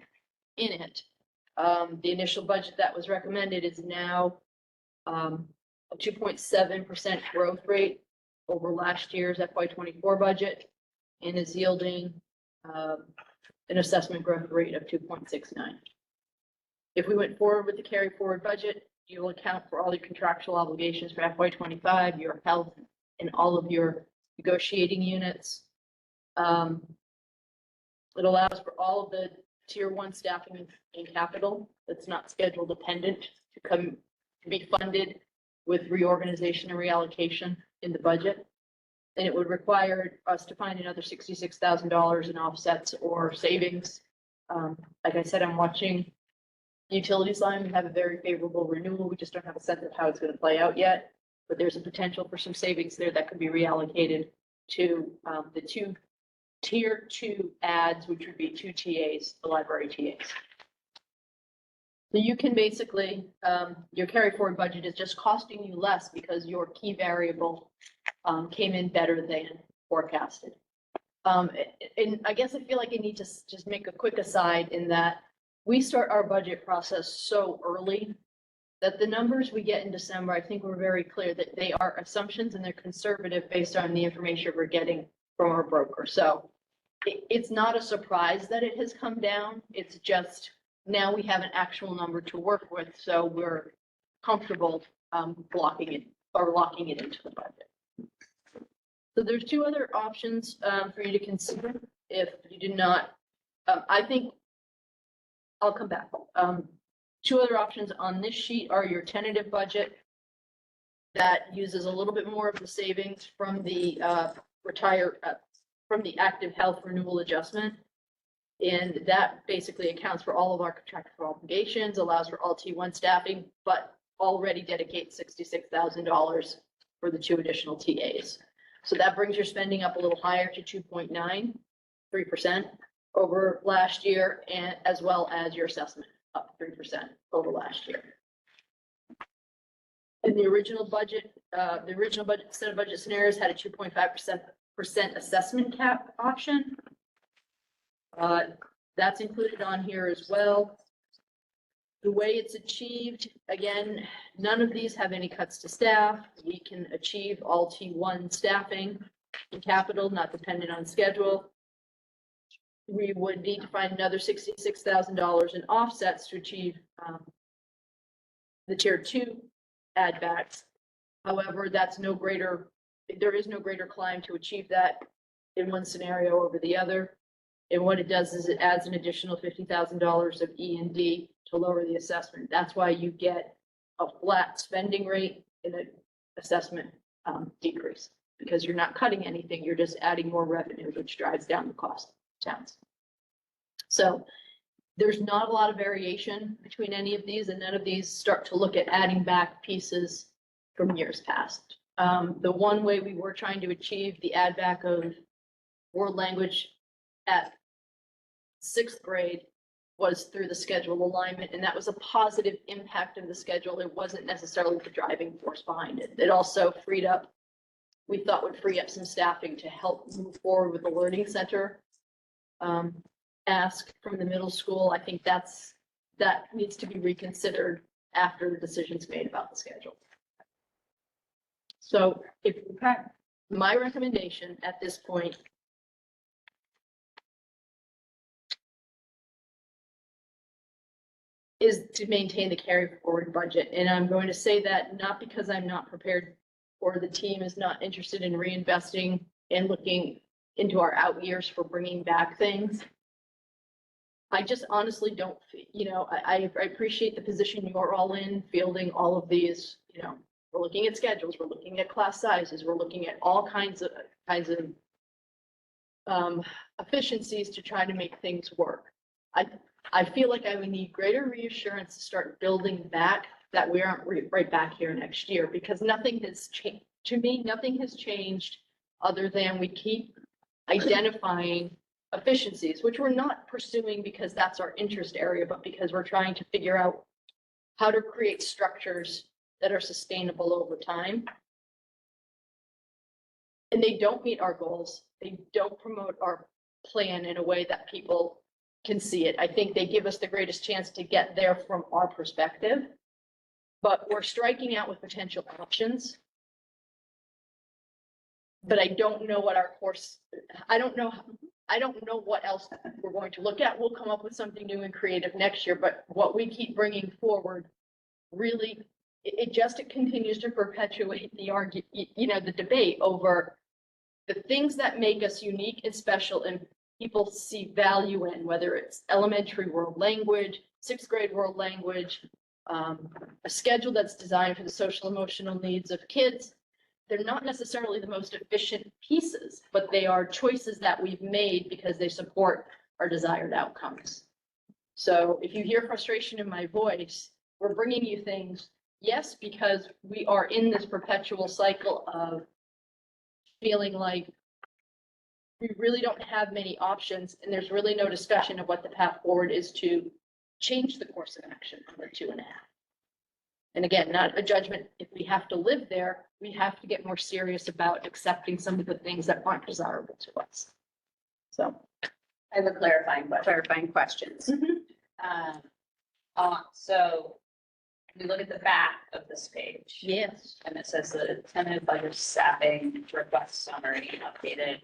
in it, the initial budget that was recommended is now a 2.7% growth rate over last year's FY24 budget, and is yielding an assessment growth rate of 2.69. If we went forward with the carry forward budget, you will account for all your contractual obligations for FY25, your health, and all of your negotiating units. It allows for all of the tier 1 staffing and capital that's not schedule dependent to be funded with reorganization and reallocation in the budget. And it would require us to find another $66,000 in offsets or savings. Like I said, I'm watching the utilities line. We have a very favorable renewal. We just don't have a sense of how it's going to play out yet. But there's a potential for some savings there that could be reallocated to the two tier 2 ads, which would be 2 TAs, the library TAs. So you can basically, your carry forward budget is just costing you less because your key variable came in better than forecasted. And I guess I feel like I need to just make a quick aside in that we start our budget process so early that the numbers we get in December, I think we're very clear that they are assumptions and they're conservative based on the information we're getting from our broker. So it's not a surprise that it has come down. It's just now we have an actual number to work with. So we're comfortable blocking it or locking it into the budget. So there's 2 other options for you to consider if you do not, I think, I'll come back. 2 other options on this sheet are your tentative budget that uses a little bit more of the savings from the from the active health renewal adjustment. And that basically accounts for all of our contractual obligations, allows for all T1 staffing, but already dedicates $66,000 for the 2 additional TAs. So that brings your spending up a little higher to 2.93% over last year, and as well as your assessment up 3% over last year. In the original budget set of budget scenarios had a 2.5% assessment cap option. That's included on here as well. The way it's achieved, again, none of these have any cuts to staff. We can achieve all T1 staffing in capital, not dependent on schedule. We would need to find another $66,000 in offsets to achieve the tier 2 add backs. However, there is no greater climb to achieve that in one scenario over the other. And what it does is it adds an additional $50,000 of E&D to lower the assessment. That's why you get a flat spending rate and an assessment decrease, because you're not cutting anything, you're just adding more revenue, which drives down the cost of towns. So there's not a lot of variation between any of these, and none of these start to look at adding back pieces from years past. The one way we were trying to achieve the add back of world language at 6th grade was through the schedule alignment, and that was a positive impact of the schedule. It wasn't necessarily the driving force behind it. It also we thought would free up some staffing to help move forward with the learning center ask from the middle school. I think that needs to be reconsidered after the decision's made about the schedule. So my recommendation at this point is to maintain the carry forward budget. And I'm going to say that not because I'm not prepared or the team is not interested in reinvesting and looking into our out years for bringing back things. I just honestly don't, I appreciate the position you're all in, fielding all of these, we're looking at schedules, we're looking at class sizes, we're looking at all kinds of efficiencies to try to make things work. I feel like I would need greater reassurance to start building back that we aren't right back here next year, because nothing has changed. To me, nothing has changed other than we keep identifying efficiencies, which we're not pursuing because that's our interest area, but because we're trying to figure out how to create structures that are sustainable over time. And they don't meet our goals. They don't promote our plan in a way that people can see it. I think they give us the greatest chance to get there from our perspective, but we're striking out with potential options. But I don't know what our course, I don't know what else we're going to look at. We'll come up with something new and creative next year, but what we keep bringing forward really, it continues to perpetuate the debate over the things that make us unique and special and people see value in, whether it's elementary world language, 6th grade world language, a schedule that's designed for the social emotional needs of kids. They're not necessarily the most efficient pieces, but they are choices that we've made because they support our desired outcomes. So if you hear frustration in my voice, we're bringing you things, yes, because we are in this perpetual cycle of feeling like we really don't have many options, and there's really no discussion of what the path forward is to change the course of action from the 2.5. And again, not a judgment. If we have to live there, we have to get more serious about accepting some of the things that aren't desirable to us. So I have a clarifying questions. So we look at the back of this page. Yes. And it says the tentative budget staffing request summary updated.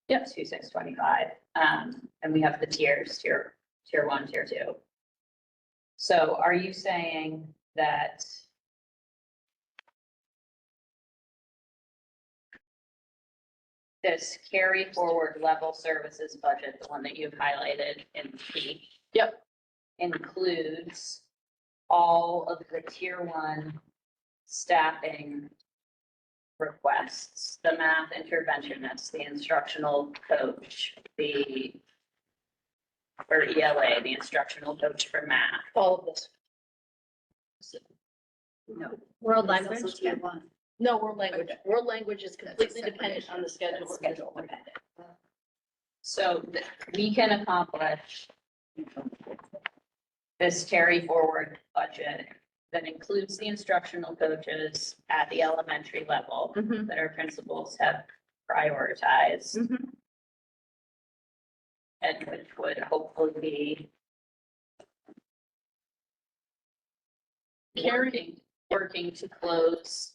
Yep, 2625. And we have the tiers, tier 1, tier 2. So are you saying that this carry forward level services budget, the one that you've highlighted in P, yep, includes all of the tier 1 staffing requests, the math interventionist, the instructional coach, the instructional coach for math. All of this. No. World It's language. also tier 1. No, world language. World language is completely dependent on the schedule. Schedule dependent. So we can accomplish this carry forward budget that includes the instructional coaches at the elementary level Mhm. that our principals have prioritized. Mhm. And which would hopefully be working to close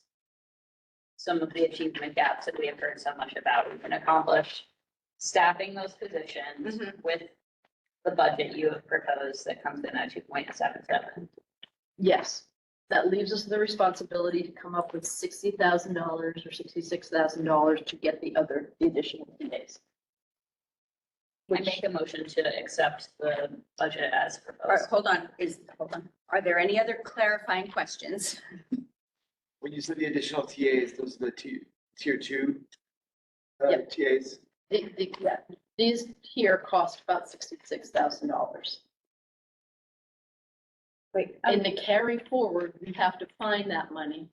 some of the achievement gaps that we have heard so much about. We can accomplish staffing those positions with the budget you have proposed that comes in at 2.77. Yes, that leaves us the responsibility to come up with $60,000 or $66,000 to get the additional days. I make a motion to accept the budget as All right, proposed. hold on. Are there any other clarifying questions? When you said the additional TAs, those are the tier two Yep. TAs? Yeah, these here cost about $66,000. Wait, In the carry forward, we have to find that money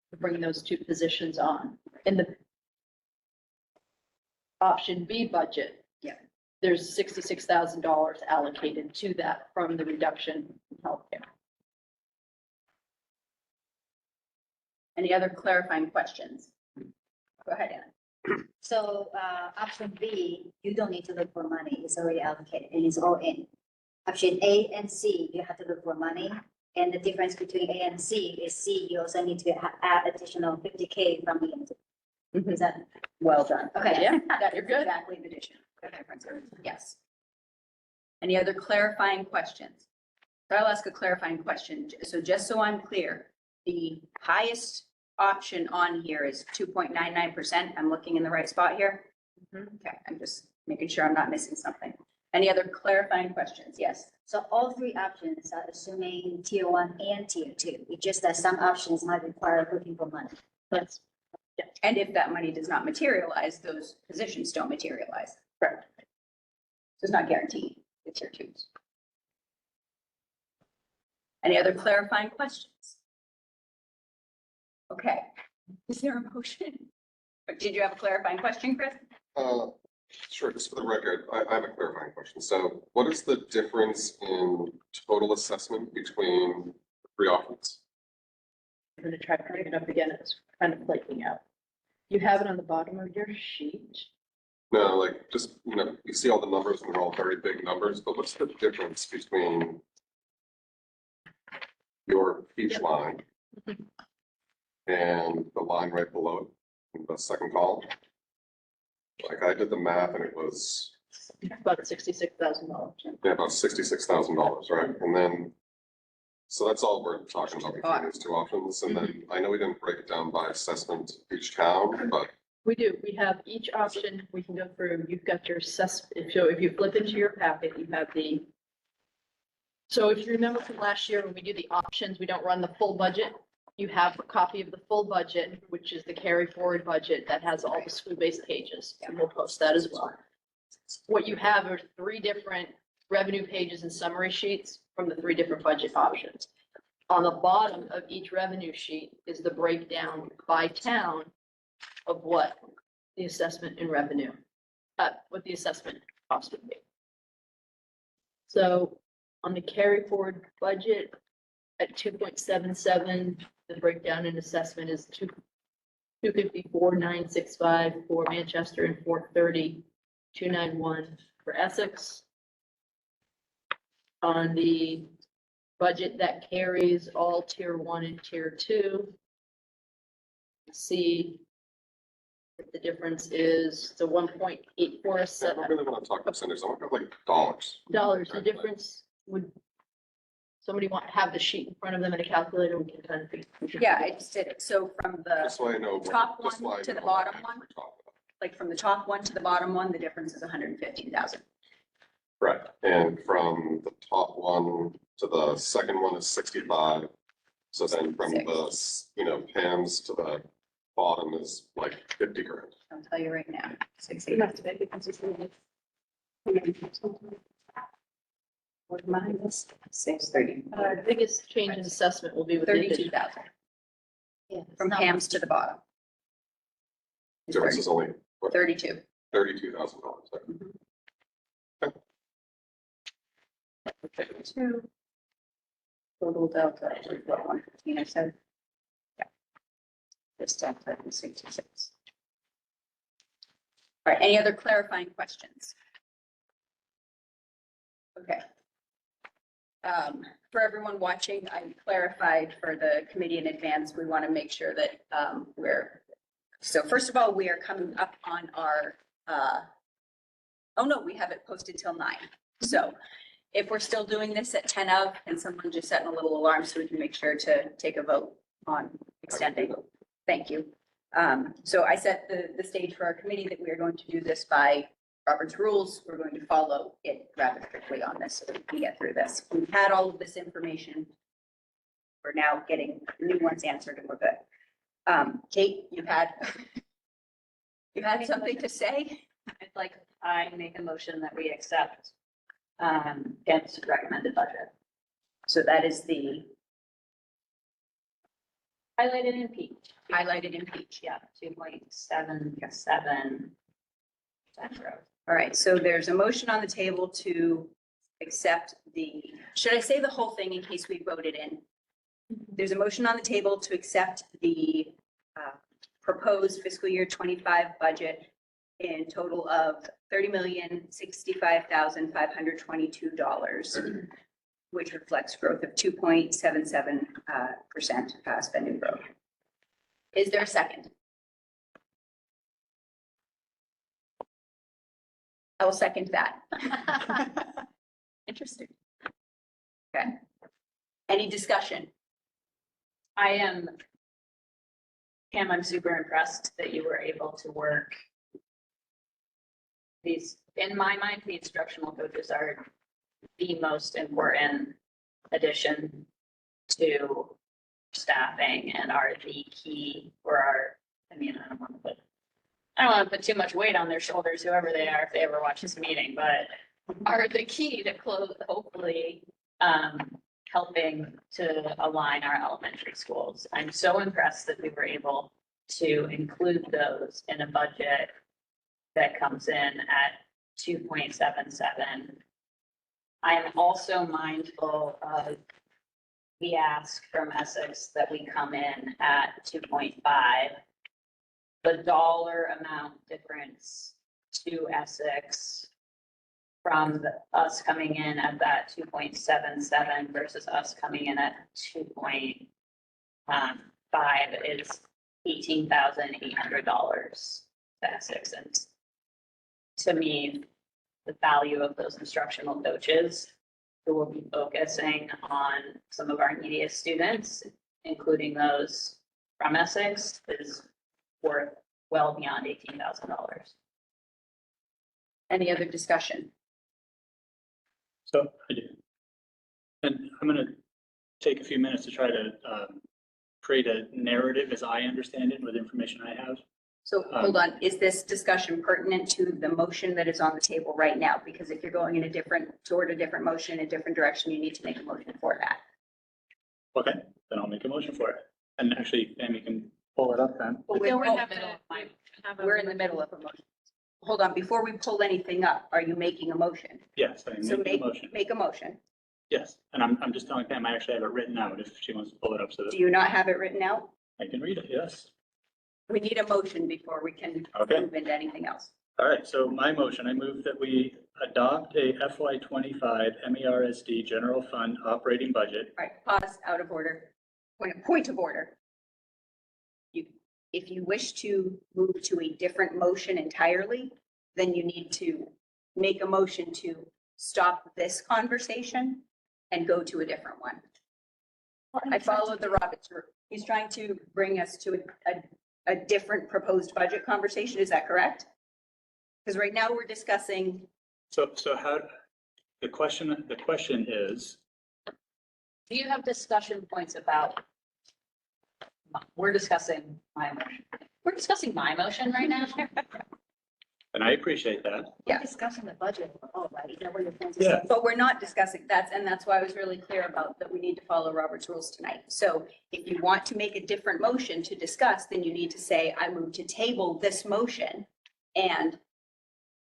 to bring those two positions on. In the option B budget. Yeah. There's $66,000 allocated to that from the reduction in healthcare. any other clarifying questions? Go ahead, Anna. So, option B, you don't need to look for money, it's already allocated and it's all in. Option A and C, you have to look for money, and the difference between A and C is C, you also need to add additional 50K from the end. Is that? Well done. Okay. Yeah, That you're is good. exactly the difference. Yes. Any other clarifying questions? So I'll ask a clarifying question. So just so I'm clear, the highest option on here is 2.99%. I'm looking in the right spot here. Okay, I'm just making sure I'm not missing something. Any other clarifying questions? Yes. So all three options are assuming tier one and tier two. It's just that some options might require looking for money. Yes. And if that money does not materialize, those positions don't materialize. Correct. So it's not guaranteed, it's tier twos. Any other clarifying questions? Okay, is there a motion? Did you have a clarifying question, Chris? Sure, just for the record, I have a clarifying question. So what is the difference in total assessment between the three options? I'm gonna try to bring it up again, it's kind of flaking out. You have it on the bottom of your sheet. No, like just, you see all the numbers and they're all very big numbers, but what's the difference between your each line and the line right below it in the second column? Like I did the math and it was About $66,000. yeah, about $66,000, right? And then, so that's all we're talking about between these two options. And then I know we didn't break it down by assessment each town, but We do, we have each option, we can go through, you've got your assessment, if you flip into your packet, you have the. So if you remember from last year, when we do the options, we don't run the full budget. You have a copy of the full budget, which is the carry forward budget that has all the school-based pages, and we'll post that as well. What you have are three different revenue pages and summary sheets from the three different budget options. On the bottom of each revenue sheet is the breakdown by town of what the assessment in revenue, what the assessment cost would be. So on the carry forward budget at 2.77, the breakdown in assessment is 254,965 for Manchester and 430,291 for Essex. On the budget that carries all tier one and tier two, see the difference is the 1.847 I don't really want to talk percentage. I want to talk like dollars. The difference would, somebody have the sheet in front of them and a calculator, we can kind of. Yeah, I just did it. So from the Just so I know. top just so I one to know the what bottom we're one, talking about. like from the top one to the bottom one, the difference is 115,000. Right, and from the top one to the second one is 65. So then from the, Pam's to the bottom is like 50 grand. I'll tell you right now, 60. What mine is 630. The biggest change in assessment will be with the 32,000. Yeah. from Pam's to the bottom. So this is only, what, 32. $32,000. Two. Total delta is what, 115, I said? Yeah. This delta is 66. All right, any other clarifying questions? Okay. For everyone watching, I clarified for the committee in advance, we want to make sure that so first of all, we are coming up on our, oh no, we have it posted till 9. So if we're still doing this at 10 of, and someone just setting a little alarm so we can make sure to take a vote on extending. Thank you. So I set the stage for our committee that we are going to do this by Robert's rules. We're going to follow it rather quickly on this so that we can get through this. We've had all of this information. We're now getting new ones answered and we're good. Kate, you had something to say? I make a motion that we accept Deb's recommended budget. So that is the Highlighted in peach. highlighted in peach. Yeah, 2.77. All right, so there's a motion on the table to accept should I say the whole thing in case we voted in? There's a motion on the table to accept the proposed fiscal year 25 budget in total of $30,065,522, which reflects growth of 2.77% spending growth. Is there a second? I will second that. Interesting. Okay. Any discussion? Pam, I'm super impressed that you were able to work these, in my mind, the instructional coaches are the most important addition to staffing and are the key for our, I don't want to put too much weight on their shoulders, whoever they are, if they ever watch this meeting, but are the key to hopefully helping to align our elementary schools. I'm so impressed that we were able to include those in a budget that comes in at 2.77. I am also mindful of the ask from Essex that we come in at 2.5. The dollar amount difference to Essex from us coming in at that 2.77 versus us coming in at 2.5 is $18,800 to Essex. And to me, the value of those instructional coaches who will be focusing on some of our neediest students, including those from Essex, is worth well beyond $18,000. Any other discussion? So I do. And I'm going to take a few minutes to try to create a narrative as I understand it with information I have. So hold on, is this discussion pertinent to the motion that is on the table right now? Because if you're going in toward a different motion, a different direction, you need to make a motion for that. Okay, then I'll make a motion for it. And actually, Pam, you can pull it up then. We're in the middle of a motion. Hold on, before we pull anything up, are you making a motion? Yes, I'm So making a motion. make a motion. Yes, and I'm just telling Pam, I actually have it written out if she wants to pull it up so that Do you not have it written out? I can read it, yes. We need a motion before we can Okay. move into anything else. All right, so my motion, I move that we adopt a FY25 MERSD general fund operating budget. All right, pause, out of order. Point of order. If you wish to move to a different motion entirely, then you need to make a motion to stop this conversation and go to a different one. I followed the Roberts route. He's trying to bring us to a different proposed budget conversation. Is that correct? Because right now we're discussing. So how, the question is. Do you have discussion points about, we're discussing my motion. We're discussing my motion right now. And I appreciate that. We're discussing the budget. Oh, right. Is that what you're saying? Yeah. But we're not discussing that, and that's why I was really clear about that we need to follow Robert's rules tonight. So if you want to make a different motion to discuss, then you need to say, I move to table this motion and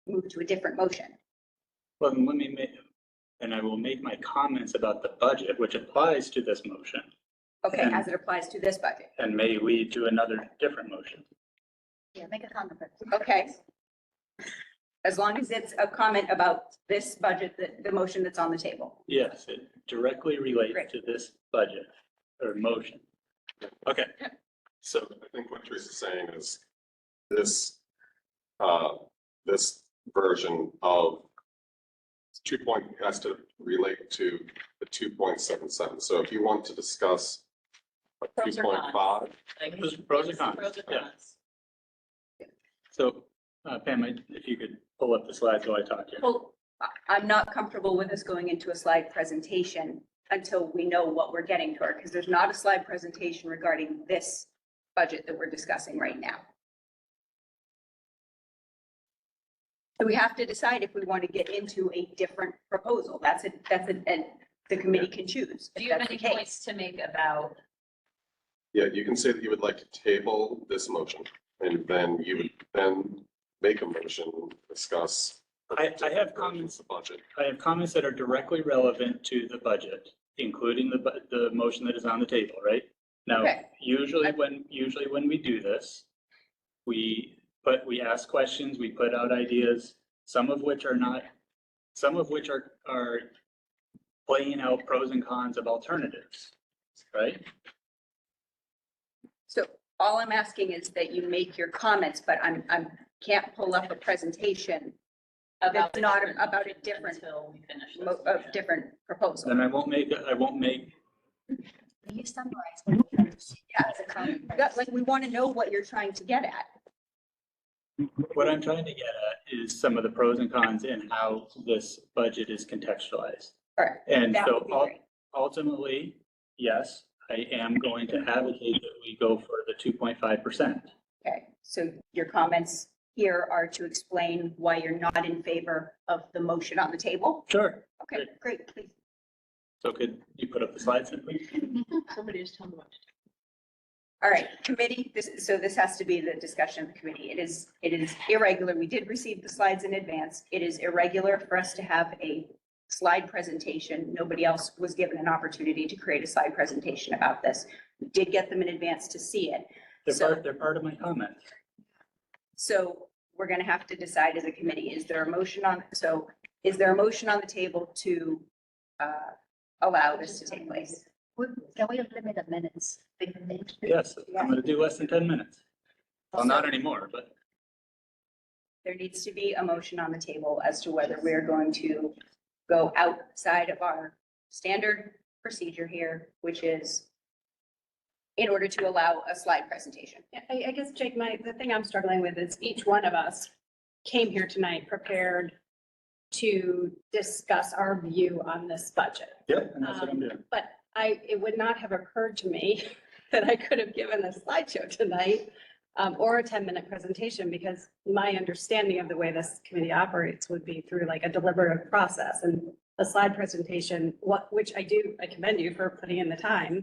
move to a different motion. Well, then let me make, and I will make my comments about the budget, which applies to this motion, Okay, as it applies to this budget. and may lead to another different motion. Yeah, make a comment. Okay. As long as it's a comment about this budget, the motion that's on the table. Yes, it directly relates Great. to this budget or motion. Okay, So I think what Teresa's saying is this, this version of 2 point has to relate to the 2.77. So if you want to discuss Pros or cons. 2.5, Like, Those pros and cons, Pros or yeah. cons. so Pam, if you could pull up the slides while I talk here. Well, I'm not comfortable with us going into a slide presentation until we know what we're getting toward, because there's not a slide presentation regarding this budget that we're discussing right now. So we have to decide if we want to get into a different proposal. And the committee can choose. Do if you have that's any the case. points to make about, yeah, you can say that you would like to table this motion, and then you would then make a motion, discuss. I have different versions comments. of the budget. I have comments that are directly relevant to the budget, including the motion that is on the table, right? Now, Okay. usually when we do this, we ask questions, we put out ideas, some of which are playing out pros and cons of alternatives, right? So all I'm asking is that you make your comments, but I'm can't pull up a presentation about that's not different about a motions different, until we finish this of motion? different proposal. Then I won't make, You summarize what you're trying to say. Yeah. As a comment. Like, we want to know what you're trying to get at. what I'm trying to get at is some of the pros and cons and how this budget is contextualized. All right. And That so would be great. ultimately, yes, I am going to advocate that we go for the 2.5%. Okay, so your comments here are to explain why you're not in favor of the motion on the table? Sure. Okay, great, please. So could you put up the slides then, please? Somebody just tell me what to do. All right, committee, this has to be the discussion of the committee. It is irregular. We did receive the slides in advance. It is irregular for us to have a slide presentation. Nobody else was given an opportunity to create a slide presentation about this. We did get them in advance to see it. They're part of my comments. So we're going to have to decide as a committee, is there a motion on the table to allow this to take place? Can we limit the minutes? Yes, I'm going to do less than 10 minutes. Well, not anymore, but There needs to be a motion on the table as to whether we're going to go outside of our standard procedure here, which is in order to allow a slide presentation. I guess, Jake, the thing I'm struggling with is each one of us came here tonight prepared to discuss our view on this budget. yep, and that's what I'm doing. But it would not have occurred to me that I could have given a slideshow tonight or a 10-minute presentation, because my understanding of the way this committee operates would be through like a deliberative process, and a slide presentation, which I commend you for putting in the time.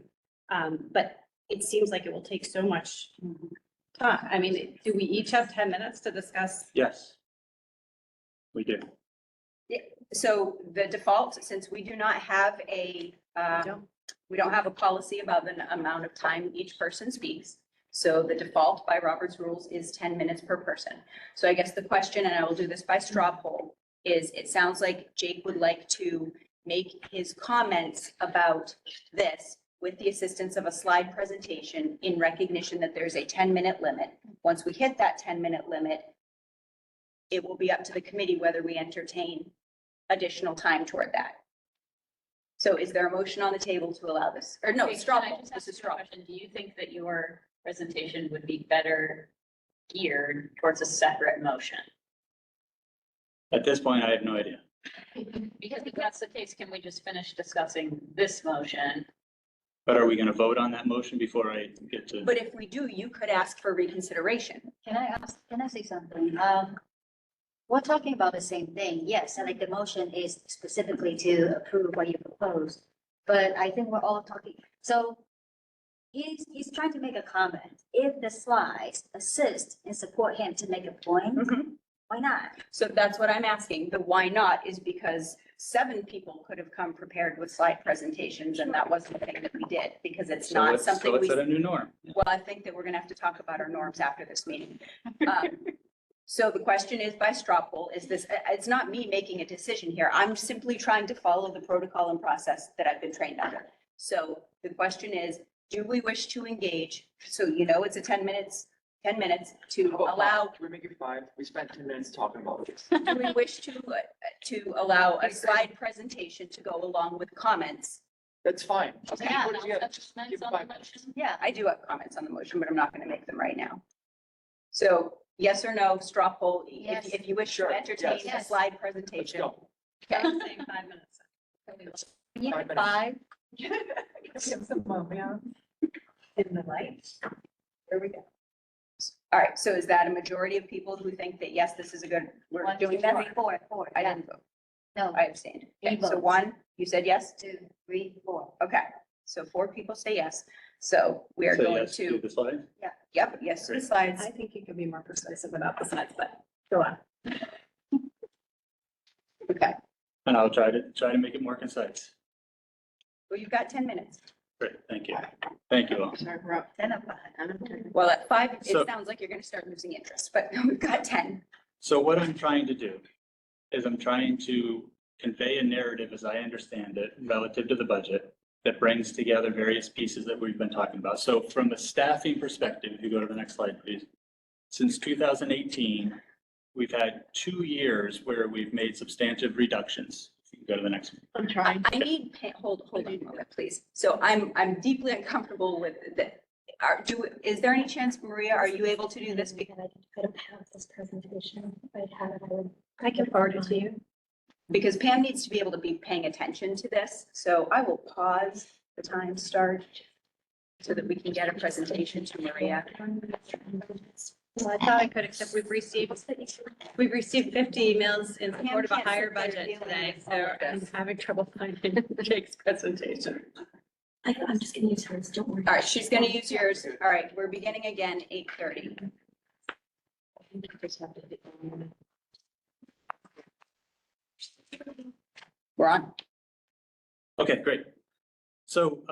But it seems like it will take so much time. I mean, do we each have 10 minutes to discuss? Yes, we do. So the default, since we do not have we don't have a policy about the amount of time each person speaks. So the default by Robert's rules is 10 minutes per person. So I guess the question, and I will do this by straw poll, is it sounds like Jake would like to make his comments about this with the assistance of a slide presentation in recognition that there's a 10-minute limit. Once we hit that 10-minute limit, it will be up to the committee whether we entertain additional time toward that. So is there a motion on the table to allow this? Or no, Jake, straw can I poll. just This ask is you a straw. question? Do you think that your presentation would be better geared towards a separate motion? At this point, I have no idea. Because if that's the case, can we just finish discussing this motion? But are we going to vote on that motion before I get to? But if we do, you could ask for reconsideration. Can I say something? we're talking about the same thing. Yes, and like the motion is specifically to approve what you proposed. But I think we're all talking, so he's trying to make a comment. If the slides assist and support him to make a point, why not? So that's what I'm asking. The why not is because 7 people could have come prepared with slide presentations, and that wasn't the thing that we did, because it's not something So we. let's set a new norm. Well, I think that we're gonna have to talk about our norms after this meeting. So the question is by straw poll, is this, it's not me making a decision here. I'm simply trying to follow the protocol and process that I've been trained under. So the question is, do we wish to engage? So you know, it's a 10 minutes to allow, Can we make it 5? We spent 10 minutes talking about this. do we wish to allow a slide presentation to go along with comments? That's fine. Yeah, What did you have? That's nice Give on 5 the minutes. motion. Yeah, I do have comments on the motion, but I'm not gonna make them right now. So yes or no, straw poll, Yes. if you wish to Sure, entertain a yes. slide Let's presentation. go. Okay. I'm saying 5 minutes. Can you 5 do minutes. 5? Give some ambiance in the light. There we go. All right, so is that a majority of people who think that, yes, this is a good, we're 1, 2, doing 3, that? 4, 4. I Yeah. didn't vote. No, I abstained. Okay, He so votes. 1, you said yes? 2, 3, 4. Okay, so 4 people say yes. So we are So going yes, do to, the slide. yep, yes to the Great. slides. I think you could be more persuasive about the slides, but go on. Okay, And I'll try to make it more concise. well, you've got 10 minutes. Great, thank you. Thank you all. Sorry, we're up 10 of 5. Well, at 5, So- it sounds like you're gonna start losing interest, but we've got 10. So what I'm trying to do is I'm trying to convey a narrative as I understand it relative to the budget that brings together various pieces that we've been talking about. So from a staffing perspective, if you go to the next slide, please. Since 2018, we've had 2 years where we've made substantive reductions. If you can go to the next one. I'm trying. I need, hold on a moment, please. So I'm deeply uncomfortable with that. Is there any chance, Maria, are you able to do this? I don't have this presentation. If I had it, I would. I can forward it to you. Because Pam needs to be able to be paying attention to this. So I will pause the time start so that we can get a presentation to Maria. Well, I thought I could, except we've received 50 emails in support of a can't higher sit there budget dealing today, with so all of I'm this. having trouble finding Jake's presentation. I'm just gonna use hers, don't worry. All right, she's gonna use yours. All right, we're beginning again, 8:30. We're on. Okay, great. So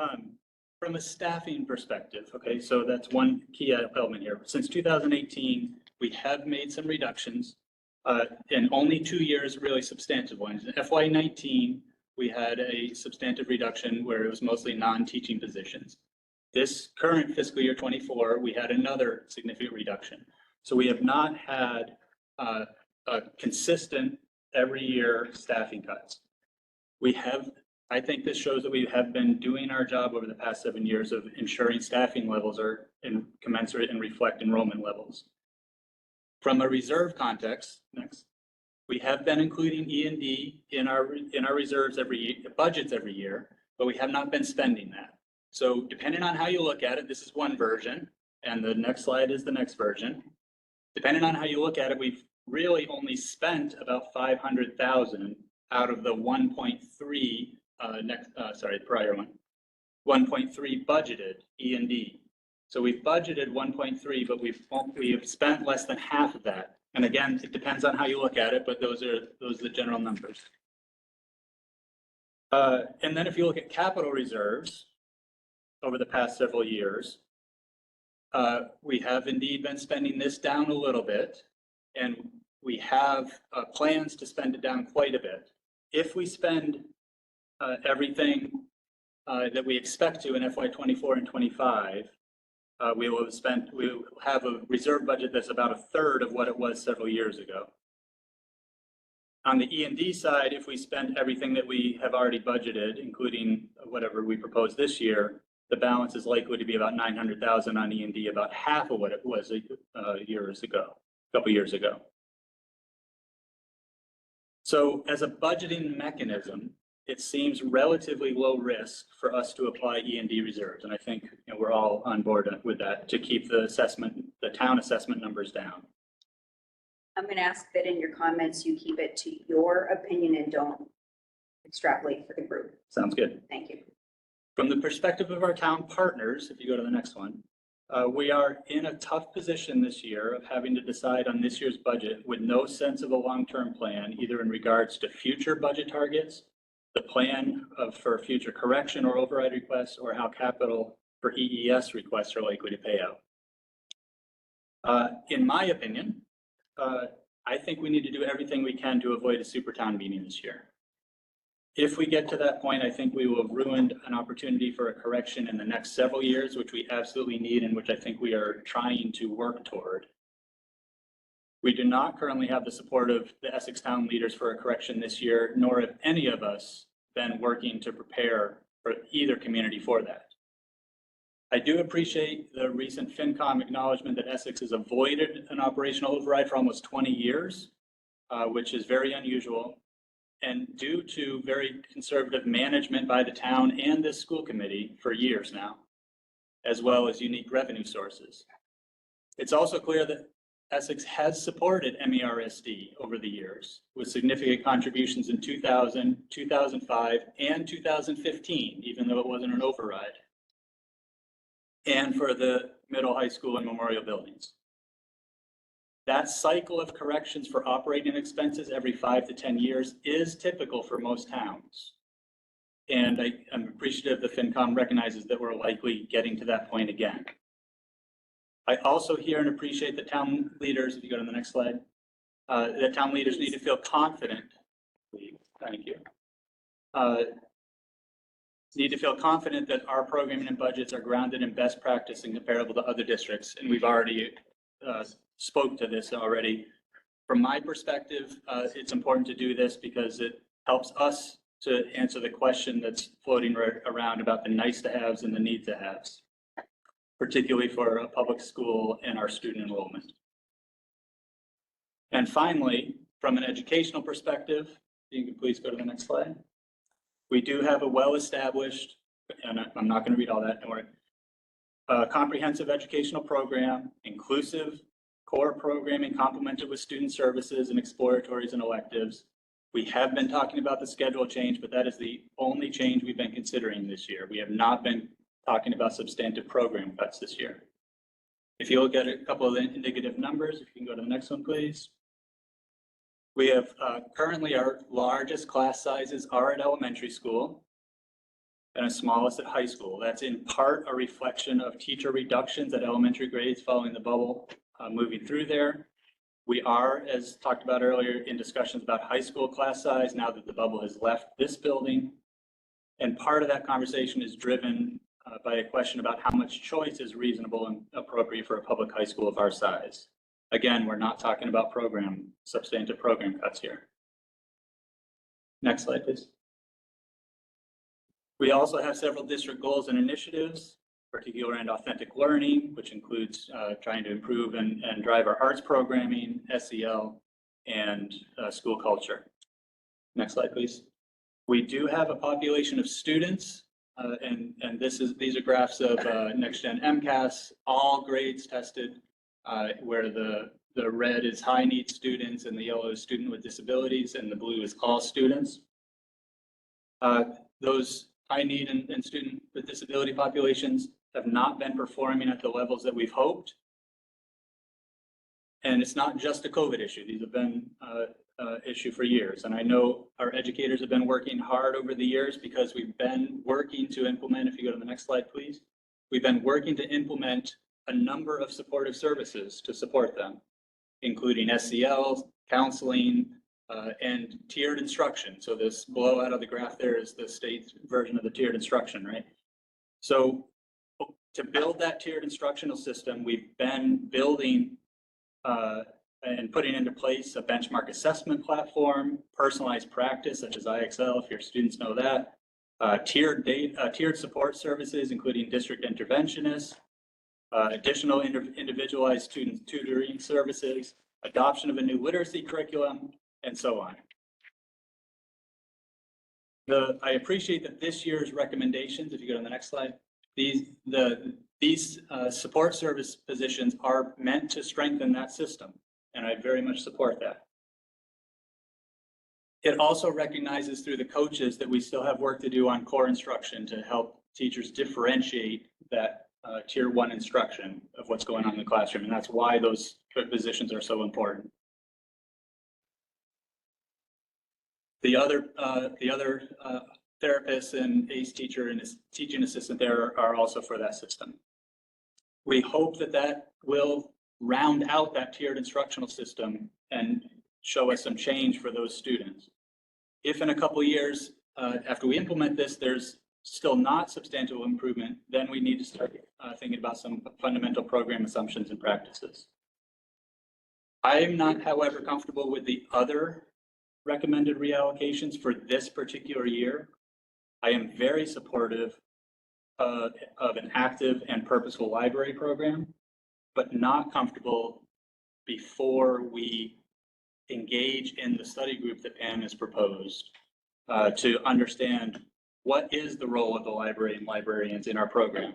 from a staffing perspective, okay, so that's one key element here. Since 2018, we have made some reductions in only 2 years, really substantive ones. In FY19, we had a substantive reduction where it was mostly non-teaching positions. This current fiscal year 24, we had another significant reduction. So we have not had a consistent every year staffing cuts. We have, I think this shows that we have been doing our job over the past 7 years of ensuring staffing levels are commensurate and reflect enrollment levels. From a reserve context, next, we have been including E&D in our reserves budgets every year, but we have not been spending that. So depending on how you look at it, this is one version, and the next slide is the next version. Depending on how you look at it, we've really only spent about 500,000 out of the 1.3 prior one, 1.3 budgeted E&D. So we've budgeted 1.3, but we've spent less than half of that. And again, it depends on how you look at it, but those are the general numbers. And then if you look at capital reserves over the past several years, we have indeed been spending this down a little bit, and we have plans to spend it down quite a bit. If we spend everything that we expect to in FY24 and 25, we will have a reserve budget that's about a third of what it was several years ago. On the E&D side, if we spend everything that we have already budgeted, including whatever we propose this year, the balance is likely to be about 900,000 on E&D, about half of what it was a couple years ago. So as a budgeting mechanism, it seems relatively low risk for us to apply E&D reserves. And I think we're all on board with that to keep the town assessment numbers down. I'm going to ask that in your comments, you keep it to your opinion and don't extrapolate for the group. Sounds good. Thank you. From the perspective of our town partners, if you go to the next one, we are in a tough position this year of having to decide on this year's budget with no sense of a long-term plan, either in regards to future budget targets, the plan for future correction or override requests, or how capital for EES requests are likely to pay out. In my opinion, I think we need to do everything we can to avoid a super town meeting this year. If we get to that point, I think we will have ruined an opportunity for a correction in the next several years, which we absolutely need and which I think we are trying to work toward. We do not currently have the support of the Essex town leaders for a correction this year, nor have any of us been working to prepare for either community for that. I do appreciate the recent FinCom acknowledgement that Essex has avoided an operational override for almost 20 years, which is very unusual. And due to very conservative management by the town and this school committee for years now, as well as unique revenue sources. It's also clear that Essex has supported MERSD over the years with significant contributions in 2000, 2005, and 2015, even though it wasn't an override, and for the middle, high school, and memorial buildings. That cycle of corrections for operating expenses every 5 to 10 years is typical for most towns. And I'm appreciative the FinCom recognizes that we're likely getting to that point again. I also hear and appreciate that town leaders, if you go to the next slide, that town leaders need to feel confident, thank you, need to feel confident that our programming and budgets are grounded in best practice and comparable to other districts. And we've already spoke to this already. From my perspective, it's important to do this because it helps us to answer the question that's floating around about the nice to haves and the need to haves, particularly for a public school and our student enrollment. And finally, from an educational perspective, you can please go to the next slide. We do have a well-established, and I'm not going to read all that, don't worry, comprehensive educational program, inclusive core programming complemented with student services and exploratories and electives. We have been talking about the schedule change, but that is the only change we've been considering this year. We have not been talking about substantive program cuts this year. If you look at a couple of the indicative numbers, if you can go to the next one, please. We have currently our largest class sizes are at elementary school and our smallest at high school. That's in part a reflection of teacher reductions at elementary grades following the bubble moving through there. We are, as talked about earlier, in discussions about high school class size now that the bubble has left this building. And part of that conversation is driven by a question about how much choice is reasonable and appropriate for a public high school of our size. Again, we're not talking about substantive program cuts here. Next slide, please. We also have several district goals and initiatives, particularly around authentic learning, which includes trying to improve and drive our arts programming, SEL, and school culture. Next slide, please. We do have a population of students, and these are graphs of Next Gen MCAS, all grades tested, where the red is high need students and the yellow is student with disabilities and the blue is all students. Those high need and student with disability populations have not been performing at the levels that we've hoped. And it's not just a COVID issue. These have been issue for years. And I know our educators have been working hard over the years because we've been working to implement, if you go to the next slide, please. We've been working to implement a number of supportive services to support them, including SEL, counseling, and tiered instruction. So this below out of the graph there is the state version of the tiered instruction, right? So to build that tiered instructional system, we've been building and putting into place a benchmark assessment platform, personalized practice such as IXL, if your students know that, tiered support services, including district interventionists, additional individualized student tutoring services, adoption of a new literacy curriculum, and so on. I appreciate that this year's recommendations, if you go to the next slide, these support service positions are meant to strengthen that system and I very much support that. It also recognizes through the coaches that we still have work to do on core instruction to help teachers differentiate that tier 1 instruction of what's going on in the classroom. And that's why those positions are so important. The other therapists and ACE teacher and teaching assistant there are also for that system. We hope that that will round out that tiered instructional system and show us some change for those students. If in a couple of years, after we implement this, there's still not substantial improvement, then we need to start thinking about some fundamental program assumptions and practices. I am not, however, comfortable with the other recommended reallocations for this particular year. I am very supportive of an active and purposeful library program, but not comfortable before we engage in the study group that Pam has proposed to understand what is the role of the library and librarians in our program.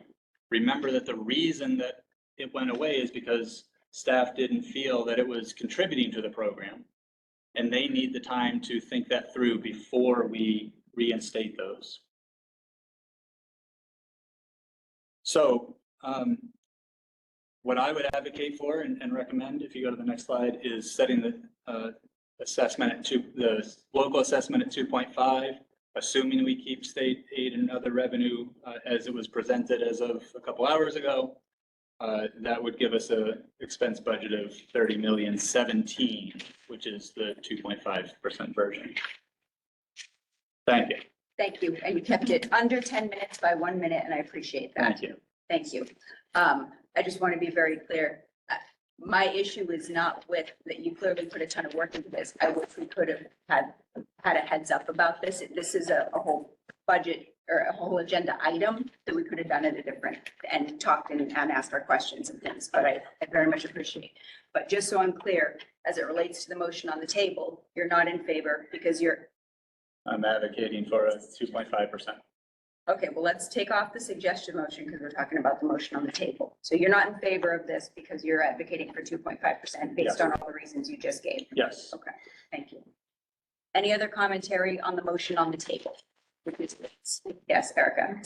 Remember that the reason that it went away is because staff didn't feel that it was contributing to the program, and they need the time to think that through before we reinstate those. So what I would advocate for and recommend, if you go to the next slide, is setting the assessment at the local assessment at 2.5, assuming we keep state aid and other revenue as it was presented as of a couple hours ago. That would give us a expense budget of $30,017,000, which is the 2.5% version. Thank you. Thank you. And you kept it under 10 minutes by 1 minute, and I appreciate that. Thank you. Thank you. I just want to be very clear. My issue is not with that you clearly put a ton of work into this. I wish we could have had a heads up about this. This is a whole budget or a whole agenda item that we could have done at a different and talked and asked our questions and things, but I very much appreciate. But just so I'm clear, as it relates to the motion on the table, you're not in favor because I'm advocating for a 2.5%. okay, well, let's take off the suggestion motion because we're talking about the motion on the table. So you're not in favor of this because you're advocating for 2.5% based Yes. on all the reasons you just gave. Yes. Okay, thank you. Any other commentary on the motion on the table? Yes, Erica.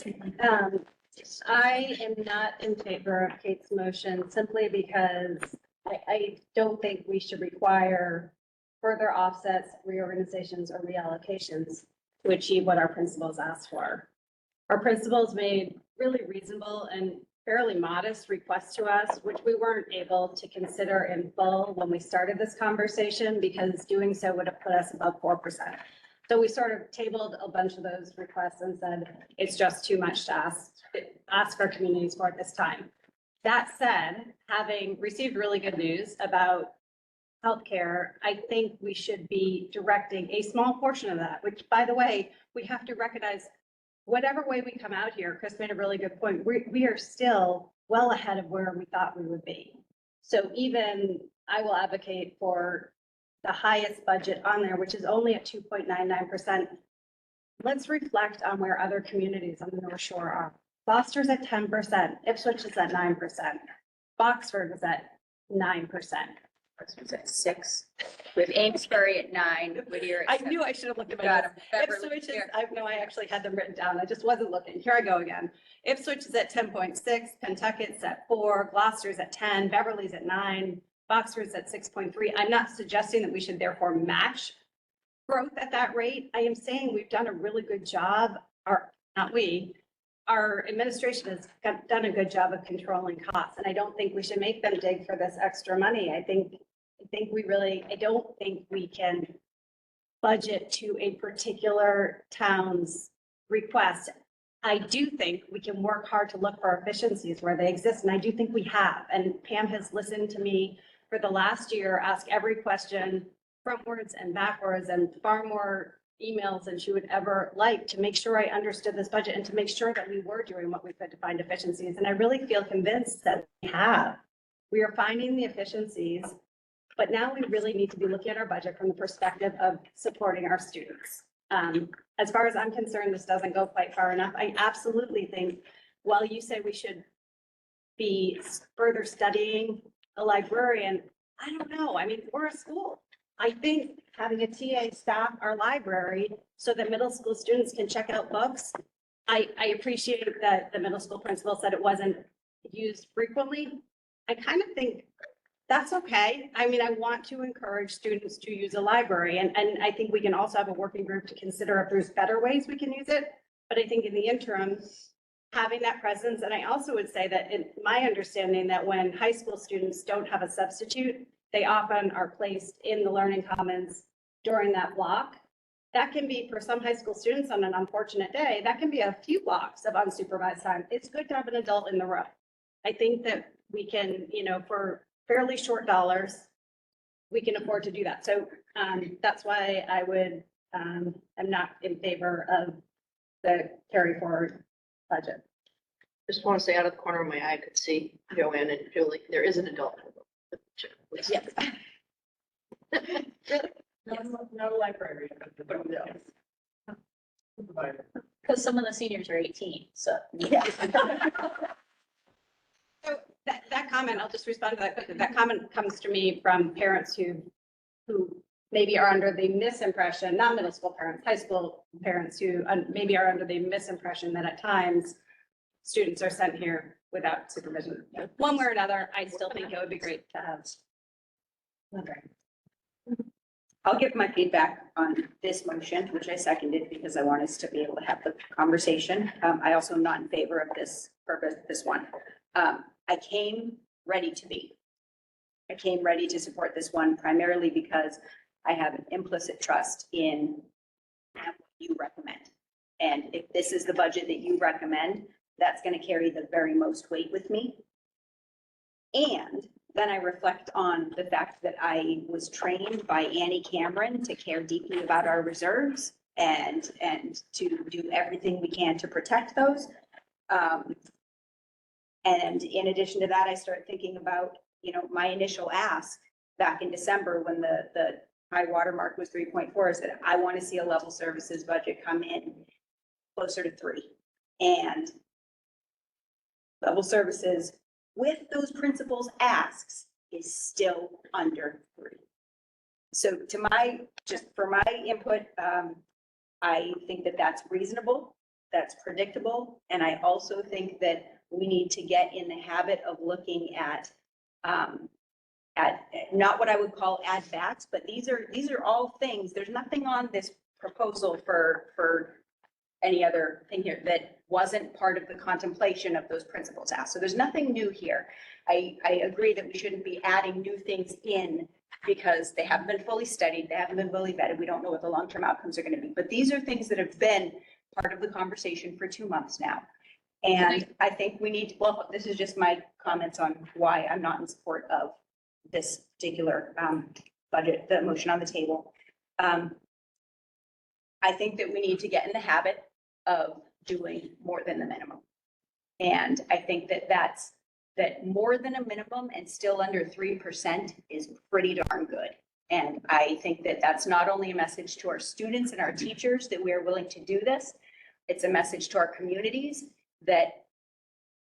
I am not in favor of Kate's motion simply because I don't think we should require further offsets, reorganizations, or reallocations to achieve what our principals asked for. Our principals made really reasonable and fairly modest requests to us, which we weren't able to consider in full when we started this conversation because doing so would have put us above 4%. So we sort of tabled a bunch of those requests and said, it's just too much to ask our communities for at this time. That said, having received really good news about healthcare, I think we should be directing a small portion of that, which, by the way, we have to recognize whatever way we come out here. Chris made a really good point. We are still well ahead of where we thought we would be. So even I will advocate for the highest budget on there, which is only at 2.99%. Let's reflect on where other communities on the North Shore are. Gloucester's at 10%, Ipswich is at 9%, Boxford is at 9%. Oxford's at 6. We have Amesbury at 9, Whittier I at 7. knew I should have looked at my Got notes. 'em. Beverly Ipswich is, here. I actually had them written down. I just wasn't looking. Here I go again. Ipswich is at 10.6, Pentucket's at 4, Gloucester's at 10, Beverly's at 9, Boxford's at 6.3. I'm not suggesting that we should therefore match growth at that rate. I am saying we've done a really good job, or not we, our administration has done a good job of controlling costs, and I don't think we should make them dig for this extra money. I don't think we can budget to a particular town's request. I do think we can work hard to look for efficiencies where they exist, and I do think we have. And Pam has listened to me for the last year, ask every question frontwards and backwards, and far more emails than she would ever like to make sure I understood this budget and to make sure that we were doing what we could to find efficiencies. And I really feel convinced that we have. We are finding the efficiencies, but now we really need to be looking at our budget from the perspective of supporting our students. As far as I'm concerned, this doesn't go quite far enough. I absolutely think, while you say we should be further studying a librarian, I don't know. I mean, we're a school. I think having a TA staff our library so that middle school students can check out books. I appreciate that the middle school principal said it wasn't used frequently. I kind of think that's okay. I mean, I want to encourage students to use a library, and I think we can also have a working group to consider if there's better ways we can use it. But I think in the interim, having that presence, and I also would say that in my understanding that when high school students don't have a substitute, they often are placed in the learning commons during that block. That can be, for some high school students on an unfortunate day, that can be a few blocks of unsupervised time. It's good to have an adult in the room. I think that we can, for fairly short dollars, we can afford to do that. So that's why I would, I'm not in favor of the carry forward budget. Just want to say out of the corner of my eye, I could see Joanne and Julie. There is an adult. Yes. No library. Because some of the seniors are 18, so. Yeah. So that comment, I'll just respond to that quickly. That comment comes to me from parents who maybe are under the misimpression, not middle school parents, high school parents who maybe are under the misimpression that at times students are sent here without supervision. One way or another, I still think it would be great to have. Okay. I'll give my feedback on this motion, which I seconded because I want us to be able to have the conversation. I also am not in favor of this purpose, this one. I came ready to be. I came ready to support this one primarily because I have an implicit trust in what you recommend. And if this is the budget that you recommend, that's going to carry the very most weight with me. And then I reflect on the fact that I was trained by Annie Cameron to care deeply about our reserves and to do everything we can to protect those. And in addition to that, I started thinking about, my initial ask back in December when the high water mark was 3.4 is that I want to see a level services budget come in closer to 3. And level services with those principals asks is still under 3. So for my input, I think that that's reasonable, that's predictable. And I also think that we need to get in the habit of looking at not what I would call add backs, but these are all things. There's nothing on this proposal for any other thing here that wasn't part of the contemplation of those principals asked. So there's nothing new here. I agree that we shouldn't be adding new things in because they haven't been fully studied, they haven't been fully vetted, we don't know what the long-term outcomes are going to be. But these are things that have been part of the conversation for 2 months now. And I think we need, well, this is just my comments on why I'm not in support of this particular budget, the motion on the table. I think that we need to get in the habit of doing more than the minimum. And I think that more than a minimum and still under 3% is pretty darn good. And I think that that's not only a message to our students and our teachers that we are willing to do this, it's a message to our communities that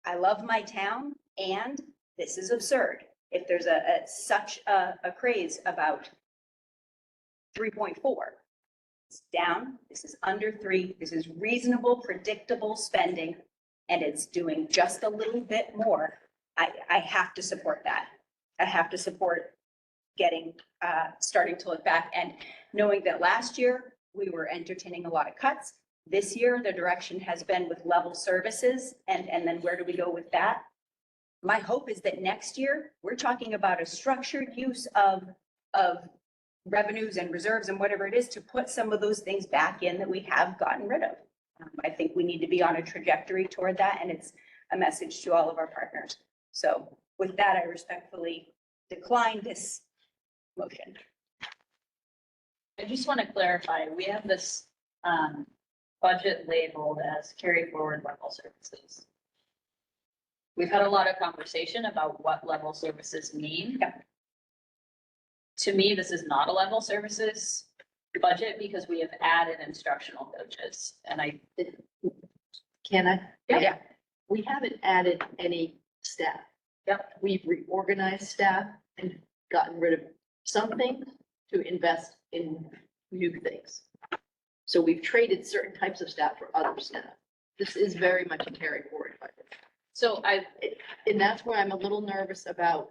I love my town and this is absurd. If there's such a craze about 3.4, it's down, this is under 3, this is reasonable, predictable spending, and it's doing just a little bit more. I have to support that. I have to support starting to look back and knowing that last year we were entertaining a lot of cuts. This year, the direction has been with level services, and then where do we go with that? My hope is that next year, we're talking about a structured use of revenues and reserves and whatever it is to put some of those things back in that we have gotten rid of. I think we need to be on a trajectory toward that, and it's a message to all of our partners. So with that, I respectfully decline this motion. I just want to clarify, we have this budget labeled as carry forward level services. We've had a lot of conversation about what level services mean. Yep. To me, this is not a level services budget because we have added instructional coaches and Can I? Yeah. We haven't added any staff. Yep. We've reorganized staff and gotten rid of some things to invest in new things. So we've traded certain types of staff for other staff. This is very much a carry forward budget. So And that's where I'm a little nervous about.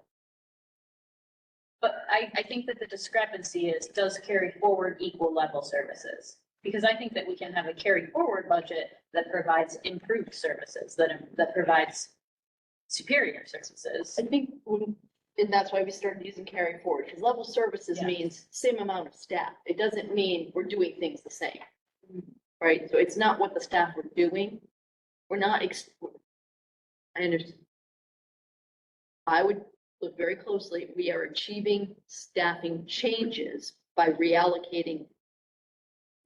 but I think that the discrepancy is, does carry forward equal level services? Because I think that we can have a carry forward budget that provides improved services, that provides superior services. I think, and that's why we started using carry forward, because level services Yes. means same amount of staff. It doesn't mean we're doing things the same. Right? So it's not what the staff were doing. We're not, I understand. I would look very closely. We are achieving staffing changes by reallocating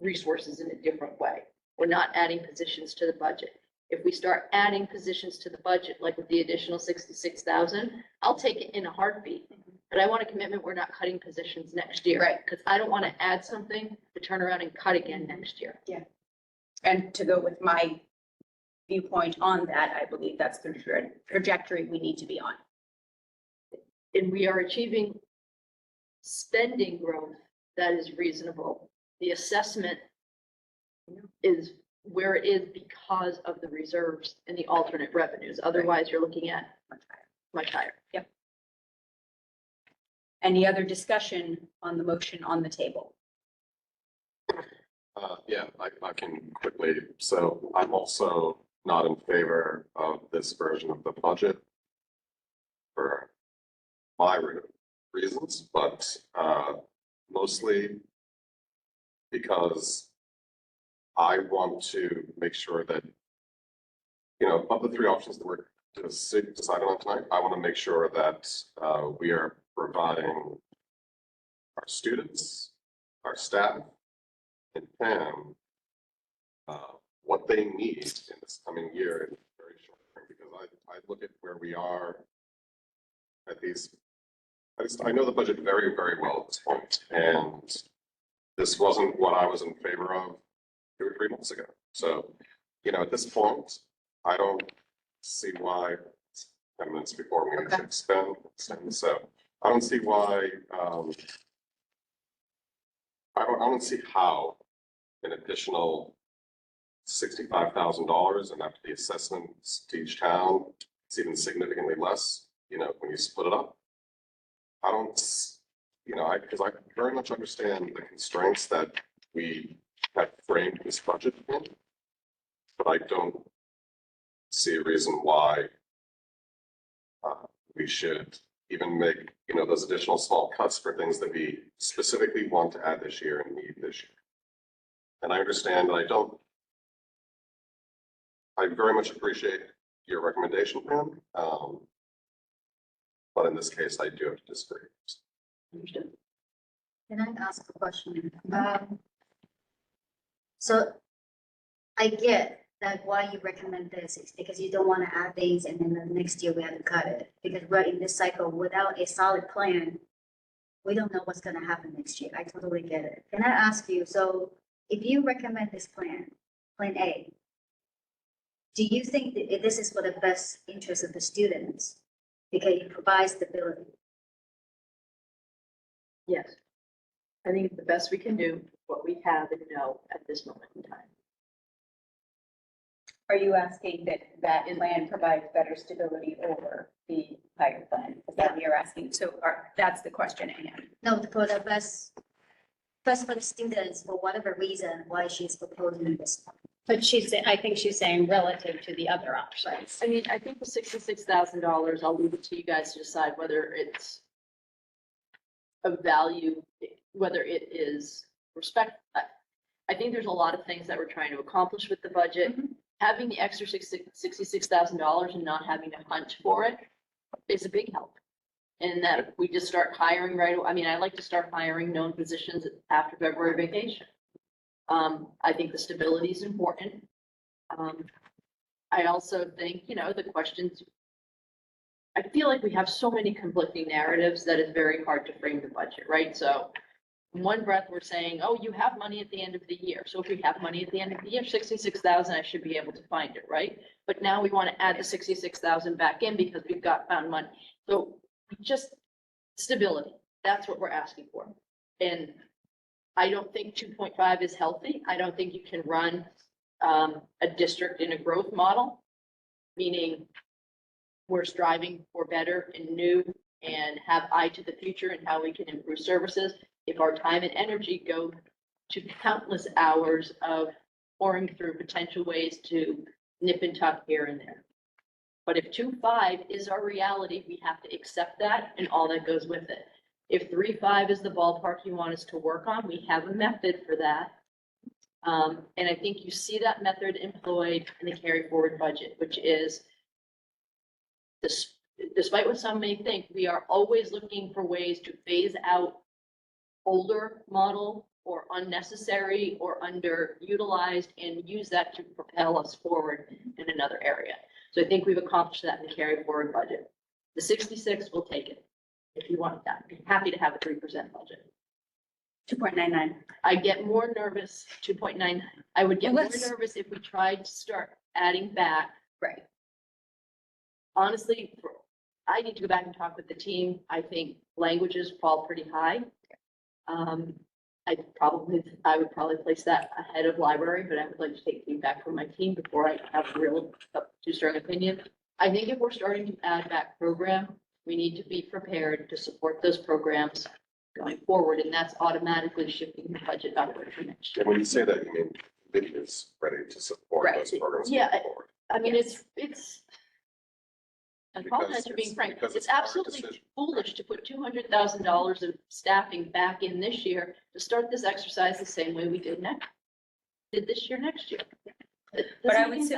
resources in a different way. We're not adding positions to the budget. If we start adding positions to the budget, like with the additional 66,000, I'll take it in a heartbeat. But I want a commitment, we're not cutting positions next year. Right. Because I don't want to add something to turn around and cut again next year. Yeah. And to go with my viewpoint on that, I believe that's the trajectory we need to be on. And we are achieving spending growth that is reasonable. The assessment is where it is because of the reserves and the alternate revenues. Otherwise, you're looking at much higher. Yep. Any other discussion on the motion on the table? Yeah, I can quickly. So I'm also not in favor of this version of the budget for my reasons, but mostly because I want to make sure that, of the three options that we're deciding on tonight, I want to make sure that we are providing our students, our staff, and Pam what they need in this coming year in very short term, because I look at where we are at these, I know the budget very, very well at this point, and this wasn't what I was in favor of 2 or 3 months ago. So, at this point, I don't see why, 10 minutes before we need to extend, so I don't see why, I don't see how an additional $65,000, and after the assessments to each town, it's even significantly less, when you split it up. I don't, because I very much understand the constraints that we have framed this budget in, but I don't see a reason why we should even make, those additional small cuts for things that we specifically want to add this year and need this year. And I understand that I very much appreciate your recommendation, Pam. But in this case, I do have to disagree. Understood. Can I ask a question? So I get that why you recommend this is because you don't want to add things and then the next year we have to cut it. Because we're in this cycle without a solid plan, we don't know what's going to happen next year. I totally get it. Can I ask you, so if you recommend this plan A, do you think that this is for the best interest of the students? Because it provides stability. Yes. I think it's the best we can do, what we have and know at this moment in time. Are you asking that plan provides better stability over the higher plan? Is that what you're asking? So that's the question I have. No, for the best for the students, for whatever reason, why she's proposing this. But I think she's saying relative to the other options. I mean, I think the $66,000, I'll leave it to you guys to decide whether it's of value, whether it is respect. I think there's a lot of things that we're trying to accomplish with the budget. Having the extra $66,000 and not having to hunt for it is a big help. And that if we just start hiring right away, I mean, I like to start hiring known positions after February vacation. I think the stability is important. I also think, the questions, I feel like we have so many conflicting narratives that it's very hard to frame the budget, right? So in one breath, we're saying, oh, you have money at the end of the year. So if we have money at the end of the year, 66,000, I should be able to find it, right? But now we want to add the 66,000 back in because we've found money. So just stability. That's what we're asking for. And I don't think 2.5 is healthy. I don't think you can run a district in a growth model, meaning we're striving for better and new and have eye to the future and how we can improve services. If our time and energy go to countless hours of pouring through potential ways to nip and tuck here and there. But if 2.5 is our reality, we have to accept that and all that goes with it. If 3.5 is the ballpark you want us to work on, we have a method for that. And I think you see that method employed in the carry forward budget, which is despite what some may think, we are always looking for ways to phase out older model or unnecessary or underutilized and use that to propel us forward in another area. So I think we've accomplished that in the carry forward budget. The 66 will take it if you want that. I'm happy to have a 3% budget. 2.99. I get more nervous, 2.9. I would get more nervous if we tried to start adding back. Right. Honestly, I need to go back and talk with the team. I think languages fall pretty high. I would probably place that ahead of library, but I would like to take feedback from my team before I have a real too strong opinion. I think if we're starting to add back program, we need to be prepared to support those programs going forward, and that's automatically shifting the budget upward for next year. And when you say that, you mean committee is ready to support those programs Yeah, going forward. I mean, it's, I apologize for being frank, because it's our absolutely decision. foolish to put $200,000 of staffing back in this year to start this exercise the same way we did this year, next year. But I would say,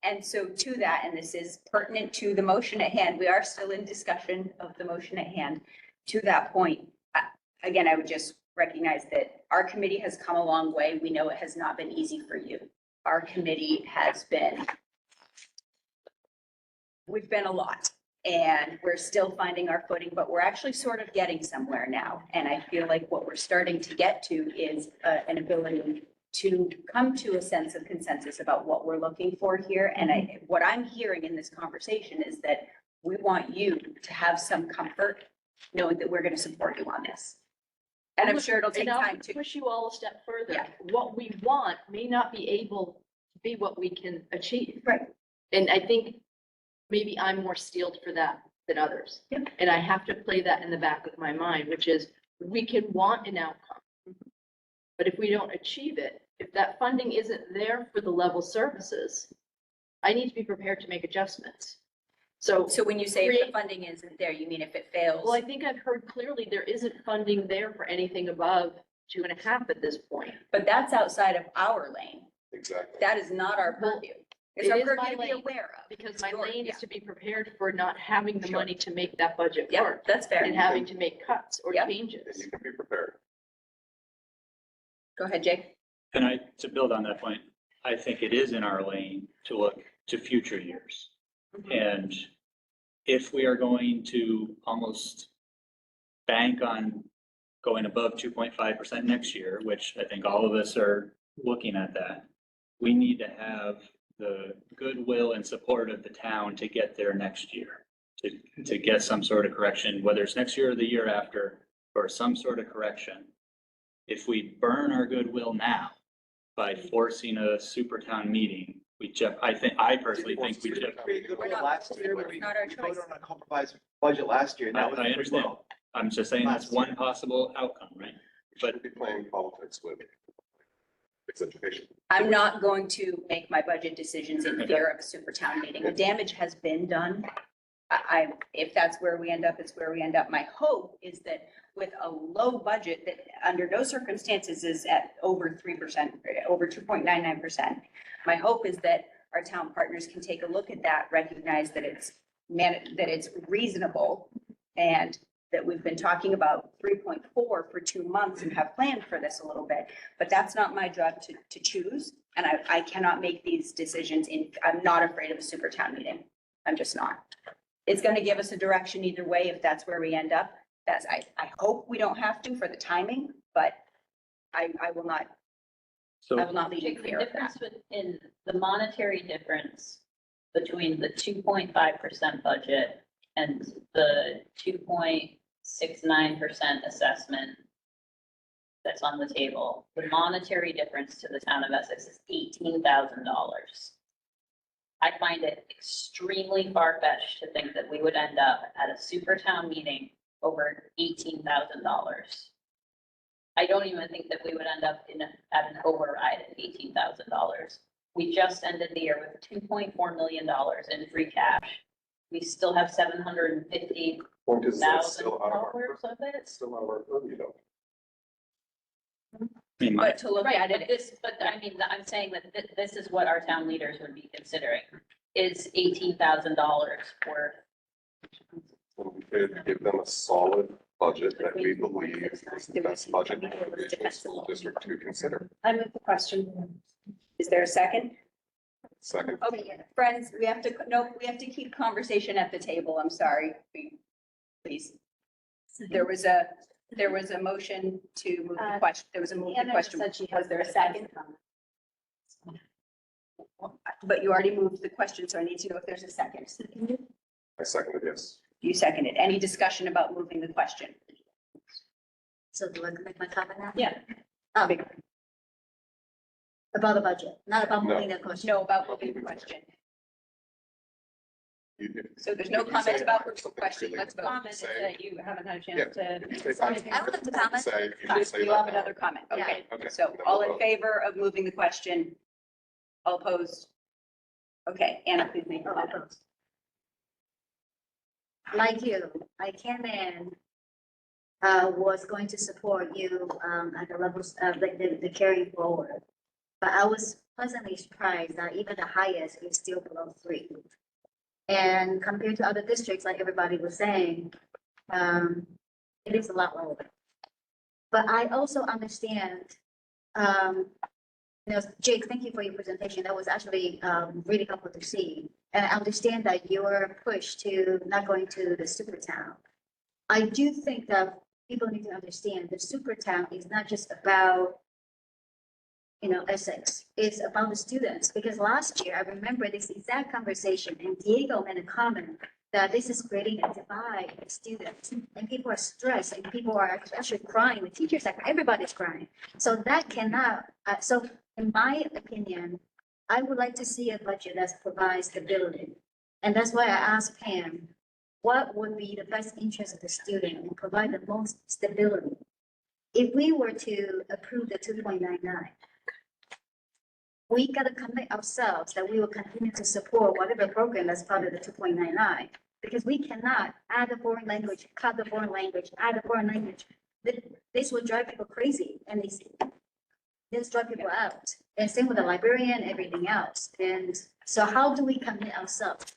and so to that, and this is pertinent to the motion at hand, we are still in discussion of the motion at hand. To that point, again, I would just recognize that our committee has come a long way. We know it has not been easy for you. Our committee has been, we've been a lot and we're still finding our footing, but we're actually sort of getting somewhere now. And I feel like what we're starting to get to is an ability to come to a sense of consensus about what we're looking for here. And what I'm hearing in this conversation is that we want you to have some comfort knowing that we're going to support you on this. And I'm sure it'll take time to push you all a step further. Yeah. What we want may not be able to be what we can achieve. Right. And I think maybe I'm more steeled for that than others. Yep. And I have to play that in the back of my mind, which is we can want an outcome. But if we don't achieve it, if that funding isn't there for the level services, I need to be prepared to make adjustments. So when you say if the funding isn't there, you mean if it fails? well, I think I've heard clearly there isn't funding there for anything above 2.5 at this point. But that's outside of our lane. Exactly. That is not our purview. It's It our is purview my to be lane, aware of. because my Yours, lane yeah. is to be prepared for not having the Sure. money to make that budget Yeah, work that's fair. and having to make cuts or Yep. And changes. you can be prepared. Go ahead, Jake. And to build on that point, I think it is in our lane to look to future years. And if we are going to almost bank on going above 2.5% next year, which I think all of us are looking at that, we need to have the goodwill and support of the town to get there next year, to get some sort of correction, whether it's next year or the year after, or some sort of correction. If we burn our goodwill now by forcing a super town meeting, I personally think we just. We're not- Last year, it's not our we choice. voted on a compromise budget last year, and that was. I understand. well. I'm just saying that's one possible outcome, right? We shouldn't be playing politics with its education. I'm not going to make my budget decisions in fear of a super town meeting. The damage has been done. If that's where we end up, it's where we end up. My hope is that with a low budget that under no circumstances is at over 3%, over 2.99%. My hope is that our town partners can take a look at that, recognize that it's reasonable, and that we've been talking about 3.4 for 2 months and have planned for this a little bit, but that's not my job to choose. And I cannot make these decisions I'm not afraid of a super town meeting. I'm just not. It's going to give us a direction either way if that's where we end up. I hope we don't have to for the timing, but I will not lead in The fear of that. difference in the monetary difference between the 2.5% budget and the 9% assessment that's on the table, the monetary difference to the town of Essex is $18,000. I find it extremely far-fetched to think that we would end up at a super town meeting over $18,000. I don't even think that we would end up at an override at $18,000. We just ended the year with $2.4 million in free cash. We still have $750,000 Point is, that's still out of our, of it. still out of our purview though. But to look Right, at but it, I'm saying that this is what our town leaders would be considering, is $18,000 worth. And we could give them a solid budget that we believe is the best budget for the regional school district to consider. I move the question. Is there a second? Second. Okay, friends, we have to keep conversation at the table. I'm sorry. Please. There was a motion to move the question. There was a move the question. Was there a second? But you already moved the question, so I need to know if there's a second. I seconded, yes. You seconded. Any discussion about moving the question? So do I make my comment now? Yeah. About the budget, not about No. moving the question. No, about moving the question. So there's no comment about moving the question. Let's vote. Comment is that you haven't had a Yeah. chance to. You say I don't have to comment. Say, you Fine, just say you have that. another comment. Okay, Okay. so Then all we'll in vote. favor of moving the question? All opposed? Okay, Anna, please make your Oh, comment. opposed. Like you, I came in, was going to support you, at the levels of the carrying forward. But I was pleasantly surprised that even the highest is still below 3. And compared to other districts, like everybody was saying, it is a lot lower. But I also understand, Jake, thank you for your presentation. That was actually really helpful to see. And I understand that your push to not going to the super town. I do think that people need to understand the super town is not just about, Essex. It's about the students. Because last year, I remember this exact conversation and Diego made a comment that this is creating a divide in students. And people are stressed and people are actually crying. The teachers are, everybody's crying. So that cannot, so in my opinion, I would like to see a budget that provides stability. And that's why I asked Pam, what would be the best interest of the student and provide the most stability? If we were to approve the 2.99, we got to commit ourselves that we will continue to support whatever program that's part of the 2.99, because we cannot add a foreign language, cut the foreign language, add a foreign language. This will drive people crazy and this drive people out. And same with the librarian, everything else. And so how do we commit ourselves?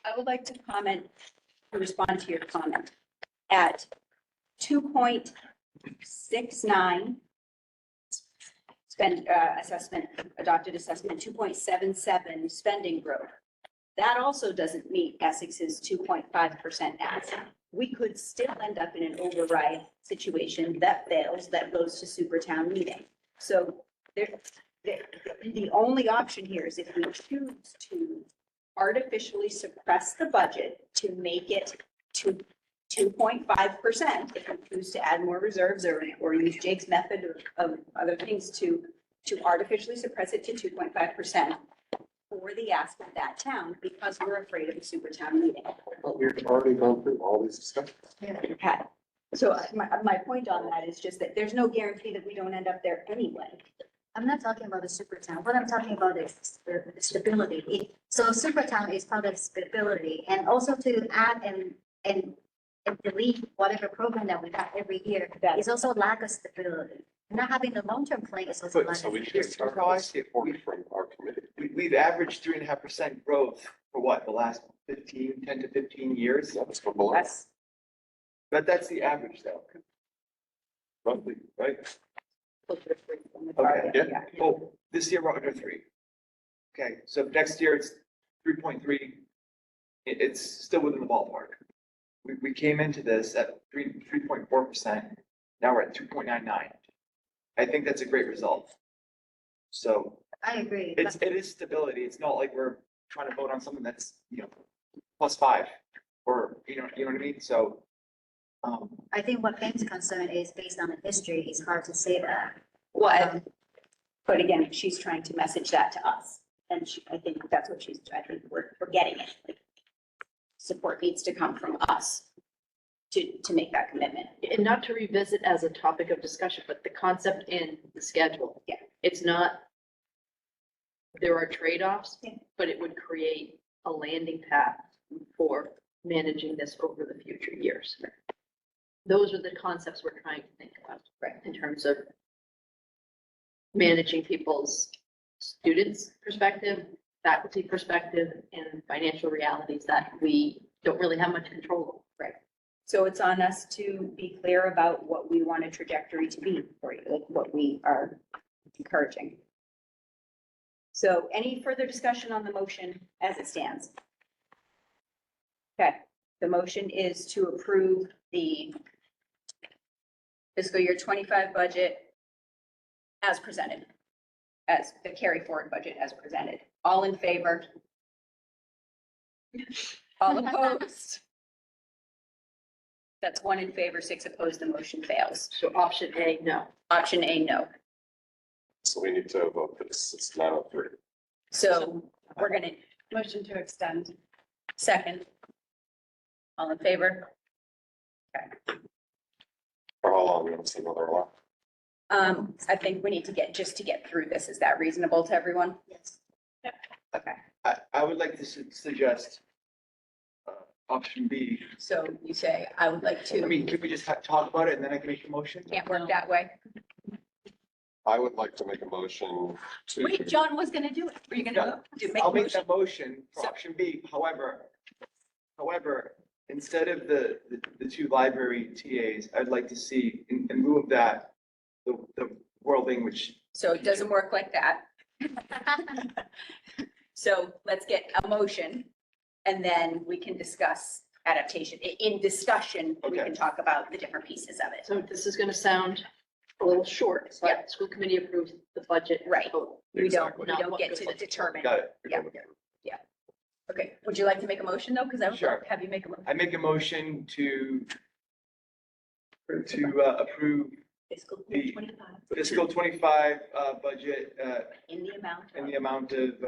I would like to comment, to respond to your comment. At 2.69 assessment, adopted assessment, 2.77 spending growth. That also doesn't meet Essex's 2.5% ask. We could still end up in an override situation that fails, that goes to super town meeting. So the only option here is if we choose to artificially suppress the budget to make it to 2.5%, if we choose to add more reserves or use Jake's method of other things to artificially suppress it to 2.5% for the ask of that town, because we're afraid of a super town meeting. But we've already gone through all these discussions. Okay. So my point on that is just that there's no guarantee that we don't end up there anyway. I'm not talking about the super town. What I'm talking about is the stability. So super town is part of stability, and also to add and delete whatever program that we have every year is also lack of stability. Not having the long-term plan is also lack of So we stability. should start How I see it, report from our committee. We've averaged 3.5% growth for what, the last 10 to 15 years? That's for below. But that's the average though, Roughly, right? okay, Yeah. well, this year we're under 3. Okay, so next year it's 3.3, it's still within the ballpark. We came into this at 3.4%, now we're at 2.99. I think that's a great result. So I agree. it is stability, it's not like we're trying to vote on something that's, +5. or, you know what I mean? So, I think what Pam's concern is based on the history, it's hard to say that. Well, but again, she's trying to message that to us. And I think that's what I think we're getting it. Like, support needs to come from us to make that commitment. And not to revisit as a topic of discussion, but the concept in the schedule. Yeah. It's not, there are trade-offs, Yeah. but it would create a landing path for managing this over the future years. Those are the concepts we're trying to think about. Right. In terms of managing people's students' perspective, faculty perspective, and financial realities that we don't really have much control over. Right. So it's on us to be clear about what we want a trajectory to be for you, like what we are encouraging. So any further discussion on the motion as it stands? Okay, the motion is to approve the fiscal year 25 budget as presented, as the carry forward budget as presented. All in favor? All opposed? That's 1 in favor, 6 opposed, the motion fails. So option A, no. Option A, no. So we need to vote this. It's 9:03. So we're gonna, Motion to extend. second. All in favor? Okay. For how long? You want to say another one? I think we need to get through this. Is that reasonable to everyone? Yes. Okay, I would like to suggest option B. so you say, I would like I to, mean, can we just talk about it and then I can make a motion? can't work that way. I would like to make a motion to. Wait, John was gonna do it. Were you gonna make I'll a make motion? that motion for So- option B. However, instead of the two library TAs, I'd like to see in lieu of that, the world language. So it doesn't work like that. So let's get a motion and then we can discuss adaptation. In discussion, we can Okay. talk about the different pieces of it. So this is gonna sound a little short, Yeah. but school committee approves the budget. Right. total. We don't Not get what to goes- determine. Got it. Yeah. Okay, would you like to make a motion though? Because I would Sure. have you make a motion. I make a motion to approve Fiscal the year 25 fiscal 25 budget in the amount in of the amount of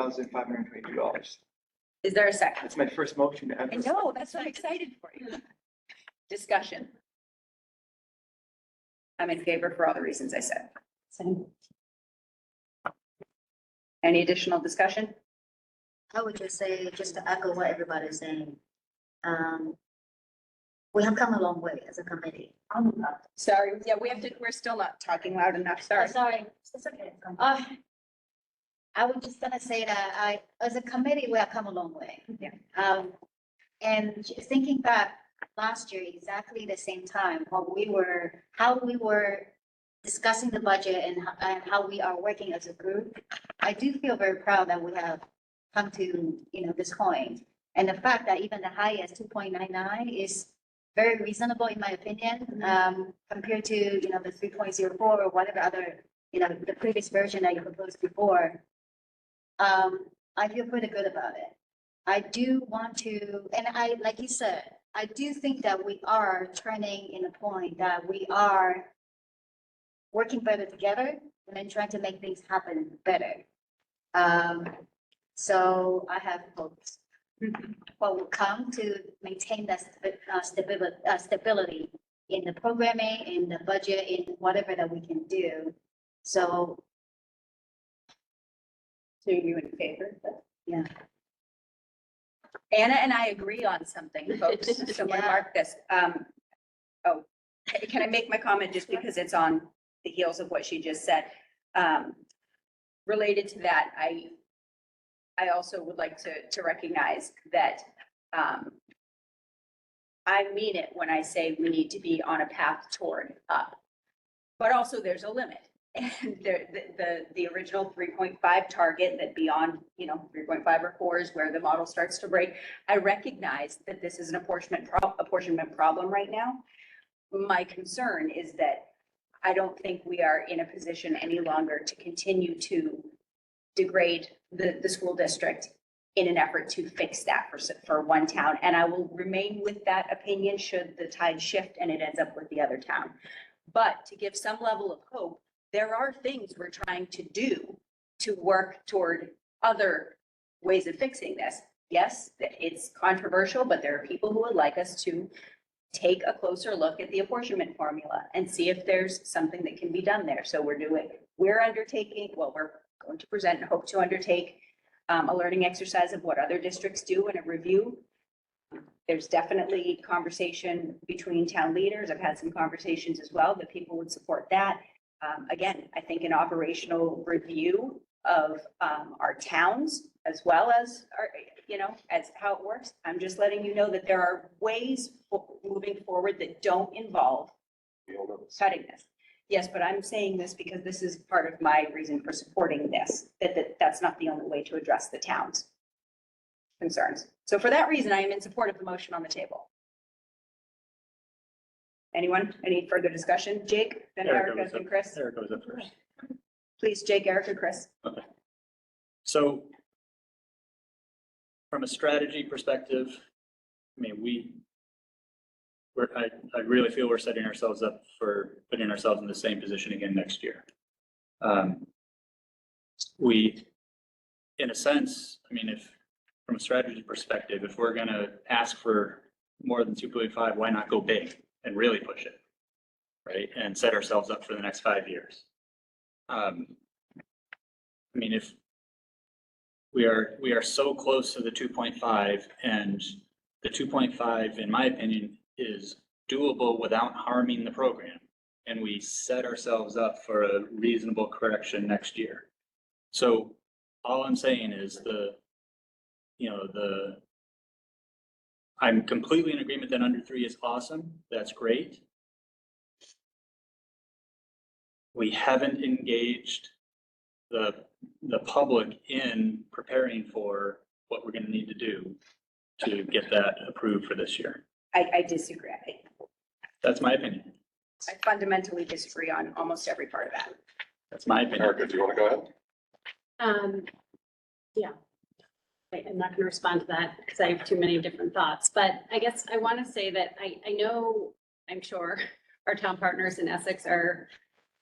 $30,130,522. Is there a second? That's my first motion ever. I know, that's what I'm excited for you. Discussion. I'm in favor for all the reasons I said. Same. Any additional discussion? I would just say, just to echo what everybody's saying, we have come a long way as a committee. Sorry, yeah, we're still not talking loud enough, sorry. Sorry, it's okay. I was just gonna say that as a committee, we have come a long way. Yeah. And just thinking back last year, exactly the same time, how we were discussing the budget and how we are working as a group, I do feel very proud that we have come to, this point. And the fact that even the highest 2.99 is very reasonable in my opinion, compared to, the 3.04 or whatever other, the previous version that you proposed before. I feel pretty good about it. I do want to, and like you said, I do think that we are turning in a point that we are working better together and then trying to make things happen better. So I have hopes what will come to maintain that stability in the programming, in the budget, in whatever that we can do. So you in favor? Yeah. Anna and I agree on something, folks. Someone Yeah. mark this. Can I make my comment just because it's on the heels of what she just said? Related to that, I also would like to recognize that I mean it when I say we need to be on a path toward up. But also there's a limit. And the original 3.5 target that beyond, 3.5 or 4 is where the model starts to break. I recognize that this is an apportionment problem right now. My concern is that I don't think we are in a position any longer to continue to degrade the school district in an effort to fix that for one town. And I will remain with that opinion should the tide shift and it ends up with the other town. But to give some level of hope, there are things we're trying to do to work toward other ways of fixing this. Yes, it's controversial, but there are people who would like us to take a closer look at the apportionment formula and see if there's something that can be done there. So we're undertaking, well, we're going to present and hope to undertake a learning exercise of what other districts do in a review. There's definitely conversation between town leaders. I've had some conversations as well that people would support that. Again, I think an operational review of our towns as well as our, as how it works. I'm just letting you know that there are ways moving forward that don't involve cutting this. Yes, but I'm saying this because this is part of my reason for supporting this, that's not the only way to address the town's concerns. So for that reason, I am in support of the motion on the table. Anyone? Any further discussion? Jake, then Erica, then Chris. Erica goes up first. Please, Jake, Erica, Chris. Okay. So from a strategy perspective, I mean, I really feel we're setting ourselves up for putting ourselves in the same position again next year. We, in a sense, I mean, if from a strategy perspective, if we're going to ask for more than 2.5, why not go big and really push it, right? And set ourselves up for the next 5 years. I mean, if we are so close to the 2.5, and the 2.5, in my opinion, is doable without harming the program, and we set ourselves up for a reasonable correction next year. So all I'm saying is I'm completely in agreement that under 3 is awesome. That's great. We haven't engaged the public in preparing for what we're going to need to do to get that approved for this year. I disagree. That's my opinion. I fundamentally disagree on almost every part of that. That's my opinion. Erica, do you want to go ahead? Yeah. I'm not going to respond to that because I have too many different thoughts, but I guess I want to say that I know, I'm sure our town partners in Essex are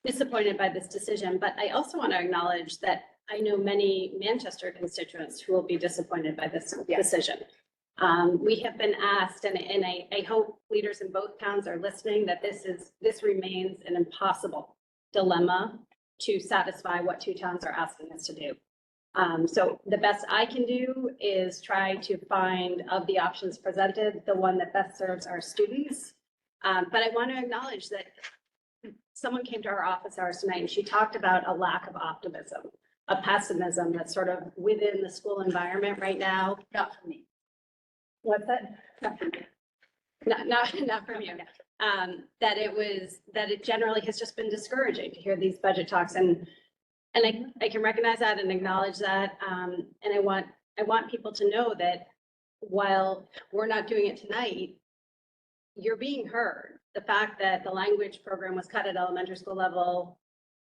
disappointed by this decision, but I also want to acknowledge that I know many Manchester constituents who will be disappointed by this decision. We have been asked, and I hope leaders in both towns are listening, that this remains an impossible dilemma to satisfy what 2 towns are asking us to do. So the best I can do is try to find, of the options presented, the one that best serves our students. But I want to acknowledge that someone came to our office hours tonight and she talked about a lack of optimism, a pessimism that's sort of within the school environment right now. Not for me. What's that? Not from you. Not from you. That it generally has just been discouraging to hear these budget talks, and I can recognize that and acknowledge that. And I want people to know that while we're not doing it tonight, you're being heard. The fact that the language program was cut at elementary school level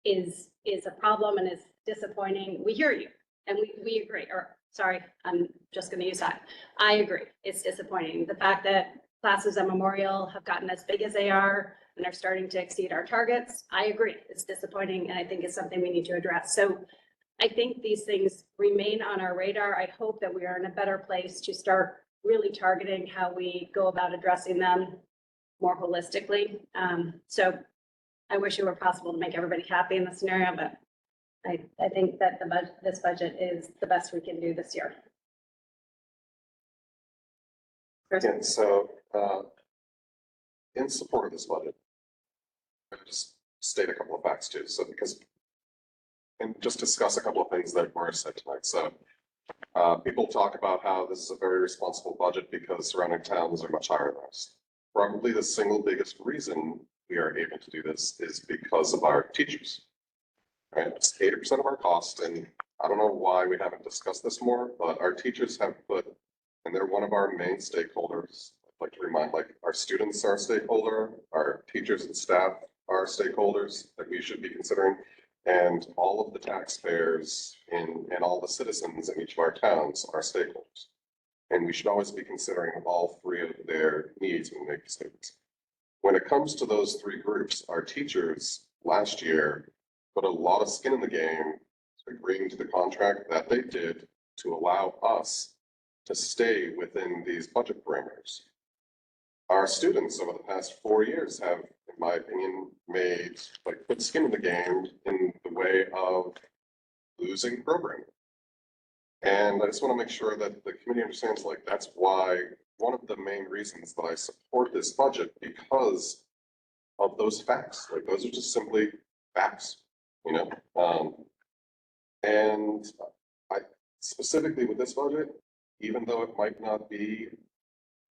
is a problem and is disappointing. We hear you and we agree, or sorry, I'm just going to use that. I agree. It's disappointing. The fact that classes at Memorial have gotten as big as they are and are starting to exceed our targets, I agree. It's disappointing, and I think it's something we need to address. So I think these things remain on our radar. I hope that we are in a better place to start really targeting how we go about addressing them more holistically. So I wish it were possible to make everybody happy in this scenario, but I think that this budget is the best we can do this year. Yeah, so in support of this budget, I just state a couple of facts too. So and just discuss a couple of things that were said tonight. So people talk about how this is a very responsible budget because surrounding towns are much higher than us. Probably the single biggest reason we are able to do this is because of our teachers. Right? It's 80% of our cost, and I don't know why we haven't discussed this more, but our teachers have put, and they're one of our main stakeholders. I'd like to remind, like, our students are a stakeholder, our teachers and staff are stakeholders that we should be considering. And all of the taxpayers and all the citizens in each of our towns are stakeholders. And we should always be considering all three of their needs when we make decisions. When it comes to those three groups, our teachers last year put a lot of skin in the game, agreeing to the contract that they did to allow us to stay within these budget parameters. Our students over the past 4 years have, in my opinion, put skin in the game in the way of losing programming. And I just want to make sure that the committee understands, that's why one of the main reasons that I support this budget, because of those facts. Those are just simply facts, and I specifically with this budget, even though it might not be,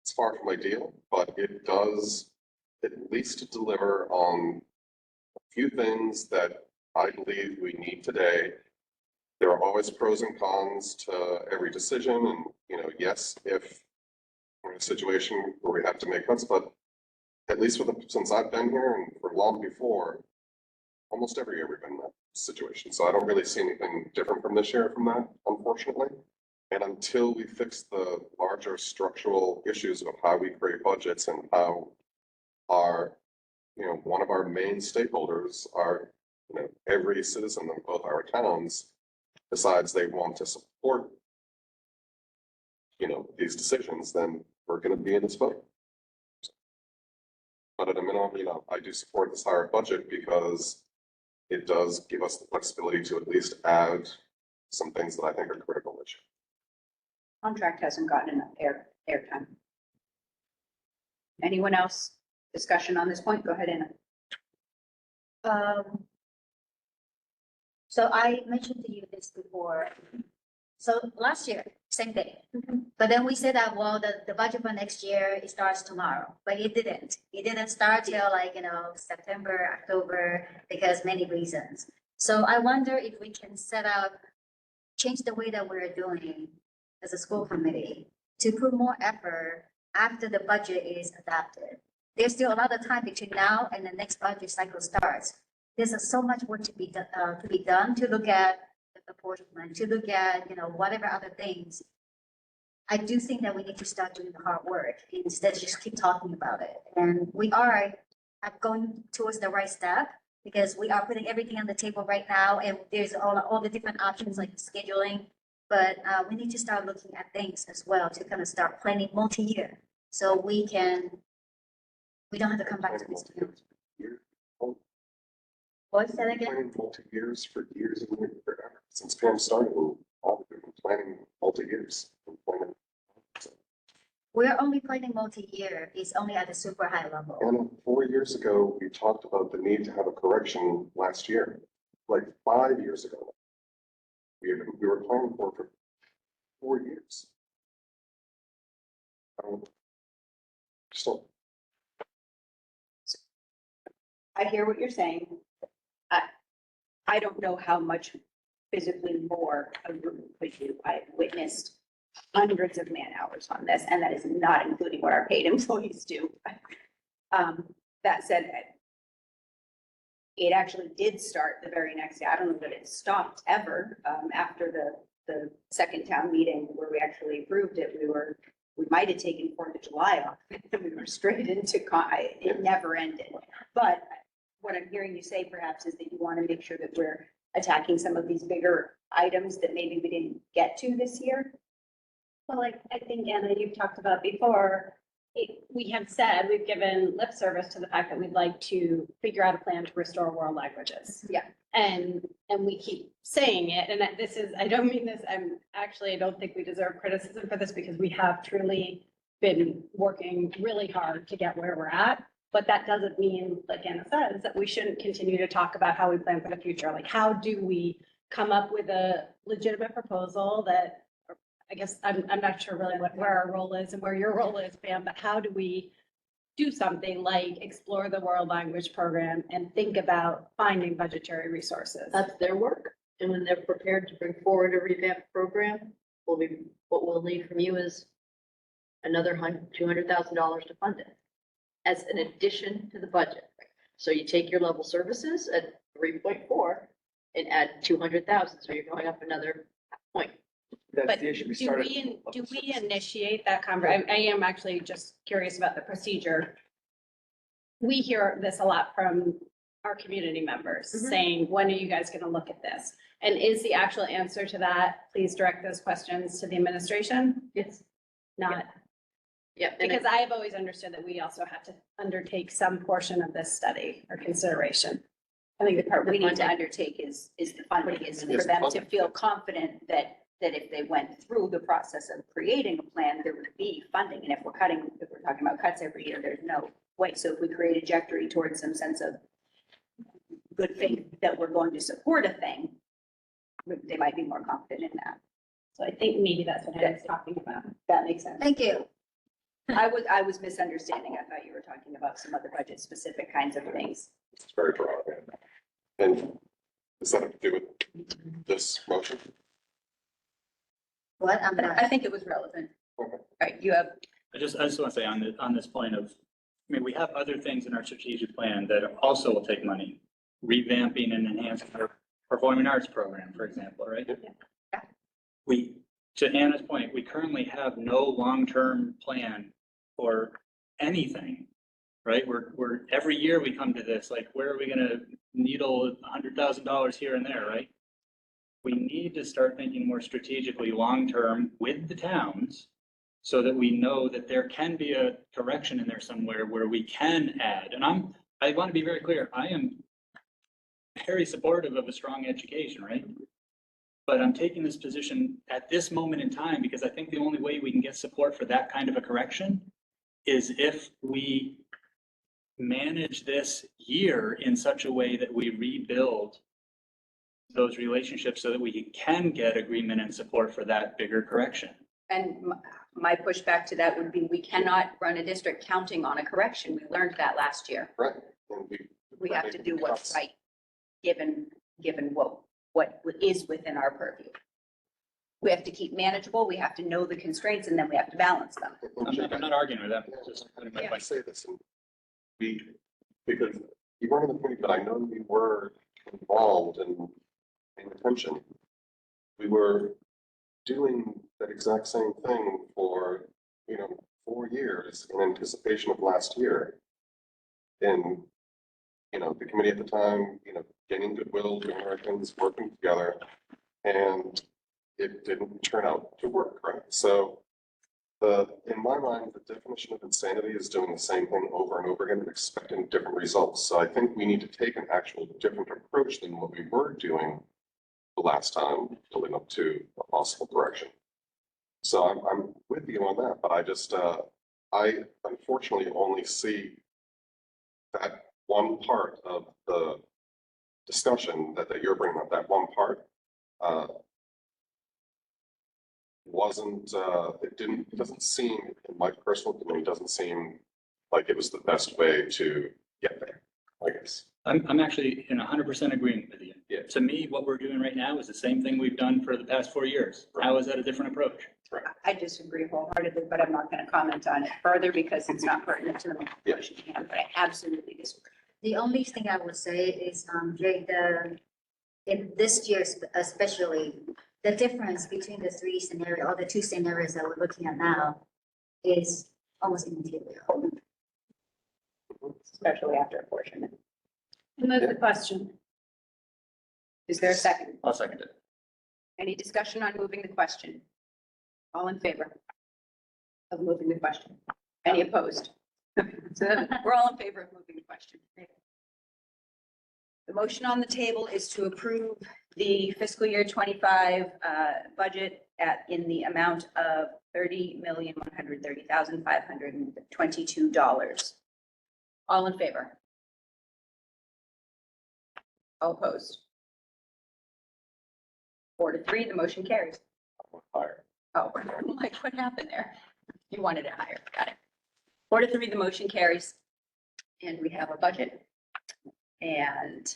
it's far from ideal, but it does at least deliver on a few things that I believe we need today. There are always pros and cons to every decision, and yes, if we're in a situation where we have to make cuts, but at least since I've been here and for long before, almost every year we've been in that situation. So I don't really see anything different from this year from that, unfortunately. And until we fix the larger structural issues of how we create budgets and how our, one of our main stakeholders are, every citizen of both our towns decides they want to support, these decisions, then we're going to be in this boat. But at a minimum, I do support this higher budget because it does give us the flexibility to at least add some things that I think are critical this year. Contract hasn't gotten enough airtime. Anyone else? Discussion on this point? Go ahead, Anna. So I mentioned to you this before. So last year, same thing. But then we said that, well, the budget for next year, it starts tomorrow, but it didn't. It didn't start till September, October, because many reasons. So I wonder if we can change the way that we're doing as a school committee to put more effort after the budget is adopted. There's still a lot of time between now and the next budget cycle starts. There's so much work to be done to look at the apportionment, to look at whatever other things. I do think that we need to start doing the hard work instead of just keep talking about it. And we are going towards the right step because we are putting everything on the table right now, and there's all the different options like scheduling. But we need to start looking at things as well to kind of start planning multi-year, so we don't have to come back to this. What's that again? Planning multi-years for years and years forever. Since Pam started, we've been planning multi-years. We're only planning multi-year. It's only at a super high level. And 4 years ago, we talked about the need to have a correction last year, 5 years ago. We were planning for 4 years. I hear what you're saying. I don't know how much physically more a group could do. I've witnessed hundreds of man hours on this, and that is not including what our paid employees do. That said, it actually did start the very next day. I don't know that it stopped ever after the second town meeting where we actually approved it. We might have taken 4th of July off and we were straight into it never ended. But what I'm hearing you say perhaps is that you want to make sure that we're attacking some of these bigger items that maybe we didn't get to this year. Well, I think, Anna, you've talked about before, we have said, we've given lip service to the fact that we'd like to figure out a plan to restore world languages. Yeah. And we keep saying it, and this is, I don't mean this, I don't think we deserve criticism for this because we have truly been working really hard to get where we're at. But that doesn't mean, like Anna says, that we shouldn't continue to talk about how we plan for the future. Like, how do we come up with a legitimate proposal that, I guess, I'm not sure really where our role is and where your role is, Pam, but how do we do something like explore the world language program and think about finding budgetary resources? That's their work. And when they're prepared to bring forward a revamped program, what we'll need from you is another $200,000 to fund it as an addition to the budget. So you take your level services at 3.4 and add 200,000, so you're going up another point. That's But the issue. We do started. do we initiate that conversation? I am actually just curious about the procedure. We hear this a lot from our community members saying, when are you guys going to look at this? And is the actual answer to that, please direct those questions to the administration? It's not, Yeah. because I have always understood that we also have to undertake some portion of this study or consideration. I think the part We we need to undertake is the funding, is for them to feel confident that if they went through the process of creating a plan, there would be funding. And if we're talking about cuts every year, there's no way. So if we create a trajectory towards some sense of good faith that we're going to support a thing, they might be more confident in that. So I think maybe that's what I was talking about. That makes sense. Thank you. I was misunderstanding. I thought you were talking about some other budget specific kinds of things. It's very broad. And does that have to do with this motion? What? I'm I not. think it was relevant. Right, you have, I just want to say on this point of, I mean, we have other things in our strategic plan that also will take money. Revamping and enhancing our performing arts program, for example, right? Yeah. To Anna's point, we currently have no long-term plan for anything, right? We're every year we come to this, like, where are we gonna needle $100,000 here and there, right? We need to start thinking more strategically, long-term with the towns, so that we know that there can be a correction in there somewhere where we can add. And I want to be very clear, I am very supportive of a strong education, right? But I'm taking this position at this moment in time because I think the only way we can get support for that kind of a correction is if we manage this year in such a way that we rebuild those relationships so that we can get agreement and support for that bigger correction. and my pushback to that would be, we cannot run a district counting on a correction. We learned that last year. Right. And We have to do what's right, given what is within our purview. We have to keep manageable, we have to know the constraints, and then we have to balance them. I'm not arguing with that, just putting my I point. say this, and because you weren't in the committee, but I know you were involved in paying attention. We were doing that exact same thing for, 4 years in anticipation of last year. And, the committee at the time, gaining goodwill, doing our things, working together, and it didn't turn out to work, right? So in my mind, the definition of insanity is doing the same thing over and over again and expecting different results. So I think we need to take an actual different approach than what we were doing the last time, building up to a possible correction. So I'm with you on that, but I unfortunately only see that one part of the discussion that you're bringing up, that one part, it doesn't seem, in my personal opinion, doesn't seem like it was the best way to get there, I guess. I'm actually in 100% agreement with you. Yeah. To me, what we're doing right now is the same thing we've done for the past 4 years. How is that a different approach? I disagree wholeheartedly, but I'm not going to comment on it further because it's not pertinent to the motion at hand, but I absolutely disagree. The only thing I would say is, Jake, in this year especially, the difference between the three scenarios, or the two scenarios that we're looking at now, is almost immaterial. Especially after apportionment. Move the question. Is there a second? I'll second it. Any discussion on moving the question? All in favor of moving the question? Any opposed? So we're all in favor of moving the question. The motion on the table is to approve the fiscal year 25 budget in the amount of $30,130,522. All in favor? All opposed? 4-3, the motion carries. Higher. Oh, like what happened there? You wanted it higher. Got it. 4-3, the motion carries. And we have a budget. And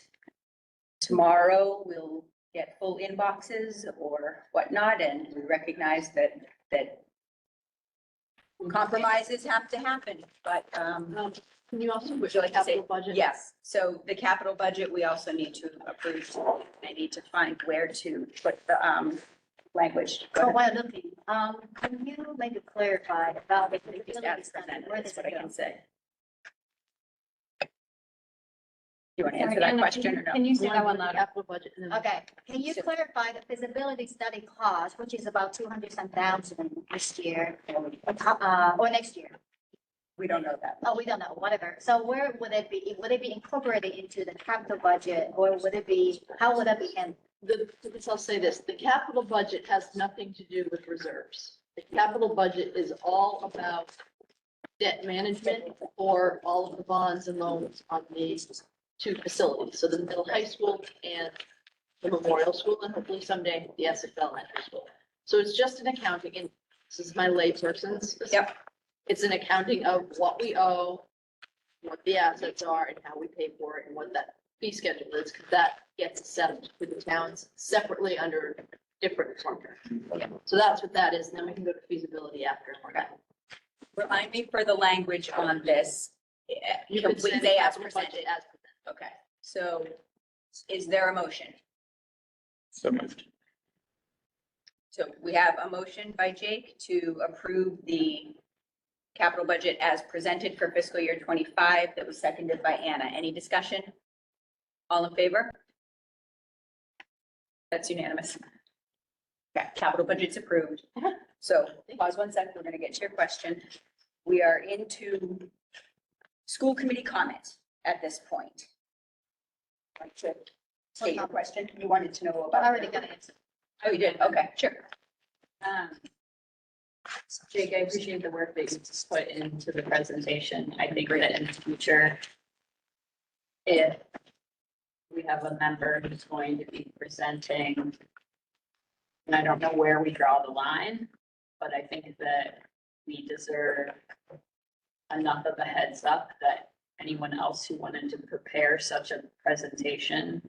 tomorrow we'll get full inboxes or whatnot, and we recognize that compromises have to happen, but Can you also Would put you the like to say? capital budget? Yes, so the capital budget, we also need to approve. I need to find where to put the language. Go So ahead. while looking, can you maybe clarify about the Just feasibility as study? presented, Where is does what it I go? can say. You want to Sorry, answer that Anna, question or no? Can you say that one The louder? capital budget. and then- Okay, can you So- clarify the feasibility study cost, which is about 200,000 this year, or next year? We don't know that. Oh, we don't know, whatever. So where would it be? Would it be incorporated into the capital budget, or would it be, how would that be handled? I'll say this, the capital budget has nothing to do with reserves. The capital budget is all about debt management for all of the bonds and loans on these two facilities. So the middle high school and the Memorial School, and hopefully someday the Essex Elementary School. So it's just an accounting, and this is my layperson's. Yep. It's an accounting of what we owe, what the assets are, and how we pay for it, and what that fee schedule is, because that gets set with the towns separately under different formula. So that's what that is, and then we can go to feasibility after. and we're done. Remind me for the language on this. You could Complete say day as capital presented. budget as presented. Okay, so is there a motion? So moved. So we have a motion by Jake to approve the capital budget as presented for fiscal year 25 that was seconded by Anna. Any discussion? All in favor? That's unanimous. Okay, capital budget's approved. So pause 1 second. We're going to get to your question. We are into school committee comment at this point. Like to state your question. You wanted to know about. I already got an answer. Oh, you did? Okay, sure. Jake, I appreciate the work that you put into the presentation. I think that in the future, if we have a member who's going to be presenting, and I don't know where we draw the line, but I think that we deserve enough of a heads up that anyone else who wanted to prepare such a presentation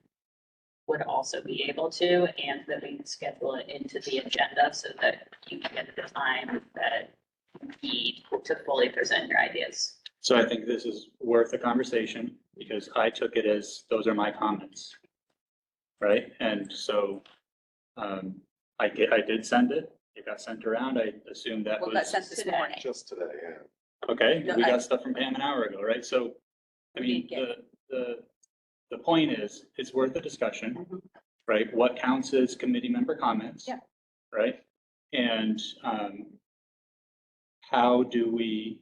would also be able to, and that we can schedule it into the agenda so that you can get the time that you need to fully present your ideas. So I think this is worth a conversation because I took it as those are my comments. Right? And so I did send it. It got sent around. I assumed that Well, was. that sent this morning. Just today, yeah. Okay, No, we I- got stuff from Pam an hour ago, right? So, I We mean, did get- the point is, it's worth a discussion, right? What counts as committee member comments? Yeah. Right? And how do we,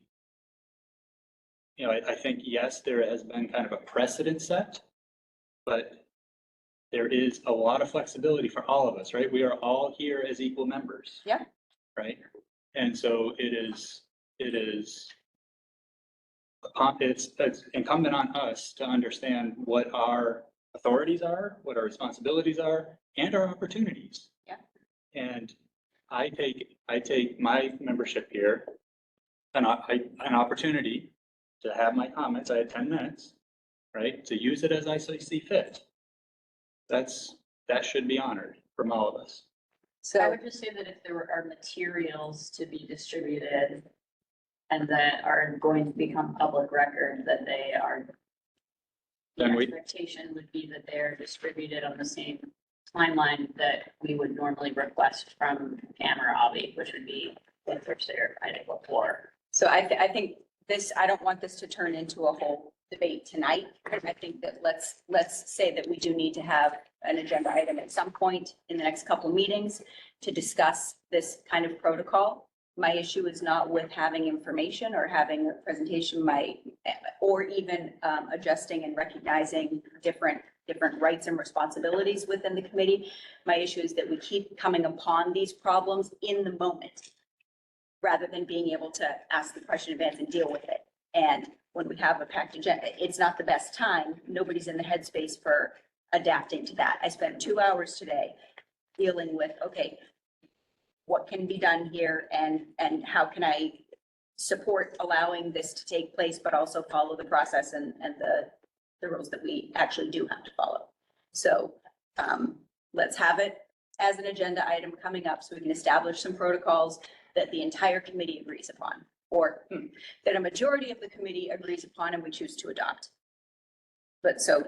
I think, yes, there has been kind of a precedent set, but there is a lot of flexibility for all of us, right? We are all here as equal members. Yeah. Right? And so it's incumbent on us to understand what our authorities are, what our responsibilities are, and our opportunities. Yeah. And I take my membership here, an opportunity to have my comments. I had 10 minutes, right? To use it as I see fit. That should be honored from all of us. I So would just say that if there are materials to be distributed and that are going to become public record, that they are, the Then we- expectation would be that they're distributed on the same timeline that we would normally request from Pam or Avi, which would be the Thursday or Friday before. So I think this, I don't want this to turn into a whole debate tonight. I think that let's say that we do need to have an agenda item at some point in the next couple of meetings to discuss this kind of protocol. My issue is not with having information or having a presentation, or even adjusting and recognizing different rights and responsibilities within the committee. My issue is that we keep coming upon these problems in the moment, rather than being able to ask the question in advance and deal with it. And when we have a packed agenda, it's not the best time. Nobody's in the headspace for adapting to that. I spent 2 hours today dealing with, okay, what can be done here and how can I support allowing this to take place, but also follow the process and the rules that we actually do have to follow. So let's have it as an agenda item coming up so we can establish some protocols that the entire committee agrees upon. that a majority of the committee agrees upon and we choose to adopt. But so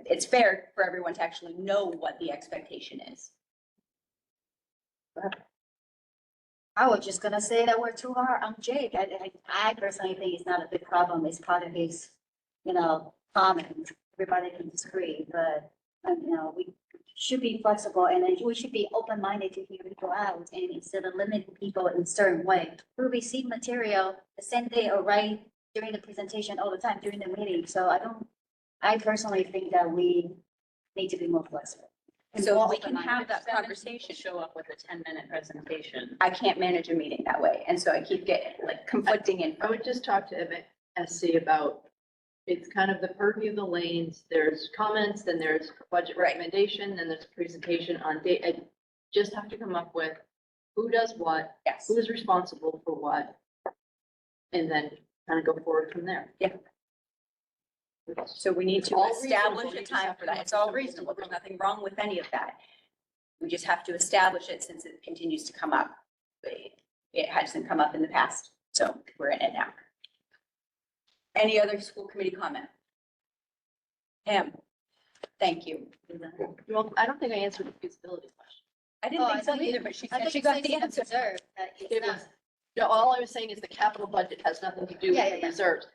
it's fair for everyone to actually know what the expectation is. I was just gonna say that we're too hard on Jake. I personally think it's not a big problem. It's part of his, comment. Everybody can disagree, but, we should be flexible and then we should be open-minded to hear people out and instead of limiting people in a certain way. We receive material the same day or right during the presentation all the time during the meeting. So I personally think that we need to be more flexible. So we can have that conversation. Show up with a 10-minute presentation. I can't manage a meeting that way. And so I keep getting like conflicting info. I would just talk to SC about, it's kind of the purview of the lanes. There's comments, then there's budget recommendation, then there's a presentation on date. I just have to come up with who does what, Yes. who is responsible for what, and then kind of go forward from there. Yeah. So we need to All establish reasonable. a You just time have for to that. come It's up all with something reasonable. There's nothing wrong with any of that. We just have to establish it since it continues to come up. It hasn't come up in the past, so we're in it now. Any other school committee comment? Pam, thank you. Well, I don't think I answered the feasibility question. I didn't think so either, but she I said think she it's got things the to answer. preserve, that it's It not. was, no, all I was saying is the capital budget has nothing to do Yeah, with yeah, the yeah. reserves.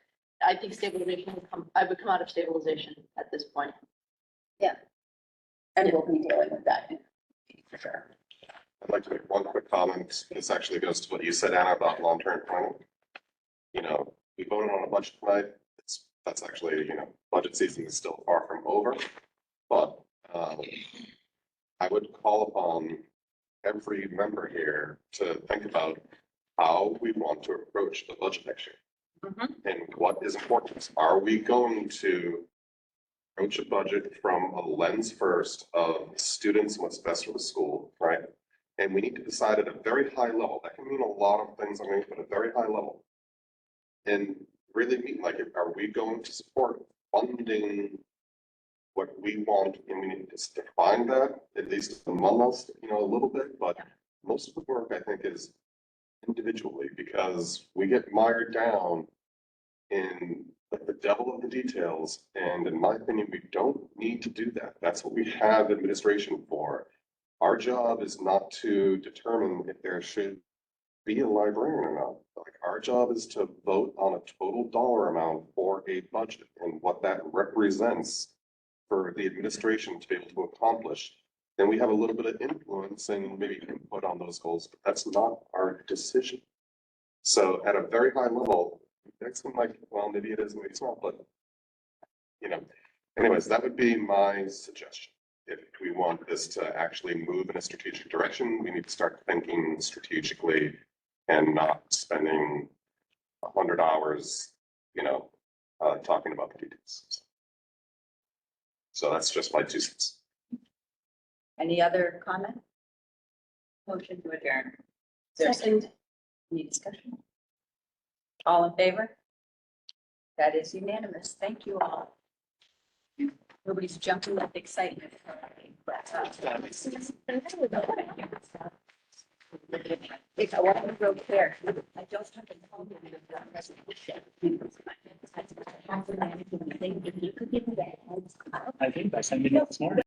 I think stabilization I would come out of stabilization at this point. And we'll be dealing with that for sure. I'd like to make one quick comment. This actually goes to what you said, Anna, about long-term planning. We voted on a budget tonight. That's actually, budget season is still far from over. But I would call upon every member here to think about how we want to approach the budget next year. And what is important. Are we going to approach a budget from a lens first of students and what's best for the school, right? And we need to decide at a very high level. That can mean a lot of things, but at a very high level. And really mean, are we going to support funding what we want? And we need to define that, at least among us, a little bit, but most of the work, I think, is individually, because we get mired down in the devil of the details. And in my opinion, we don't need to do that. That's what we have administration for. Our job is not to determine if there should be a librarian or not. Our job is to vote on a total dollar amount for a budget and what that represents for the administration to be able to accomplish. Then we have a little bit of influence and maybe input on those goals, but that's not our decision. So at a very high level, next one, well, maybe it is, maybe it's not, but anyways, that would be my suggestion. If we want this to actually move in a strategic direction, we need to start thinking strategically and not spending 100 hours, talking about the details. So that's just my 2 cents. Any other comment? Motion to adjourn. Second. Any discussion? All in favor? That is unanimous. Thank you all. Nobody's jumping with excitement. If I want to go there, I don't have to call you in the resolution. If you could give me that. I think by sending it this morning.